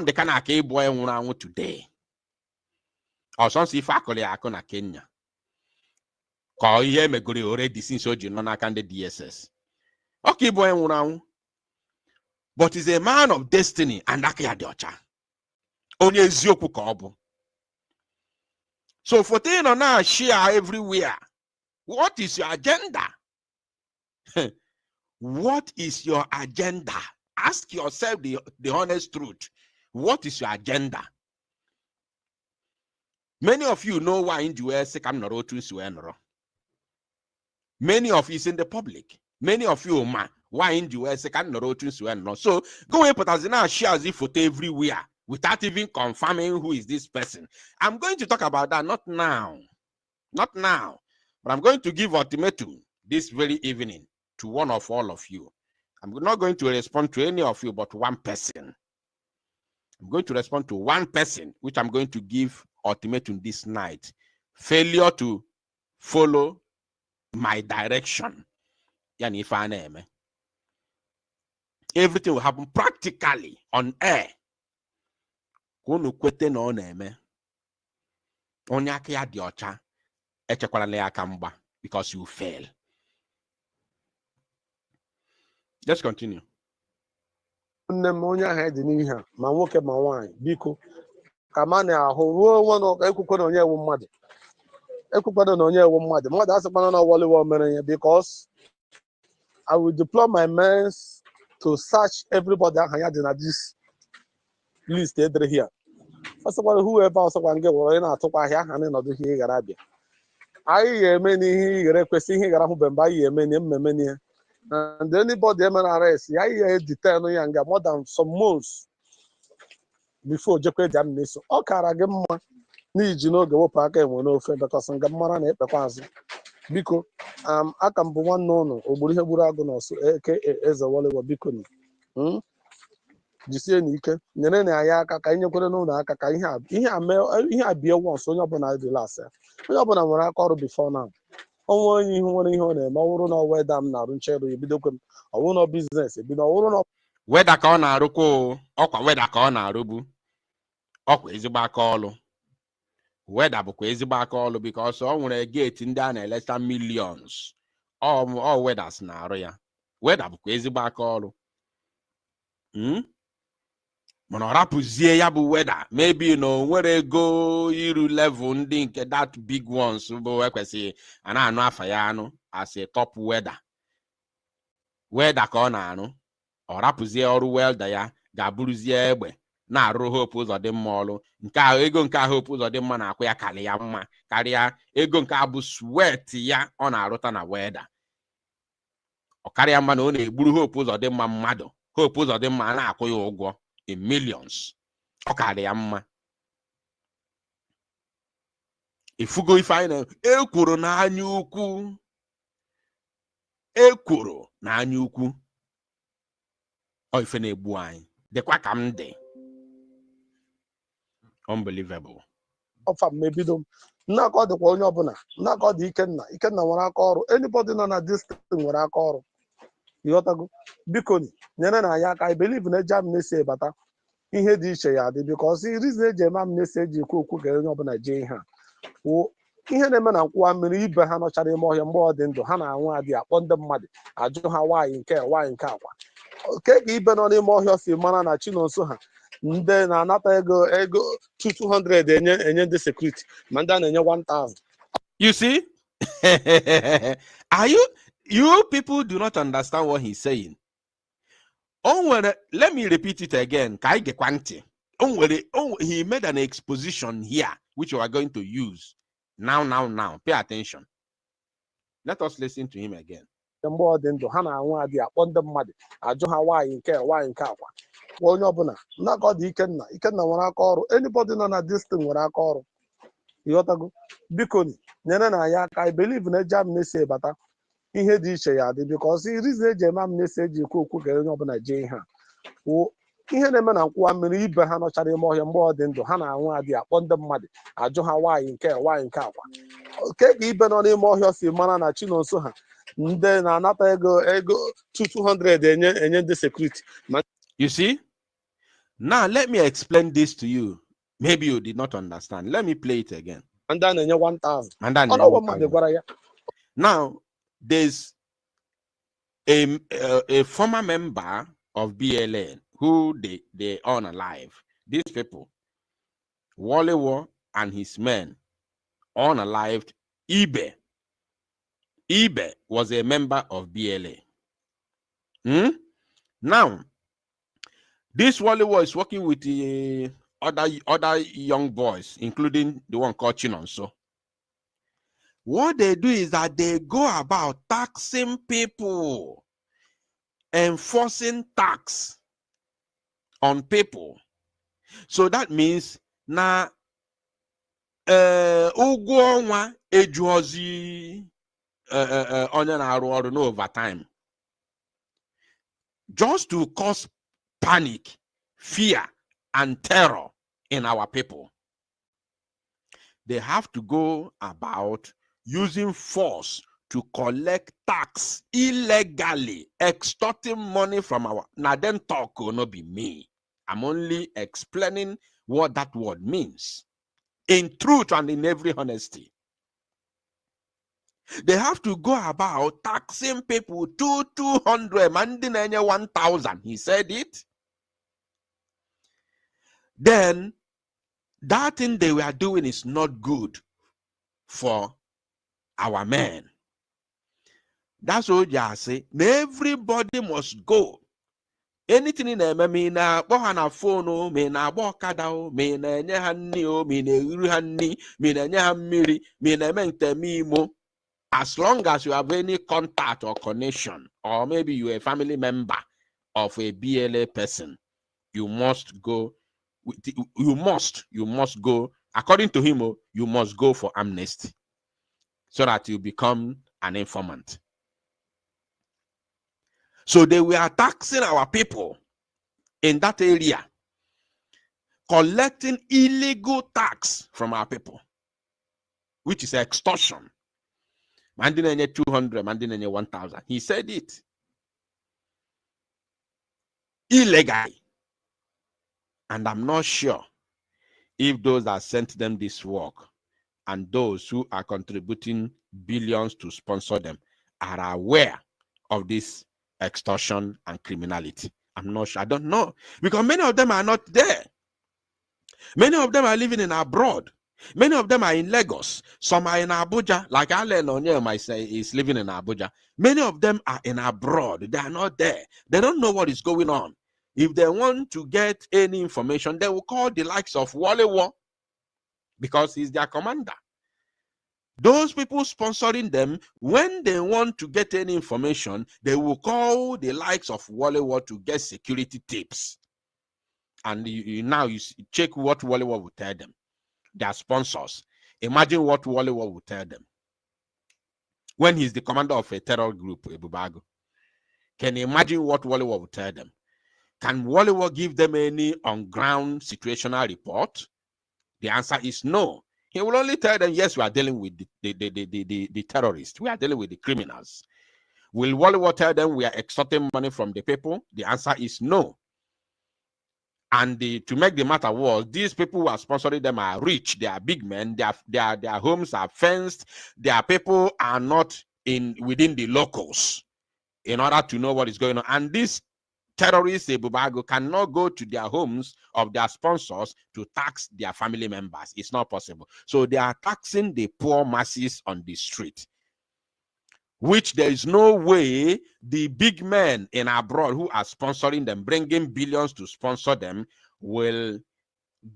the can today. Or something faculty na Kenya. Call here me go already since you know I can the DSS. Okay, boy, but he's a man of destiny and Akayadocha. Only Zioku Kobo. So for now, share everywhere. What is your agenda? What is your agenda? Ask yourself the honest truth. What is your agenda? Many of you know why in the US I'm not to many of you is in the public. Many of you why in the US I'm not to so go and put as in shares if photo everywhere without even confirming who is this person. I'm going to talk about that not now, but I'm going to give ultimatum this very evening to one of all of you. I'm not going to respond to any of you but one person. I'm going to respond to one person, which I'm going to give ultimatum this night. Failure to follow my direction. Everything will happen practically on air. Kunu kwete na ọ na-eme. Onye aka ya dị ọcha echekwala na ya aka mgba because you fail. Let's continue. Nne m onye ahụ dị n'ihe a ma nwoke ma nwaanyị biko ka ma na-ahụ ruo nwa na ụka ekwukwe na onye ewu mmadụ ekwukwana na onye ewu mmadụ mmadụ asịkwana na ọwọliwo mere ya because I will deploy my men to search everybody aha ya dị na this list edere here. Ọsọkwara whoever ọsọkwa nke wụrụ onye na-atụkwa ahịa aha na ịnọdụ ihe ị gara abịa. Anyị ga-eme n'ihe ị gara ekwesị ihe ị gara hụ mgbe anyị ga-eme na mmemme n'ihe. And anybody emere arrest, ya ihe detain ya nga more than some months before jekwe dị amnesty. Ọ kara gị mma n'iji n'oge wepụ aka enwe n'ofe because nga mara na ekpekwa azụ. Biko aka m bụ nwanne ụnụ ogburu ihe gburu agụ n'ọsụ eke eze wọlewo biko ni jisie n'ike nyere na anyị aka ka anyị nyekwere n'ụlọ aka ka ihe a bie once onye ọbụla dị last ya. Onye ọbụla nwere aka ọrụ before now. Ọnwa onye ihu nwere ihe ọ na-eme ọwụrụ na weda m na-arụ nchedo ebidokwe m ọwụrụ na biznes ebido ọwụrụ na weda ka ọ na-arụkwa ọkwa weda ka ọ na-arụbu ọkwa ezigbo aka ọlụ. Weda bụkwa ezigbo aka ọlụ because ọ nwere gate ndị a na-eleta millions. Ọ wedas na-arụ ya. Weda bụkwa ezigbo aka ọlụ. Mana ọ rapụzie ya bụ weda maybe na o nwere ego iru level ndị nke that big ones bụ ekwesịghị a na-anụ afa ya anụ as a top weda. Weda ka ọ na-arụ. Ọ rapụzie ọrụ welda ya ga-abụrụzie egbe na-arụ Hope Uzodimma ọrụ. Nke ahụ ego nke Hope Uzodimma na-akwụ ya karị ya mma karịa ego nke abụ sweat ya ọ na-arụta na weda. Ọ karịa mma na ọ na-egburu Hope Uzodimma mmadụ. Hope Uzodimma na-akwụ ya ụgwọ in millions. Ọ karị ya mma. Ifugo ife anyị na ekworo na anya ukwu. Ekworo na anya ukwu. Ọ ife na-egbu anyị. Dịkwa ka m dị. Unbelievable. ọfa m ebido m nna ka ọ dịkwa onye ọbụla nna ka ọ dị Ikenna nwere aka ọrụ anybody nọ na district nwere aka ọrụ ịghọtago biko nyere na anyị aka I believe na eji amnesty bata ihe dị iche ya dị because reason eji eme amnesty eji ekwu okwu ka onye ọbụla jee ihe a ihe na-eme na nkwụwa mmiri ibe ha nọchara ime ọhịa mgbe ọ dị ndụ ha na-anwụ adị akpọ ndị mmadụ ajụ ha nwaanyị nke akwa ke ka ibe nọ n'ime ọhịa si mara na Chinonso ha ndị na-anata ego 200 enye ndị security ma ndị a na-enye 1000. You see? You people do not understand what he's saying. Let me repeat it again. He made an exposition here which we are going to use now. Pay attention. Let us listen to him again. Mgbe ọ dị ndụ ha na-anwụ adị akpọ ndị mmadụ ajụ ha nwaanyị nke akwa onye ọbụla nna ka ọ dị Ikenna nwere aka ọrụ anybody nọ na district nwere aka ọrụ ịghọtago biko nyere na anyị aka I believe na eji amnesty bata ihe dị iche ya dị because reason eji eme amnesty eji ekwu okwu ka onye ọbụla jee ihe a ihe na-eme na nkwụwa mmiri ibe ha nọchara ime ọhịa mgbe ọ dị ndụ ha na-anwụ adị akpọ ndị mmadụ ajụ ha nwaanyị nke akwa ke ka ibe nọ n'ime ọhịa si mara na Chinonso ha ndị na-anata ego 200 enye ndị security. You see? Now let me explain this to you. Maybe you did not understand. Let me play it again. And then 1,000. Now there's a former member of BLN who they unalive. These people, Wale War and his men, unalived Ibe. Ibe was a member of BLA. Now, this Wale War is working with the other young boys, including the one called Chinonso. What they do is that they go about taxing people, enforcing tax on people. So that means na ụgwọ ọnwa ejuozi onye na-arụ ọrụ n'overtime, just to cause panic, fear, and terror in our people. They have to go about using force to collect tax illegally, extorting money from our. Now then talk will not be me. I'm only explaining what that word means in truth and in every honesty. They have to go about taxing people to 200, mandinenye 1,000. He said it. Then that thing they were doing is not good for our men. That's what you say. Everybody must go. Anything in them, me na bohana phone, me na bokada, me na nyahani, me na ruhani, me na nyahamiri, me na mentemimo. As long as you have any contact or connection, or maybe you're a family member of a BLA person, you must go. You must go. According to him, you must go for amnesty so that you become an informant. So they were taxing our people in that area, collecting illegal tax from our people, which is extortion. Mandinenye 200, mandinenye 1,000. He said it. Illegal. And I'm not sure if those that sent them this work and those who are contributing billions to sponsor them are aware of this extortion and criminality. I'm not sure. I don't know. Because many of them are not there. Many of them are living in abroad. Many of them are in Lagos. Some are in Abuja. Like Alan Onye might say is living in Abuja. Many of them are in abroad. They are not there. They don't know what is going on. If they want to get any information, they will call the likes of Walewo because he's their commander. Those people sponsoring them, when they want to get any information, they will call the likes of Walewo to get security tips. And now you check what Walewo will tell them. Their sponsors. Imagine what Walewo will tell them. When he's the commander of a terror group, Ebubago. Can you imagine what Walewo will tell them? Can Walewo give them any on-ground situational report? The answer is no. He will only tell them, yes, we are dealing with the terrorists. We are dealing with the criminals. Will Walewo tell them we are extorting money from the people? The answer is no. And to make the matter worse, these people who are sponsoring them are rich. They are big men. Their homes are fenced. Their people are not within the locals in order to know what is going on. And these terrorists, Ebubago, cannot go to their homes of their sponsors to tax their family members. It's not possible. So they are taxing the poor masses on the street, which there is no way the big men in abroad who are sponsoring them, bringing billions to sponsor them, will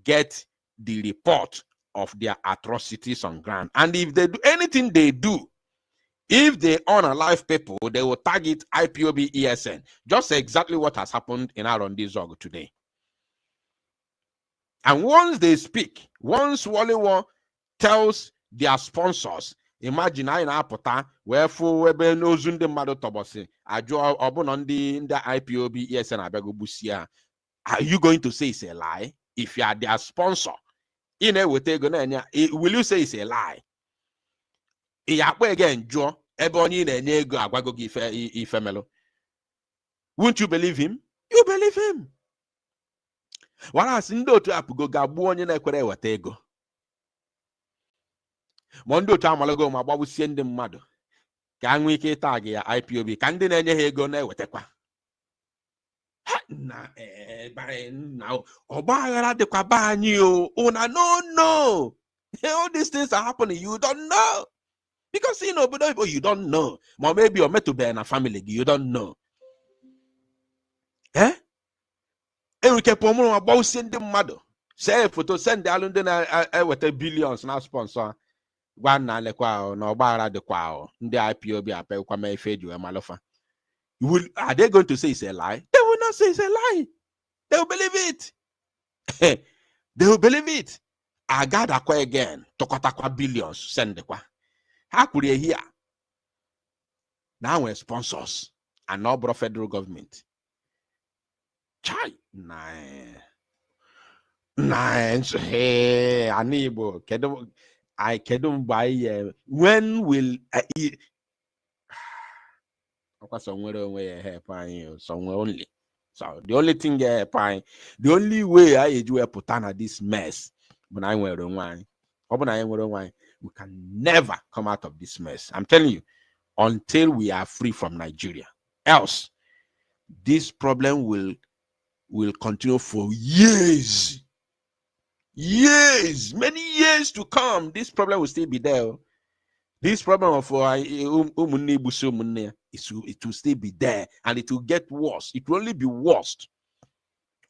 get the report of their atrocities on ground. And if they do anything they do, if they unalive people, they will target IPOB ESN. Just exactly what has happened in Arondizuegu today. And once they speak, once Walewo tells their sponsors, imagine I na-apụta wee fụ ebe n'ozu ndị mmadụ tọbọsị ajụ ọbụna ndị IPOB ESN abịago gbusie ha. Are you going to say it's a lie? If you are their sponsor, will you say it's a lie? Again, Joe, won't you believe him? You believe him. Whereas ndo to apugo gabu onye na-ekwere weta ego. Mondo to amalago ma gbabusie ndị mmadụ ka anwe ike tag ya IPOB ka ndị na-enye ha ego na-ewetakwa. Na ọgbaghara dịkwa be anyị o. Una no. All these things are happening, you don't know. Because you don't know. Or maybe you're meant to be in a family, you don't know. Eh? Enrique Pomono about sending mother. Say photo send the Alundina with a billions now sponsor. One nalekwa no bara de kwao. The IPOB ape kwame fedu malofa. Are they going to say it's a lie? They will not say it's a lie. They will believe it. They will believe it. I got a again. Tokotakwa billions send the kwa. How could you hear? Now we're sponsors and not brought federal government. Chai, nice. Hey, Anibo, I can't buy. When will I eat? Somewhere only. So the only thing the only way I do a putana this mess when I wear wine, we can never come out of this mess. I'm telling you, until we are free from Nigeria. Else, this problem will continue for years. Years, many years to come. This problem will still be there. This problem of it will still be there, and it will get worse. It will only be worse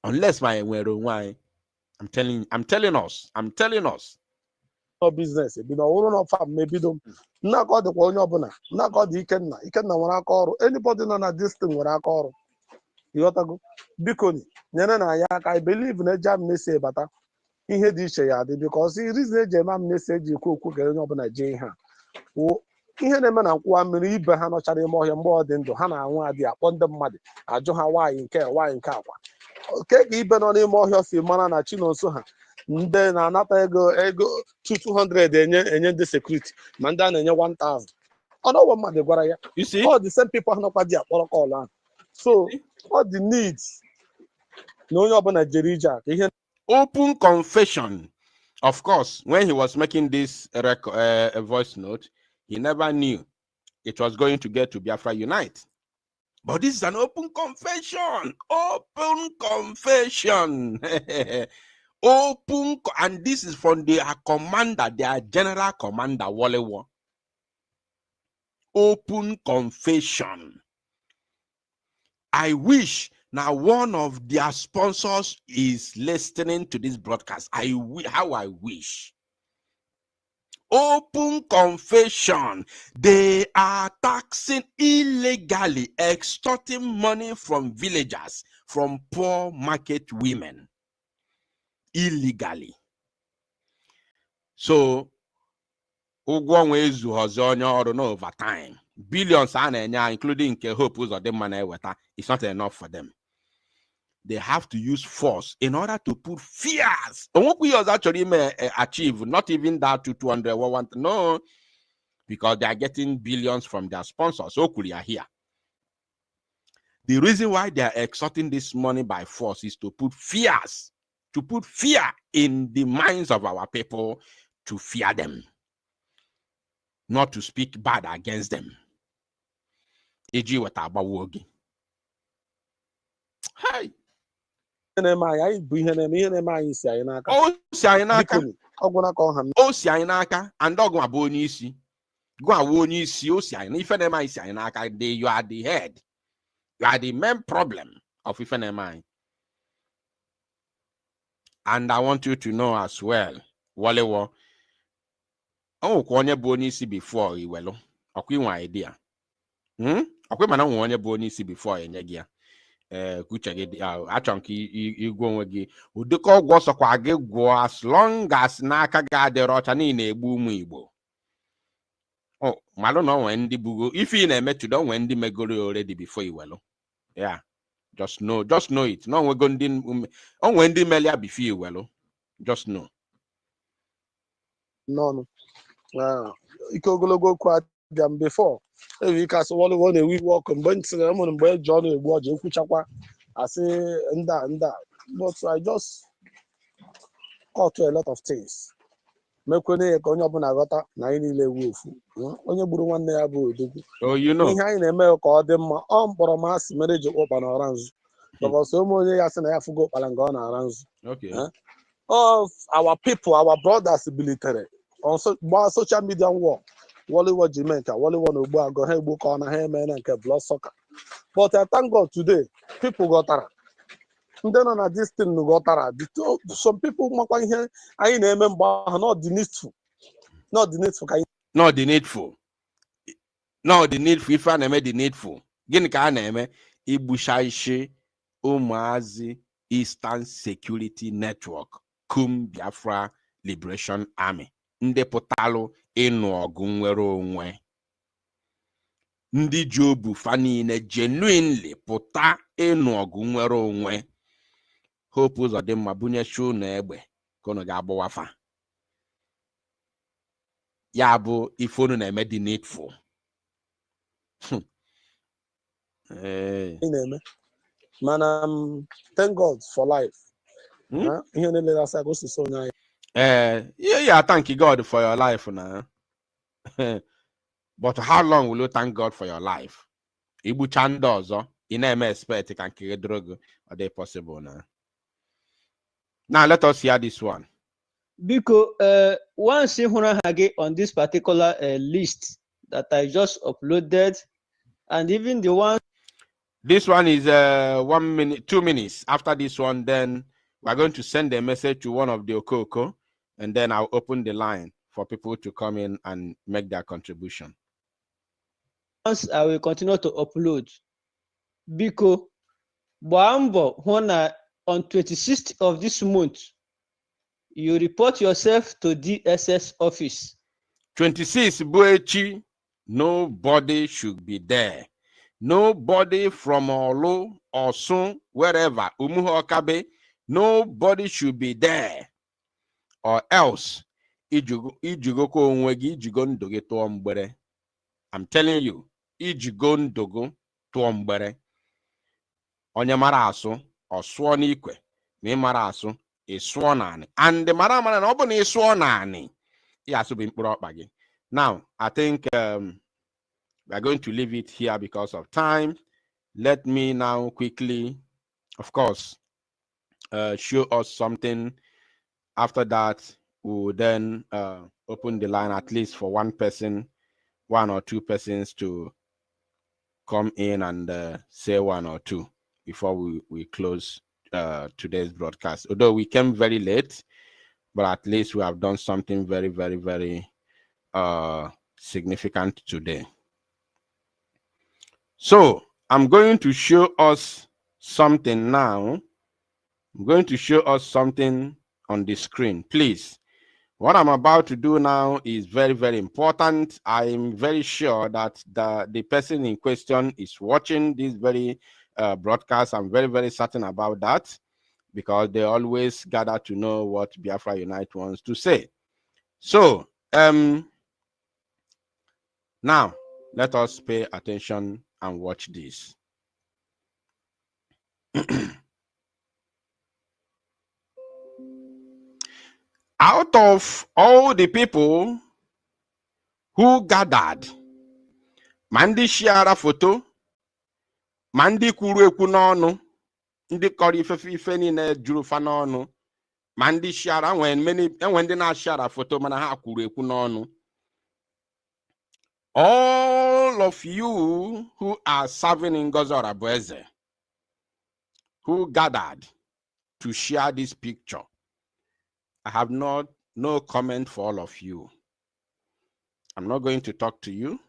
unless I'm telling us. No business. No farm. Maybe don't. Not got the one yobuna. Not got the Ikenna. Ikenna wana koro. Anybody know this thing wana koro. You got to go. Bikoni. Nyana I believe in a jam say bata. Ihe dị iche ya dị because reason eji eme amnesty eji ekwu ga onye ọbụla jee ha ihe na-eme na nkwụwa mmiri ibe ha nọchara ime ọhịa mgbe ọ dị ndụ ha na-anwụ adị akpọ ndị mmadụ ajụ ha nwaanyị nke akwa ka ibe nọ n'ime ọhịa si mara na Chinonso ha ndị na-anata ego 200 enye ndị security ma ndị a na-enye 1000 ọnọwọ mmadụ gwara ya all the same people ha nọkwa dị akpọrọ kọlụ ahụ so all the needs na onye ọbụla jere ije a ka ihe open confession. Of course, when he was making this voice note, he never knew it was going to get to Biafra Unite. But this is an open confession. Open confession. And this is from their commander, their general commander, Walewo. Open confession. I wish now one of their sponsors is listening to this broadcast. How I wish. Open confession. They are taxing illegally, extorting money from villagers, from poor market women. Illegally. So, over time. Billions, including Hope, it's not enough for them. They have to use force in order to put fears. And what we actually may achieve, not even that to 200 or 1, no, because they are getting billions from their sponsors. So could are here. The reason why they are extorting this money by force is to put fears, to put fear in the minds of our people, to fear them, not to speak bad against them. Hi. You are the head. You are the main problem of Ifenemai. And I want you to know as well, Walewo. Oh, Kwanya Bonisi before you well. Okay, idea. Okay, man, I want Bonisi before Enyagia. As long as Naka got the Rotanine boom Igbo. Oh, I don't know when the bugo. If you never met to don't when the Megori already before you well. Yeah, just know it. No, we're going to on when the Melia before you well. Just know. No. You could go quite them before. If you can swallow one, we walk and bunch them on where Johnny watch I say and that. But I just caught to a lot of things. Mekone onye ọbụla ghọta na anyị niile ewu ofu onye gburu nwanne ya bụ odogwu ihe anyị na-eme ka ọ dị mma ọ mkpọrọ masị mere ji ụkpa na ọra nzu because ụmụ onye ya sị na ya fugo ụkpara nga ọ na-ara nzu of our people, our brothers bilitere on social media war Walewo Jimenka Walewo na ogbu agụ ha egbu ka ọ na ha eme na nke blood soccer but I thank God today people ghọtara ndị nọ na this thing ghọtara some people makwa ihe anyị na-eme mgbe ahụ not the needful ka anyị not the needful ife a na-eme the needful gịnị ka a na-eme igbucha isi ụmụazị Eastern Security Network kum Biafra Liberation Army ndị pụtalụ ịnụ ọgụ nwere onwe ndị ji obu fa niile genuinely pụta ịnụ ọgụ nwere onwe Hope ụzọ dị mma bunye shu na egbe ka unu ga-agbawafa ya bụ ifonu na-eme dị needful na-eme Man, thank God for life. Hmm? Yeah, Thank God for your life now. But how long will you thank God for your life? Ibu chandozo, in expect can carry drug, are they possible now? Now let us hear this one. Because once you on this particular list that I just uploaded, and even the one. This one is 1 minute, 2 minutes. After this one, then we're going to send a message to one of the Okoko, and then I'll open the line for people to come in and make their contribution. Once I will continue to upload. Biko, Boambo, on 26th of this month, you report yourself to DSS office. 26 Buechi, nobody should be there. Nobody from Olu or Sun, wherever, Umuhokabe, nobody should be there. Or else, Ijugoko onwegi ijigo ndoge tuombere. I'm telling you, ijigo ndogo tuombere. Onye mara asu, osuo n'ikwe. Ma mara asu, isuo nani. And the mara na obo na isuo nani. Yasu bi mkpụrụ ọkpa gị. Now, I think we are going to leave it here because of time. Let me now quickly, of course, show us something. After that, we will then open the line at least for one person, one or two persons to come in and say one or two before we close today's broadcast. Although we came very late, but at least we have done something very, very, very significant today. So I'm going to show us something now. I'm going to show us something on the screen. Please, what I'm about to do now is very, very important. I'm very sure that the person in question is watching this very broadcast. I'm very, very certain about that because they always gather to know what Biafra Unite wants to say. So now let us pay attention and watch this. Out of all the people who gathered, Mandi shiara photo, Mandi kwuru ekwu n'ọnụ, ndị kọrọ ife niile juru fa n'ọnụ, Mandi shiara enwe ndị na-shiara photo mana ha kwuru ekwu n'ọnụ. All of you who are serving in Ngozi Orabueze, who gathered to share this picture, I have no comment for all of you. I'm not going to talk to you.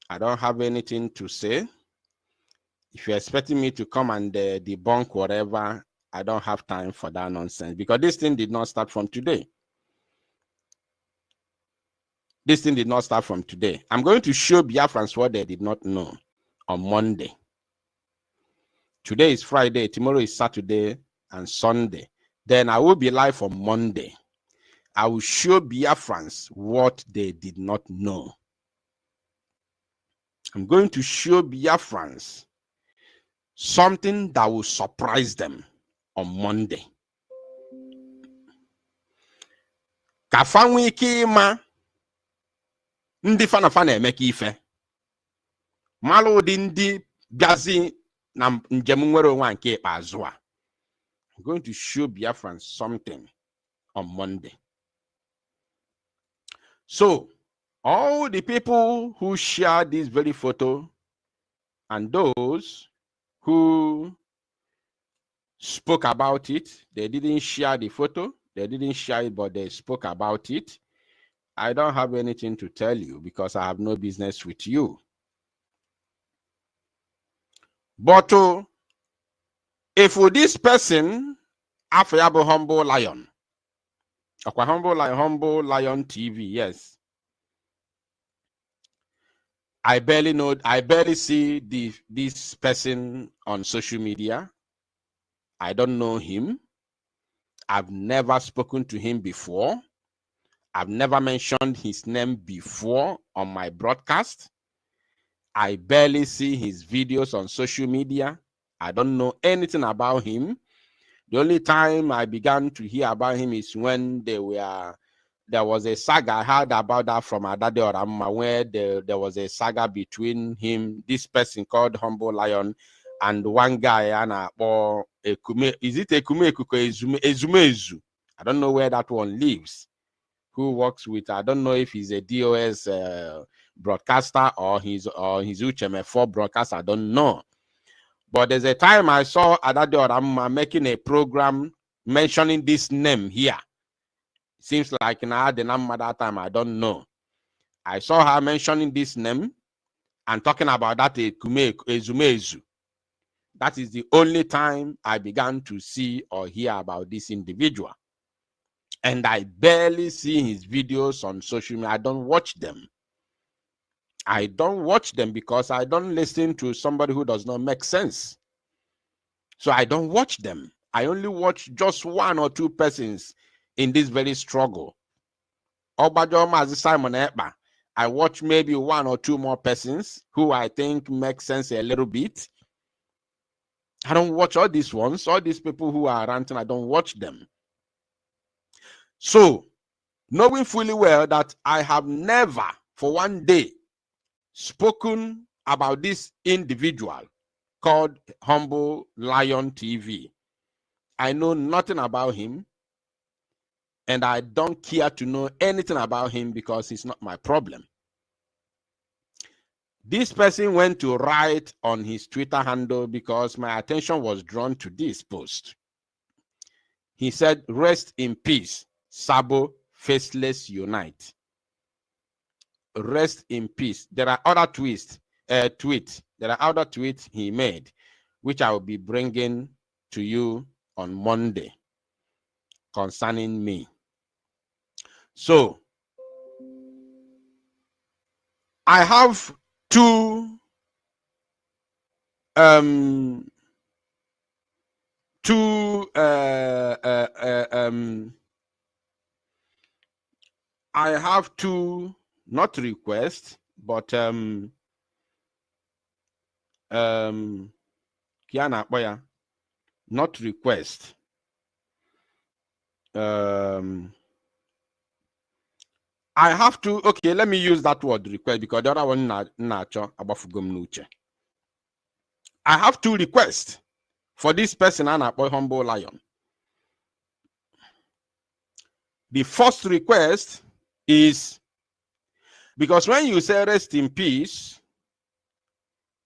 I don't have anything to say. If you're expecting me to come and debunk whatever, I don't have time for that nonsense because this thing did not start from today. This thing did not start from today. I'm going to show Biafrans what they did not know on Monday. Today is Friday, tomorrow is Saturday and Sunday. Then I will be live on Monday. I will show Biafrans what they did not know. I'm going to show Biafrans something that will surprise them on Monday. Kafanwe kima ndi fana emeka ife. Malo di ndi gazi na njem nwere onwe nke ikpeazụ a. I'm going to show Biafrans something on Monday. So, all the people who shared this very photo and those who spoke about it, they didn't share the photo, they didn't share it, but they spoke about it. I don't have anything to tell you because I have no business with you. But if for this person, Afro Humble Lion, Humble Lion TV, yes. I barely see this person on social media. I don't know him. I've never spoken to him before. I've never mentioned his name before on my broadcast. I barely see his videos on social media. I don't know anything about him. The only time I began to hear about him is when there was a saga I heard about that from Adade Oramma, where there was a saga between him, this person called Humble Lion, and one guy, or is it Ekume Ezumezu? I don't know where that one lives, who works with, I don't know if he's a DOS broadcaster or he's UCHM4 broadcaster, I don't know. But there's a time I saw Adade Oramma making a program mentioning this name here. Seems like I had the number that time, I don't know. I saw her mentioning this name and talking about that Ezumezu. That is the only time I began to see or hear about this individual. And I barely see his videos on social media. I don't watch them. I don't watch them because I don't listen to somebody who does not make sense. So I don't watch them. I only watch just one or two persons in this very struggle. Simon Ekpa. I watch maybe one or two more persons who I think make sense a little bit. I don't watch all these ones, all these people who are ranting, I don't watch them. So, knowing fully well that I have never for one day spoken about this individual called Humble Lion TV. I know nothing about him, and I don't care to know anything about him because it's not my problem. This person went to write on his Twitter handle because my attention was drawn to this post. He said, "Rest in peace, Sabo, faceless unite." Rest in peace. There are other tweets. There are other tweets he made, which I will be bringing to you on Monday concerning me. So, I have two not requests, but not request. I have to, okay, let me use that word request because the other one I have two requests for this person and Humble Lion. The first request is because when you say rest in peace,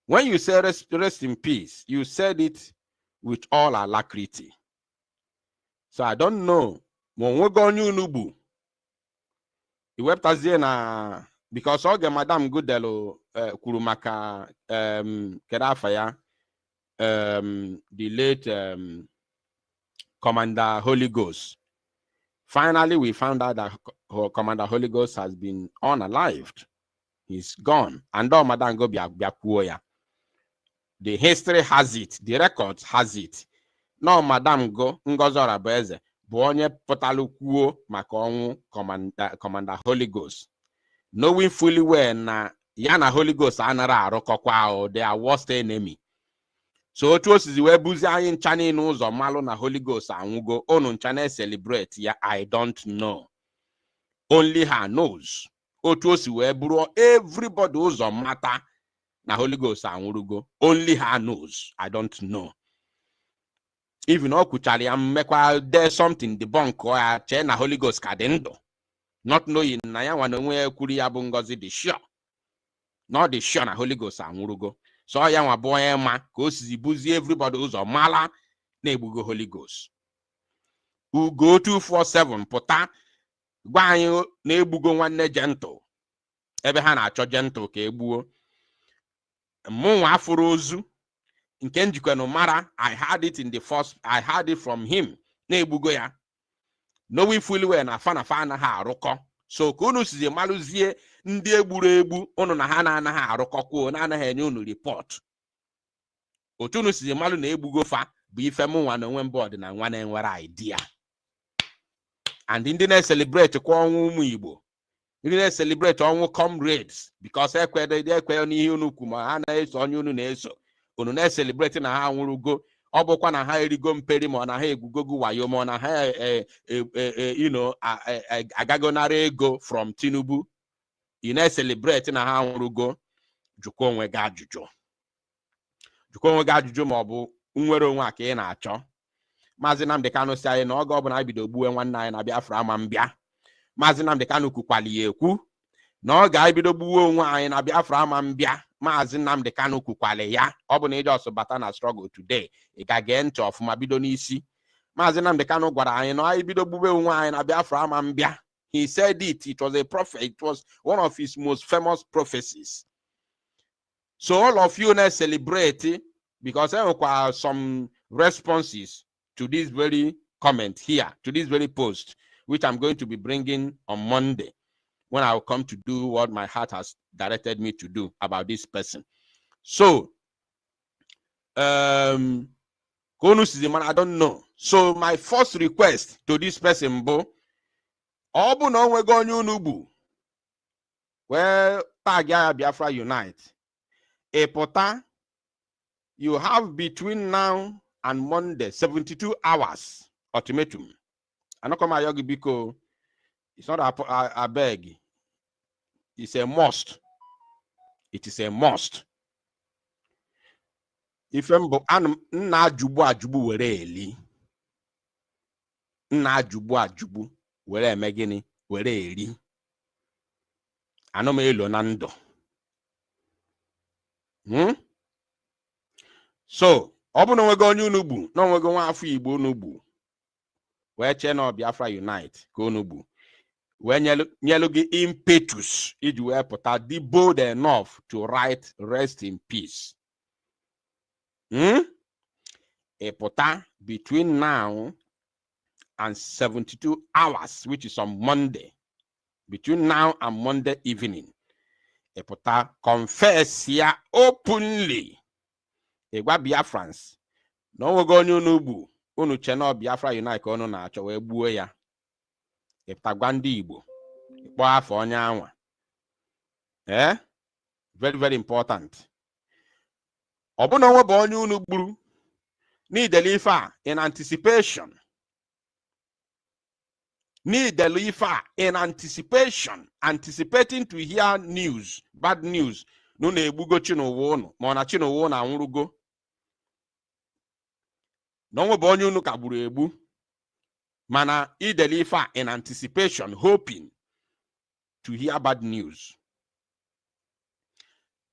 when you say rest in peace, you said it with all alacrity. So I don't know. Because all Madam Goodelo Kurumaka Kedafaya, the late Commander Holy Ghost. Finally, we found out that Commander Holy Ghost has been unalived. He's gone. And all Madam go biakuoya. The history has it, the records has it. No, Madam go Ngozora Beze. Bonye potalukuo makongu Commander Holy Ghost. Knowing fully well na yana Holy Ghost anara arokokwa, they are worst enemy. So it was the webuzi ayin chani n'ụzọ malụ na Holy Ghost anwugo onu nchane celebrate ya. I don't know. Only her knows. Otu osi weburu everybody ụzọ mata na Holy Ghost anwurugo. Only her knows. I don't know. Even okuchari amekwa there's something debunk or che na Holy Ghost kadendo. Not knowing na ya wanwe kuri ya bụ Ngozi the sure. Not the sure na Holy Ghost anwurugo. So ya nwa boy ma ka o sizi buzi everybody ụzọ mala na egbugo Holy Ghost. Ugo 247 pụta gwa anyị na egbugo nwanne gentle. Ebe ha na-achọ gentle ka egbuo. Mụnwa afụrụ ozu nke njikwenu mara, I had it from him na egbugo ya. Knowing fully well na fa ha arụkọ. So ka unu sizi malụzie ndị egburu egbu unu na ha na-anaghị arụkọkwa na anaghị enye unu report. Otu unu sizi malụ na egbugo fa bụ ife mụ nwa na onwe mbụ ọdịna nwa na-enwere idea. And ndị na-celebrate kwa ọnwụ ụmụ Igbo, ndị na-celebrate ọnwụ comrades because ekwe n'ihe unu kwu ma ha na-eso onye unu na-eso. unu na-celebrate na ha nwụrụgo ọ bụkwa na ha erigo mperi ma na ha egwugogo wayo ma na ha agagonara ego from Tinubu ị na-celebrate na ha nwụrụgo jụkwa onwe gị ajụjụ ma ọ bụ nwere onwe a ka ị na-achọ. Maazị Nnamdi Kanu si anyị na oge ọ bụla bido gbuwe nwanne anyị na Biafra ama mbịa. Maazị Nnamdi Kanu kwukwali ya ekwu na ọ ga-ebido gbuwe onwe anyị na Biafra ama mbịa. Maazị Nnamdi Kanu kwukwali ya ọ bụ na ije ọsọ bata na struggle today ị ga-gee ntị ọfụma bido n'isi. Maazị Nnamdi Kanu gwara anyị na anyị bido gbuwe onwe anyị na Biafra ama mbịa. He said it was a prophet. It was one of his most famous prophecies. So all of you now celebrate because there were some responses to this very comment here, to this very post, which I'm going to be bringing on Monday when I will come to do what my heart has directed me to do about this person. So, Konus is the man I don't know. So my first request to this person, Bo, Obu no we go Nubu, where Pagaya Biafra Unite. Epota, you have between now and Monday 72 hours ultimatum. I don't come at Yogi Biko. It's not a beg. It's a must. It is a must. If I'm na jubu were eli. Na jubu were megini were eli. Anome lonando. So, ọ bụ na onwego onye unugbu na onwego nwa afọ Igbo unugbu wee chee na Biafra Unite ka unugbu wee nyelu gị impetus iji wee pụta dị bold enough to write rest in peace. A pụta between now and 72 hours, which is on Monday, between now and Monday evening, a pụta confess ya openly. Egwa Biafrans na onwego onye unugbu unu cheno Biafra Unite ka unu na-achọ wee gbuo ya. Ịpụtagwa ndị Igbo ịkpọ afọ onye anwa. Very, very important. Ọ bụ na onwe bụ onye unu gburu n'idele ife a in anticipation. N'idele ife a in anticipation, anticipating to hear news, bad news. Nu na-egbugo Chinụwa unu ma ọ na Chinụwa unu anwụrụgo. Na onwe bụ onye unu ka gburu egbu mana idele ife a in anticipation, hoping to hear bad news.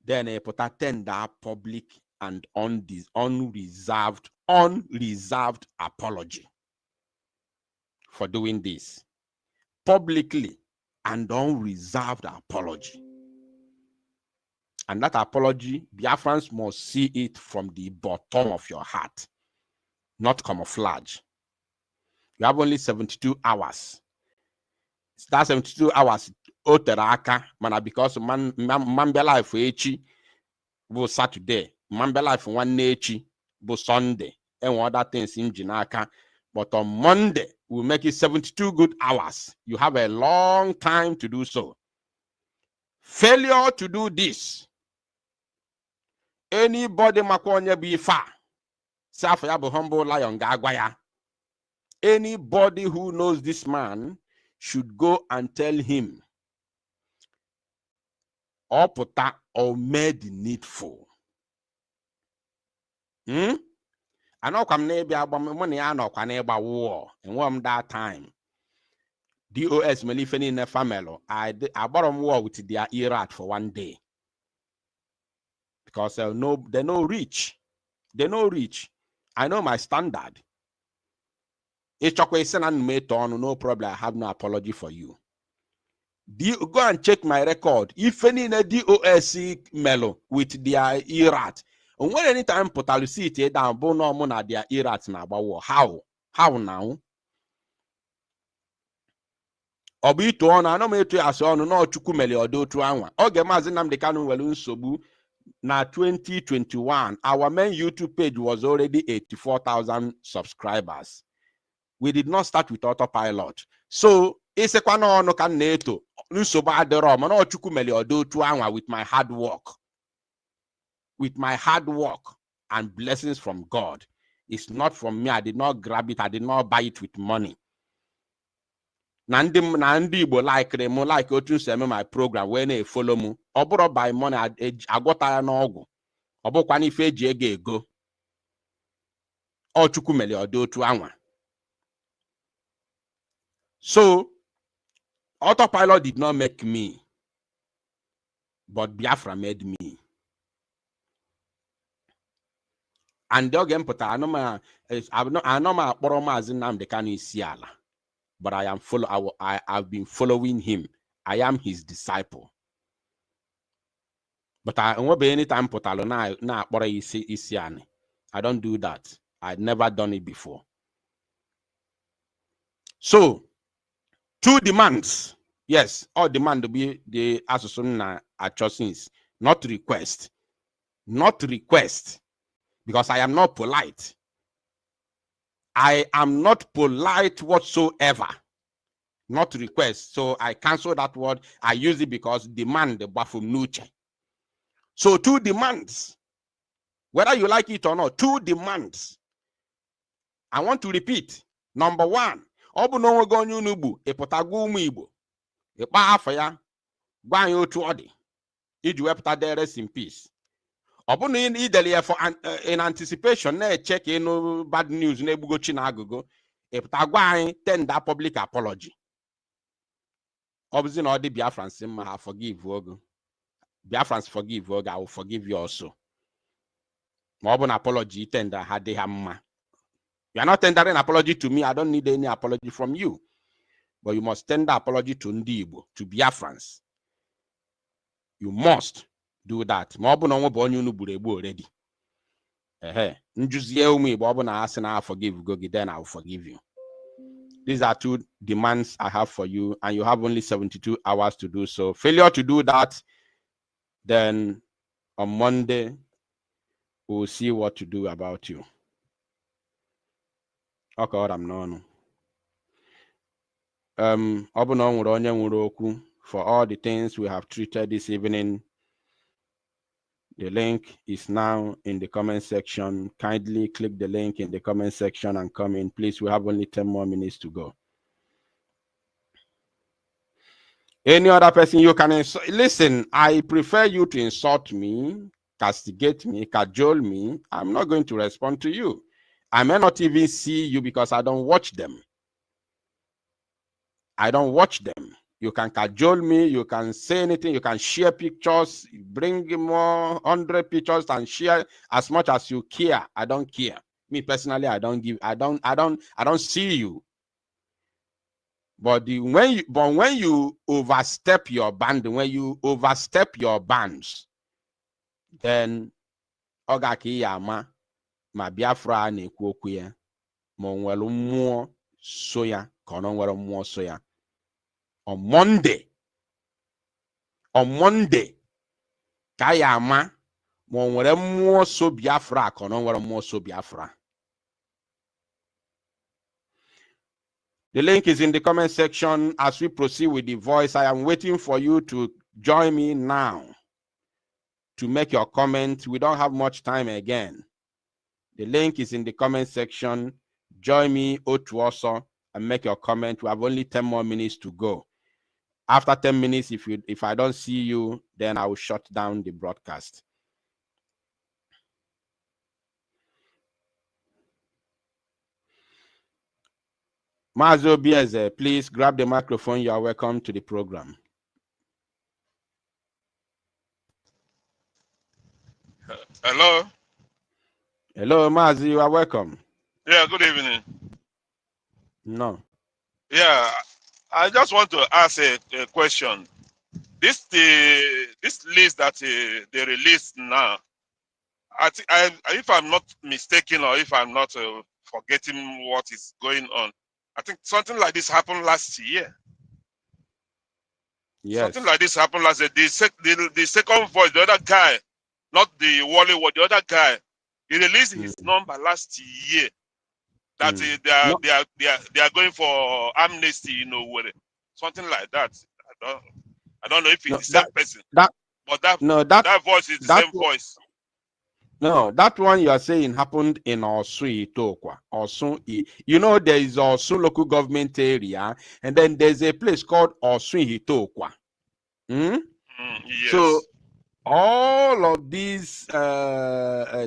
Then a put tender public and unreserved apology for doing this. Publicly and unreserved apology. And that apology, Biafrans must see it from the bottom of your heart, not camouflage. You have only 72 hours. That 72 hours, oteraka, mana because mambe life echi, bo Saturday, mambe life one echi, bo Sunday, and other things in Jinaka. But on Monday, we'll make it 72 good hours. You have a long time to do so. Failure to do this. Anybody makonye be far. Safaya bo humble lion gagwaya. Anybody who knows this man should go and tell him or puta or made the needful. I know come neighbor money I know can neighbor war and one that time. DOS Melifeni in a family. I bottom war with their erat for one day. Because they're no rich. They're no rich. I know my standard. It's no problem. I have no apology for you. Go and check my record. If any in a DOSC mellow with their erat. And when anytime potalucity down bono mona their erats na about how now? Obito on I know me to as on no chukumeli or do to anwa. Oge mazinam de Kanu welun sobu na 2021. Our main YouTube page was already 84,000 subscribers. We did not start with autopilot. So it's a kwano no kan neto. Nusoba adero no chukumeli or do to anwa with my hard work. With my hard work. and blessings from God. It's not from me. I did not grab it. I did not buy it with money. Nandi Igbo like them, like otu seme my program when they follow me. Oburo by money, I got ya n'ọgwụ. Obukwa n'ife eji ego ego. O Chukwu mele odi otu anwa. So, autopilot did not make me, but Biafra made me. And the again put I know my akpọrọ Maazị Nnamdi Kanu isi ala. But I've been following him. I am his disciple. But I won't be anytime put na isi ani. I don't do that. I've never done it before. So 2 demands. Yes, all demand to be the association Achosins, not request. Not request. Because I am not polite. I am not polite whatsoever. Not request. So I cancel that word. I use it because demand the bafum nuche. So 2 demands. Whether you like it or not, 2 demands. I want to repeat. Number 1. Obu no go nubu epotagu umu Igbo. Ekpa afa ya gwa ya otu odi. Iji wepụta there rest in peace. Obu no idele for in anticipation na check no bad news na ebugo chi na agogo. Epotagwa anyị tender public apology. Obviously no the Biafrans I forgive ogo. Biafrans forgive ogo, I will forgive you also. Obu an apology tender had hamma. You are not tendering apology to me. I don't need any apology from you. But you must tender apology to Ndi Igbo, to Biafrans. You must do that. Already. I forgive, then I will forgive you. These are 2 demands I have for you, and you have only 72 hours to do so. Failure to do that, then on Monday, we'll see what to do about you. Okay, I'm known. For all the things we have treated this evening, the link is now in the comment section. Kindly click the link in the comment section and come in. Please, we have only 10 more minutes to go. Any other person you can listen, I prefer you to insult me, castigate me, cajole me. I'm not going to respond to you. I may not even see you because I don't watch them. I don't watch them. You can cajole me, you can say anything, you can share pictures, bring more 100 pictures and share as much as you care. I don't care. Me personally, I don't see you. But when you overstep your band, then ogaki yama ma Biafra na-ekwu okwu ya ma onwere mmụọ so ya ka ọ nwere mmụọ so ya. On Monday ka ya ama ma onwere mmụọ so Biafra ka ọ nwere mmụọ so Biafra. The link is in the comment section. As we proceed with the voice, I am waiting for you to join me now to make your comment. We don't have much time again. The link is in the comment section. Join me, Otuoso, and make your comment. We have only 10 more minutes to go. After 10 minutes, if I don't see you, then I will shut down the broadcast. Mazo Bieze, please grab the microphone. You are welcome to the program. Hello. Hello, Mazi, you are welcome. Yeah, good evening. No. Yeah, I just want to ask a question. This list that they released now, if I'm not mistaken or if I'm not forgetting what is going on, I think something like this happened last year. Yes. Something like this happened last year. The second voice, the other guy, not the Wally, the other guy, he released his number last year. That they are going for amnesty, you know, something like that. I don't know if it's the same person. But that voice is the same voice. No, that one you are saying happened in Osun Itokwa. You know, there is Osun local government area, and then there's a place called Osun Itokwa. Yes. So all of these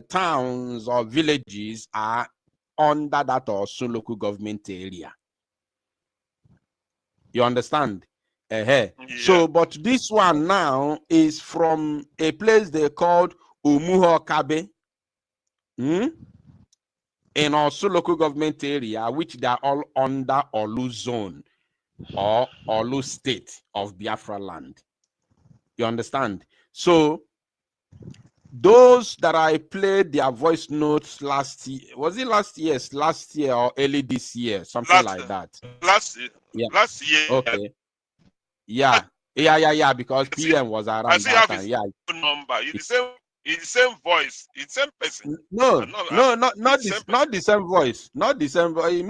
towns or villages are under that Osun local government area. You understand? Yeah. So, but this one now is from a place they called Umuho Kabe. In Osun local government area, which they are all under Olu zone or Olu state of Biafra land. You understand? So those that I played their voice notes last year, was it last year or early this year, something like that? Last year. Okay. Yeah, because PM was around I see that have time. his phone number. It's the same voice. It's the same person. No, not the same voice. Not the same voice.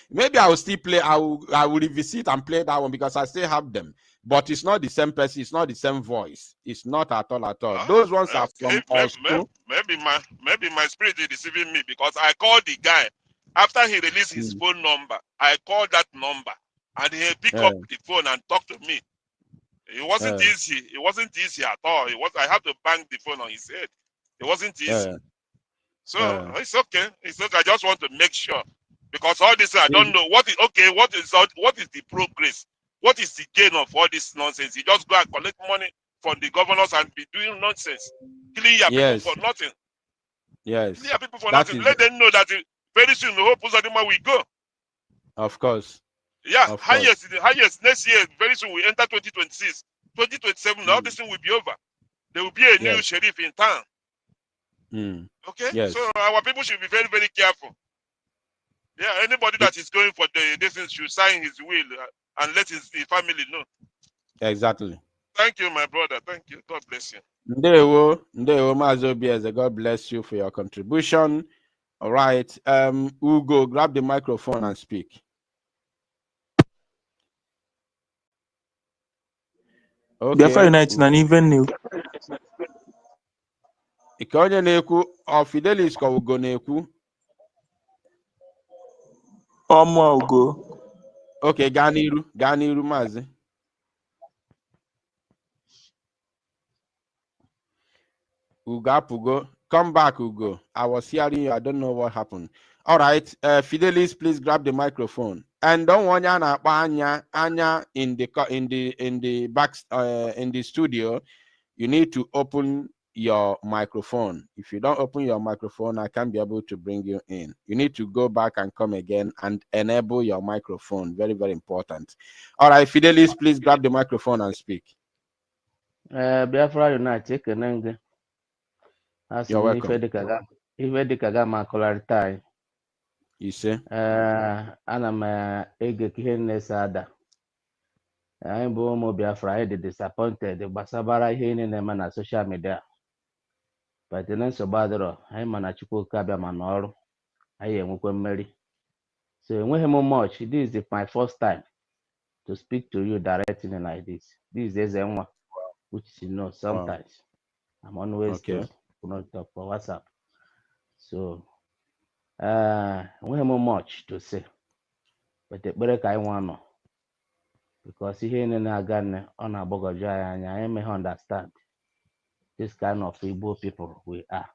Maybe I will still play. I will revisit and play that one because I still have them. But it's not the same person. It's not the same voice. It's not at all. Those ones are from us. Maybe my spirit is deceiving me because I called the guy after he released his phone number. I called that number and he picked up the phone and talked to me. It wasn't easy. It wasn't easy at all. I had to bang the phone on his head. It wasn't easy. So it's okay. It's okay. I just want to make sure because all this I don't know what is the progress? What is the gain of all this nonsense? You just go and collect money from the governors and be doing nonsense, killing your people for nothing. Yes, killing your people for nothing. Let them know that very soon the whole Uzadima will go. Of course. Yeah, highest next year. Very soon we enter 2026, 2027. All this thing will be over. There will be a new sheriff in town. Okay. Yes. So our people should be very, very careful. Yeah, anybody that is going for this thing should sign his will and let his family know. Exactly. Thank you, my brother. Thank you. God bless you. Ndewo Mazobi, God bless you for your contribution. All right. Ugo, grab the microphone and speak. Okay. Biafra Unite na even new. Ikonye na-ekwu ọ Fidelis ka Ugo na-ekwu. Ọmụ Ugo. Okay, gaa n'iru Maazị. Ugo apụgo. Come back, Ugo. I was hearing you. I don't know what happened. All right, Fidelis, please grab the microphone. And don't want ya na Anya in the back in the studio. You need to open your microphone. If you don't open your microphone, I can't be able to bring you in. You need to go back and come again and enable your microphone. Very, very important. All right, Fidelis, please grab the microphone and speak. Biafra Unite, You're welcome. Ife dịka ga ma akọlarịta anyị. Ise. Ana m ege ka ihe na-ese ada. Anyị bụ ụmụ Biafra, anyị dị disappointed gbasabara ihe niile na-eme na social media. But na nsogbu adịrọ, anyị ma na Chukwu abịa ma n'ọrụ, anyị enwekwa mmeri. So enweghị m much. This is my first time to speak to you directly like this. This is Ezenwa, which you know sometimes I'm always not talk for WhatsApp. So enweghị m much to say. But ekpere ka anyị nwa nọ. Because ihe niile na-aga ọ na-agbagwoju anyị anya, anyị emeghị understand this kind of Igbo people we are.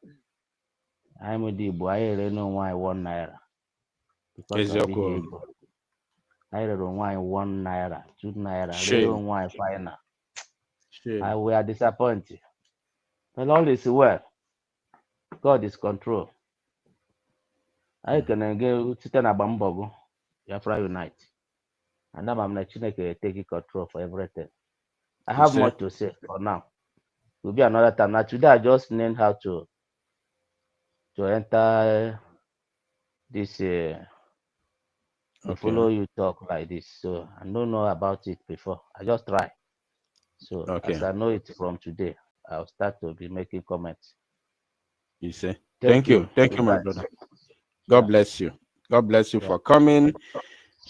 I'm with Igbo, I really know why 1 naira. Because of the Igbo. I don't know why 1 naira, 2 naira, I don't know why final. We are disappointed. But all is well. God is control. I can get site na Bambogo, Biafra Unite. And now I'm like Chineke taking control for everything. I have more to say for now. Will be another time. Now today I just learned how to enter this follow you talk like this. So I don't know about it before. I just try. So as I know it from today, I'll start to be making comments. You say thank you, my brother. God bless you. God bless you for coming.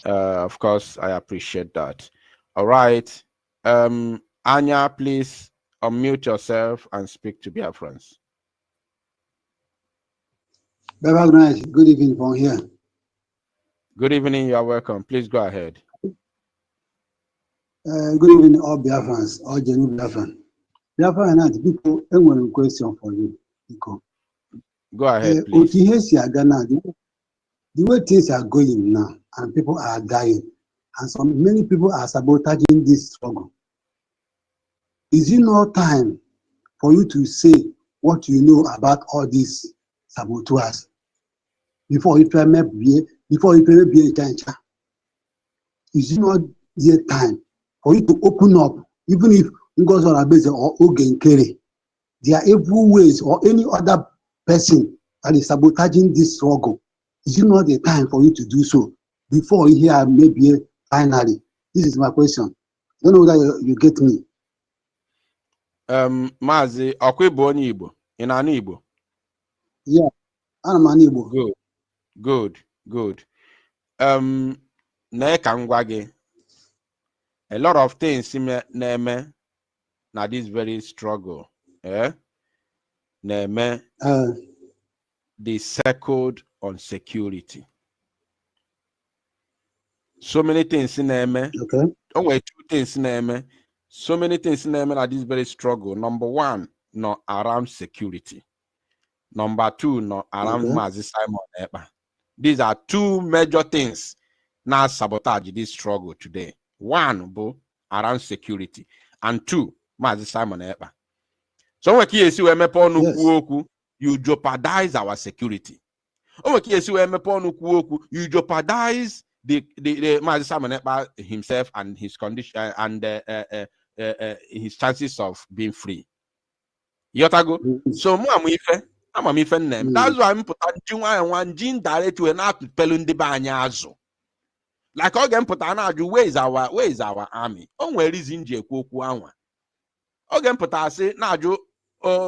Of course, I appreciate that. All right. Anya, please unmute yourself and speak to Biafrans. Very nice. Good evening from here. Good evening. You are welcome. Please go ahead. Good evening, all Biafrans, all genuine Biafran. Biafran and people, I have a question for you. Go ahead, please. The way things are going now, and people are dying, and many people are sabotaging this struggle. Is it not time for you to say what you know about all these saboteurs before you may be a danger? Is it not the time for you to open up, even if Ngozi Orabeze or Ogen Kere, there are evil ways, or any other person that is sabotaging this struggle? Is it not the time for you to do so before you hear maybe finally? This is my question. I don't know whether you get me. Mazi, Okwibo onye Igbo, in an Igbo. Yeah, I'm an Igbo. Good. A lot of things neme na this very struggle. Neme they circled on security. So many things in neme. Okay. Only two things in neme. So many things in neme na this very struggle. Number one, no around security. Number two, no around Mazi Simon Ekpa. These are two major things now sabotage this struggle today. One, around security, and two, Mazi Simon Ekpa. So you jeopardize our security. You jeopardize the Mazi Simon Ekpa himself and his condition and his chances of being free. Yotago. So I'm a name. That's why I'm putting one gene direct to an act to pelun de banyazo. Like again put an aju, where is our army? On where is in Jekuanwa? Again put I say Naju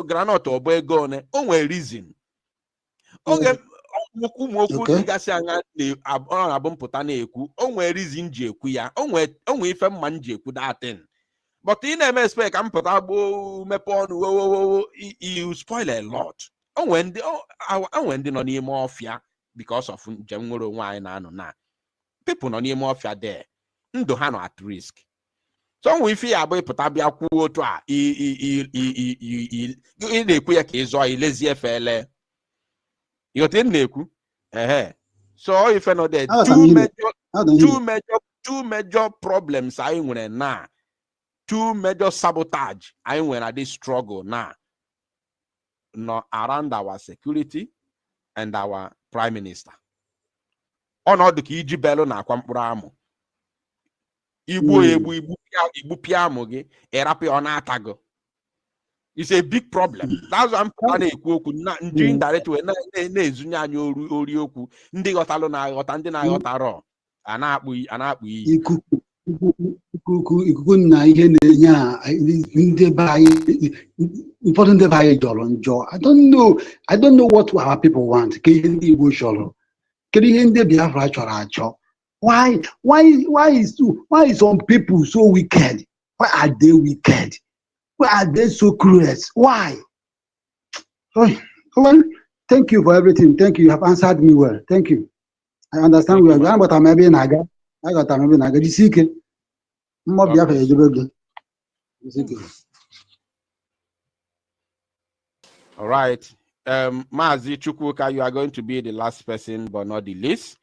granite or begone, on where reason. Again Moku Nigasianga abon putaneku, on where is in Jekuya, on where if a manje could attend. But in MSP, I'm potable mepon, you spoil a lot. When the no near mafia because of general wine and na people no near mafia there. Ndo hano at risk. So we fear about potabia quota the quick is or lazy fella. You think neku? So if I know there two major problems I win now. Two major sabotage I win at this struggle now. No, around our security and our prime minister. Ono the Iji Bello na kwampuram. Ibu piamo ge erapi ona atago. It's a big problem. That's why I'm planning ekwu na ndin direct we na ezunya anya orioku ndi gotalo na gota ndi na gotaro. Ana akpu ikuku na ihe na-enye a ndị be anyị ụfọdụ ndị be anyị jọrọ njọ. I don't know what our people want. Ka ihe ndị Igbo chọrọ, kedu ihe ndị Biafra chọrọ achọ. Why is some people so wicked? Why are they wicked? Why are they so cruel? Why? Well, thank you for everything. Thank you. You have answered me well. Thank you. I understand we are going, but I'm maybe naga. I got a maybe naga. All right. Mazi Chukwuka, you are going to be the last person, but not the least.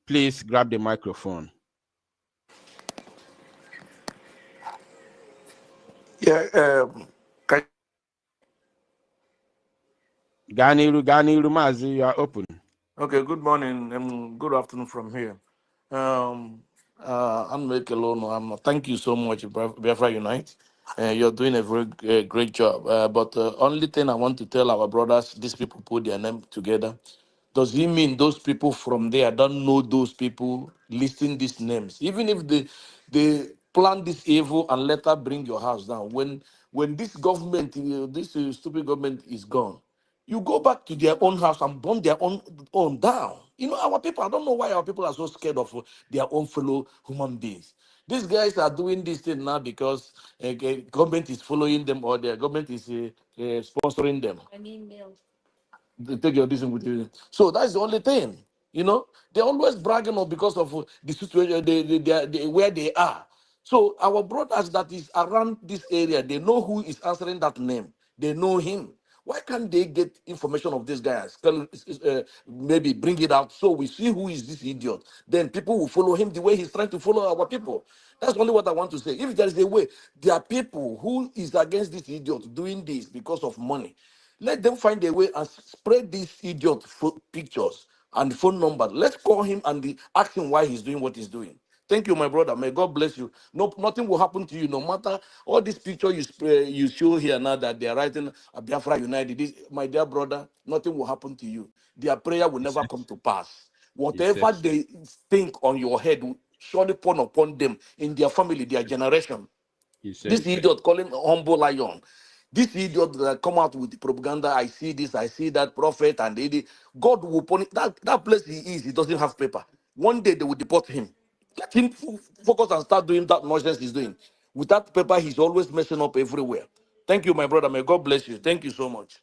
Please grab the microphone. Yeah. Ganiru Mazi, you are open. Okay. Good morning and good afternoon from here. I'm Mekelono. Thank you so much, Biafra Unite. You're doing a very great job. But the only thing I want to tell our brothers, these people put their name together. Does it mean those people from there don't know those people listing these names? Even if they plan this evil and later bring your house down, when this government, this stupid government is gone, you go back to their own house and burn their own down. You know, our people, I don't know why our people are so scared of their own fellow human beings. These guys are doing this thing now because government is following them or their government is sponsoring them. They take your decision with you. So that's the only thing. You know, they're always bragging on because of the situation where they are. So our brothers that is around this area, they know who is answering that name. They know him. Why can't they get information of this guy? Maybe bring it out so we see who is this idiot. Then people will follow him the way he's trying to follow our people. That's only what I want to say. If there is a way, there are people who is against this idiot doing this because of money. Let them find a way and spread these idiot pictures and phone number. Let's call him and ask him why he's doing what he's doing. Thank you, my brother. May God bless you. No, nothing will happen to you, no matter all this picture you show here now that they are writing Biafra United. My dear brother, nothing will happen to you. Their prayer will never come to pass. Whatever they think on your head will surely fall upon them in their family, their generation. This idiot calling humble lion. This idiot that come out with the propaganda, I see this, I see that prophet, and God will punish that place he doesn't have paper. One day they will deport him. Let him focus and start doing that nonsense he's doing. Without paper, he's always messing up everywhere. Thank you, my brother. May God bless you. Thank you so much.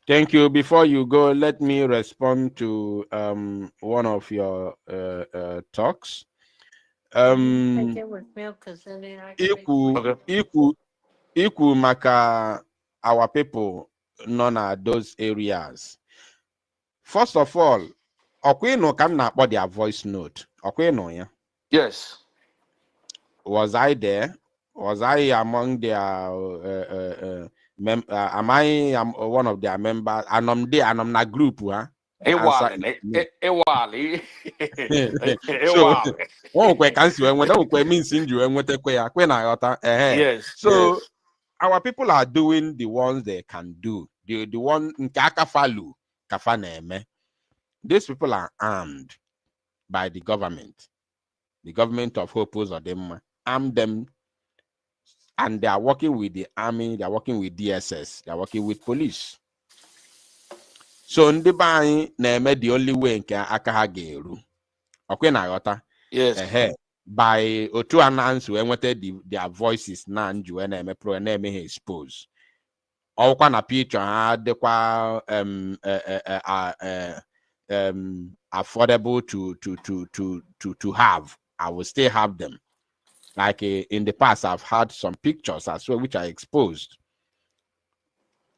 Thank you. Before you go, let me respond to one of your talks. Ikwu maka our people none are those areas. First of all, Okwino can not put their voice note. Okwino, yeah. Yes. Was I there? Was I among their am I one of their members? And I'm there and I'm not group, huh? So our people are doing the ones they can do. The one these people are armed by the government. The government of Hopos or them arm them, and they are working with the army, they are working with DSS, they are working with police. So the only way yes. By Otu announce when their voices now and pro and expose. All kind of picture affordable to have. I will still have them. Like in the past, I've had some pictures as well which are exposed.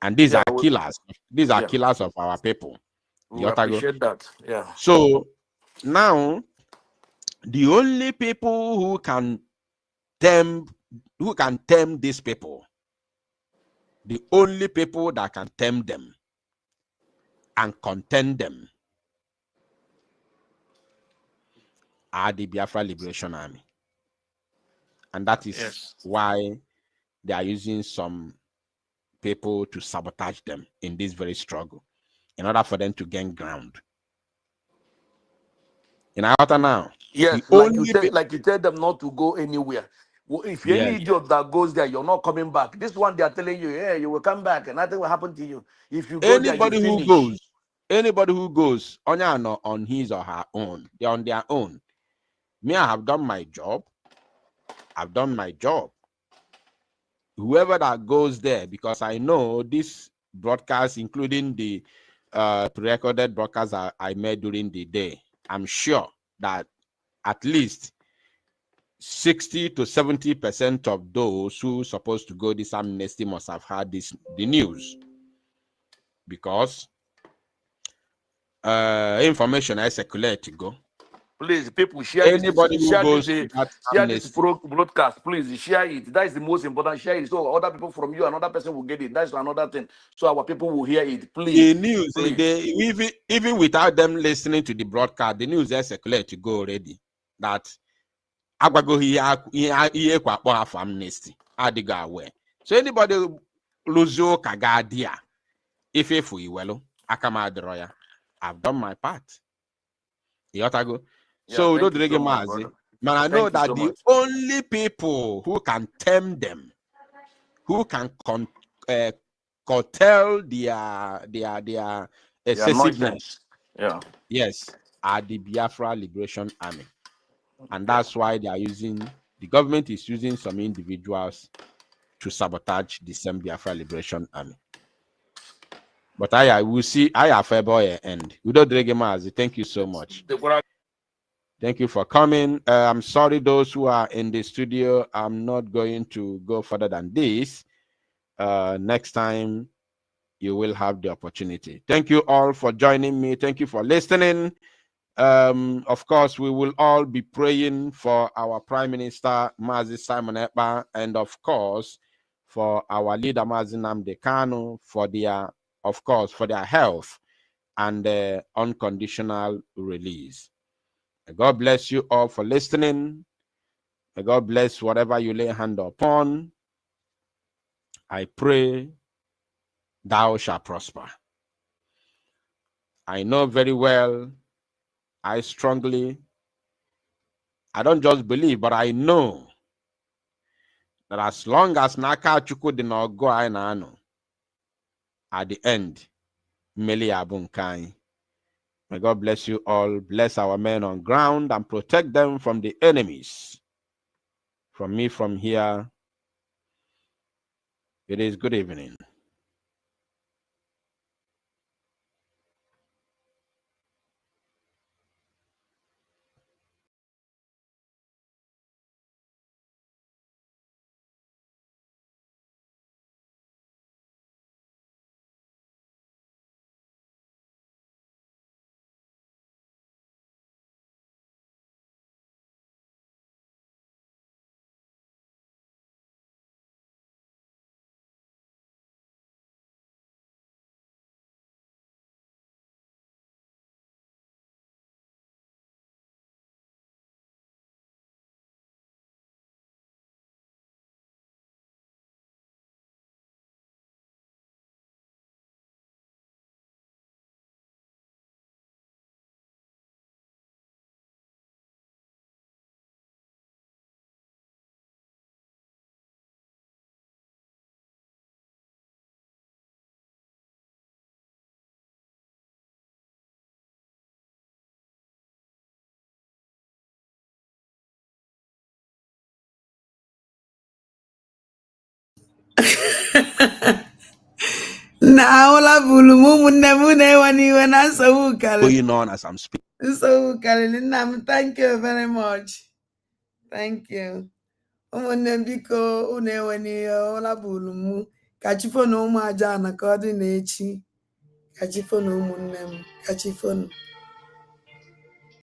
And these are killers. These are killers of our people. We appreciate that. Yeah. So now the only people who can tame these people, the only people that can tame them and contain them are the Biafra Liberation Army. And that is why they are using some people to sabotage them in this very struggle in order for them to gain ground. In Iota now, yes, like you tell them not to go anywhere. Well, if you're any idiot that goes there, you're not coming back. This one they are telling you, yeah, you will come back and nothing will happen to you. If you go anybody there, anybody who goes on his or her own, they're on their own. Me, I have done my job. I've done my job. Whoever that goes there, because I know this broadcast, including the pre-recorded broadcast I made during the day, I'm sure that at least 60 to 70% of those who are supposed to go this amnesty must have heard the news, because information I circulate to go. Please, people, share anybody this, who goes to that share this broadcast. Please share it. That is the most important. Share it so other people from you, another person will get it. That's another thing. So our people will hear it. Please. The news, please. Even without them listening to the broadcast, the news is circulate to go already. That Agwago here for amnesty. Adiga aware. So anybody luzo kagadia, if you well, Akama Adroya, I've done my part. Yotago. So don't drink mazi. Man, I know that the only people who can tame them, who can curtail their excessiveness, yes, are the Biafra Liberation Army. And that's why they are the government is using some individuals to sabotage the same Biafra Liberation Army. But I will see. I have a boy end. We don't drag him as. Thank you so much. Thank you for coming. I'm sorry, those who are in the studio. I'm not going to go further than this. Next time, you will have the opportunity. Thank you all for joining me. Thank you for listening. Of course, we will all be praying for our Prime Minister, Mazi Simon Ekpa, and of course, for our leader, Mazi Nnamdi Kanu, for their, of course, for their health and unconditional release. May God bless you all for listening. May God bless whatever you lay hand upon. I pray thou shalt prosper. I know very well, I strongly, I don't just believe, but I know that as long as Akachukwu Di Ya go at the end, Meli Abunkai. May God bless you all, bless our men on ground, and protect them from the enemies. From me, from here, it is good evening. Now, la bulu mumu nemune wani wana so Going on as I'm speaking. So thank you very much. Thank you. Biko unewani ola bulu mu kachifo no umu aja na kodi nechi kachifo no umu nem kachifo.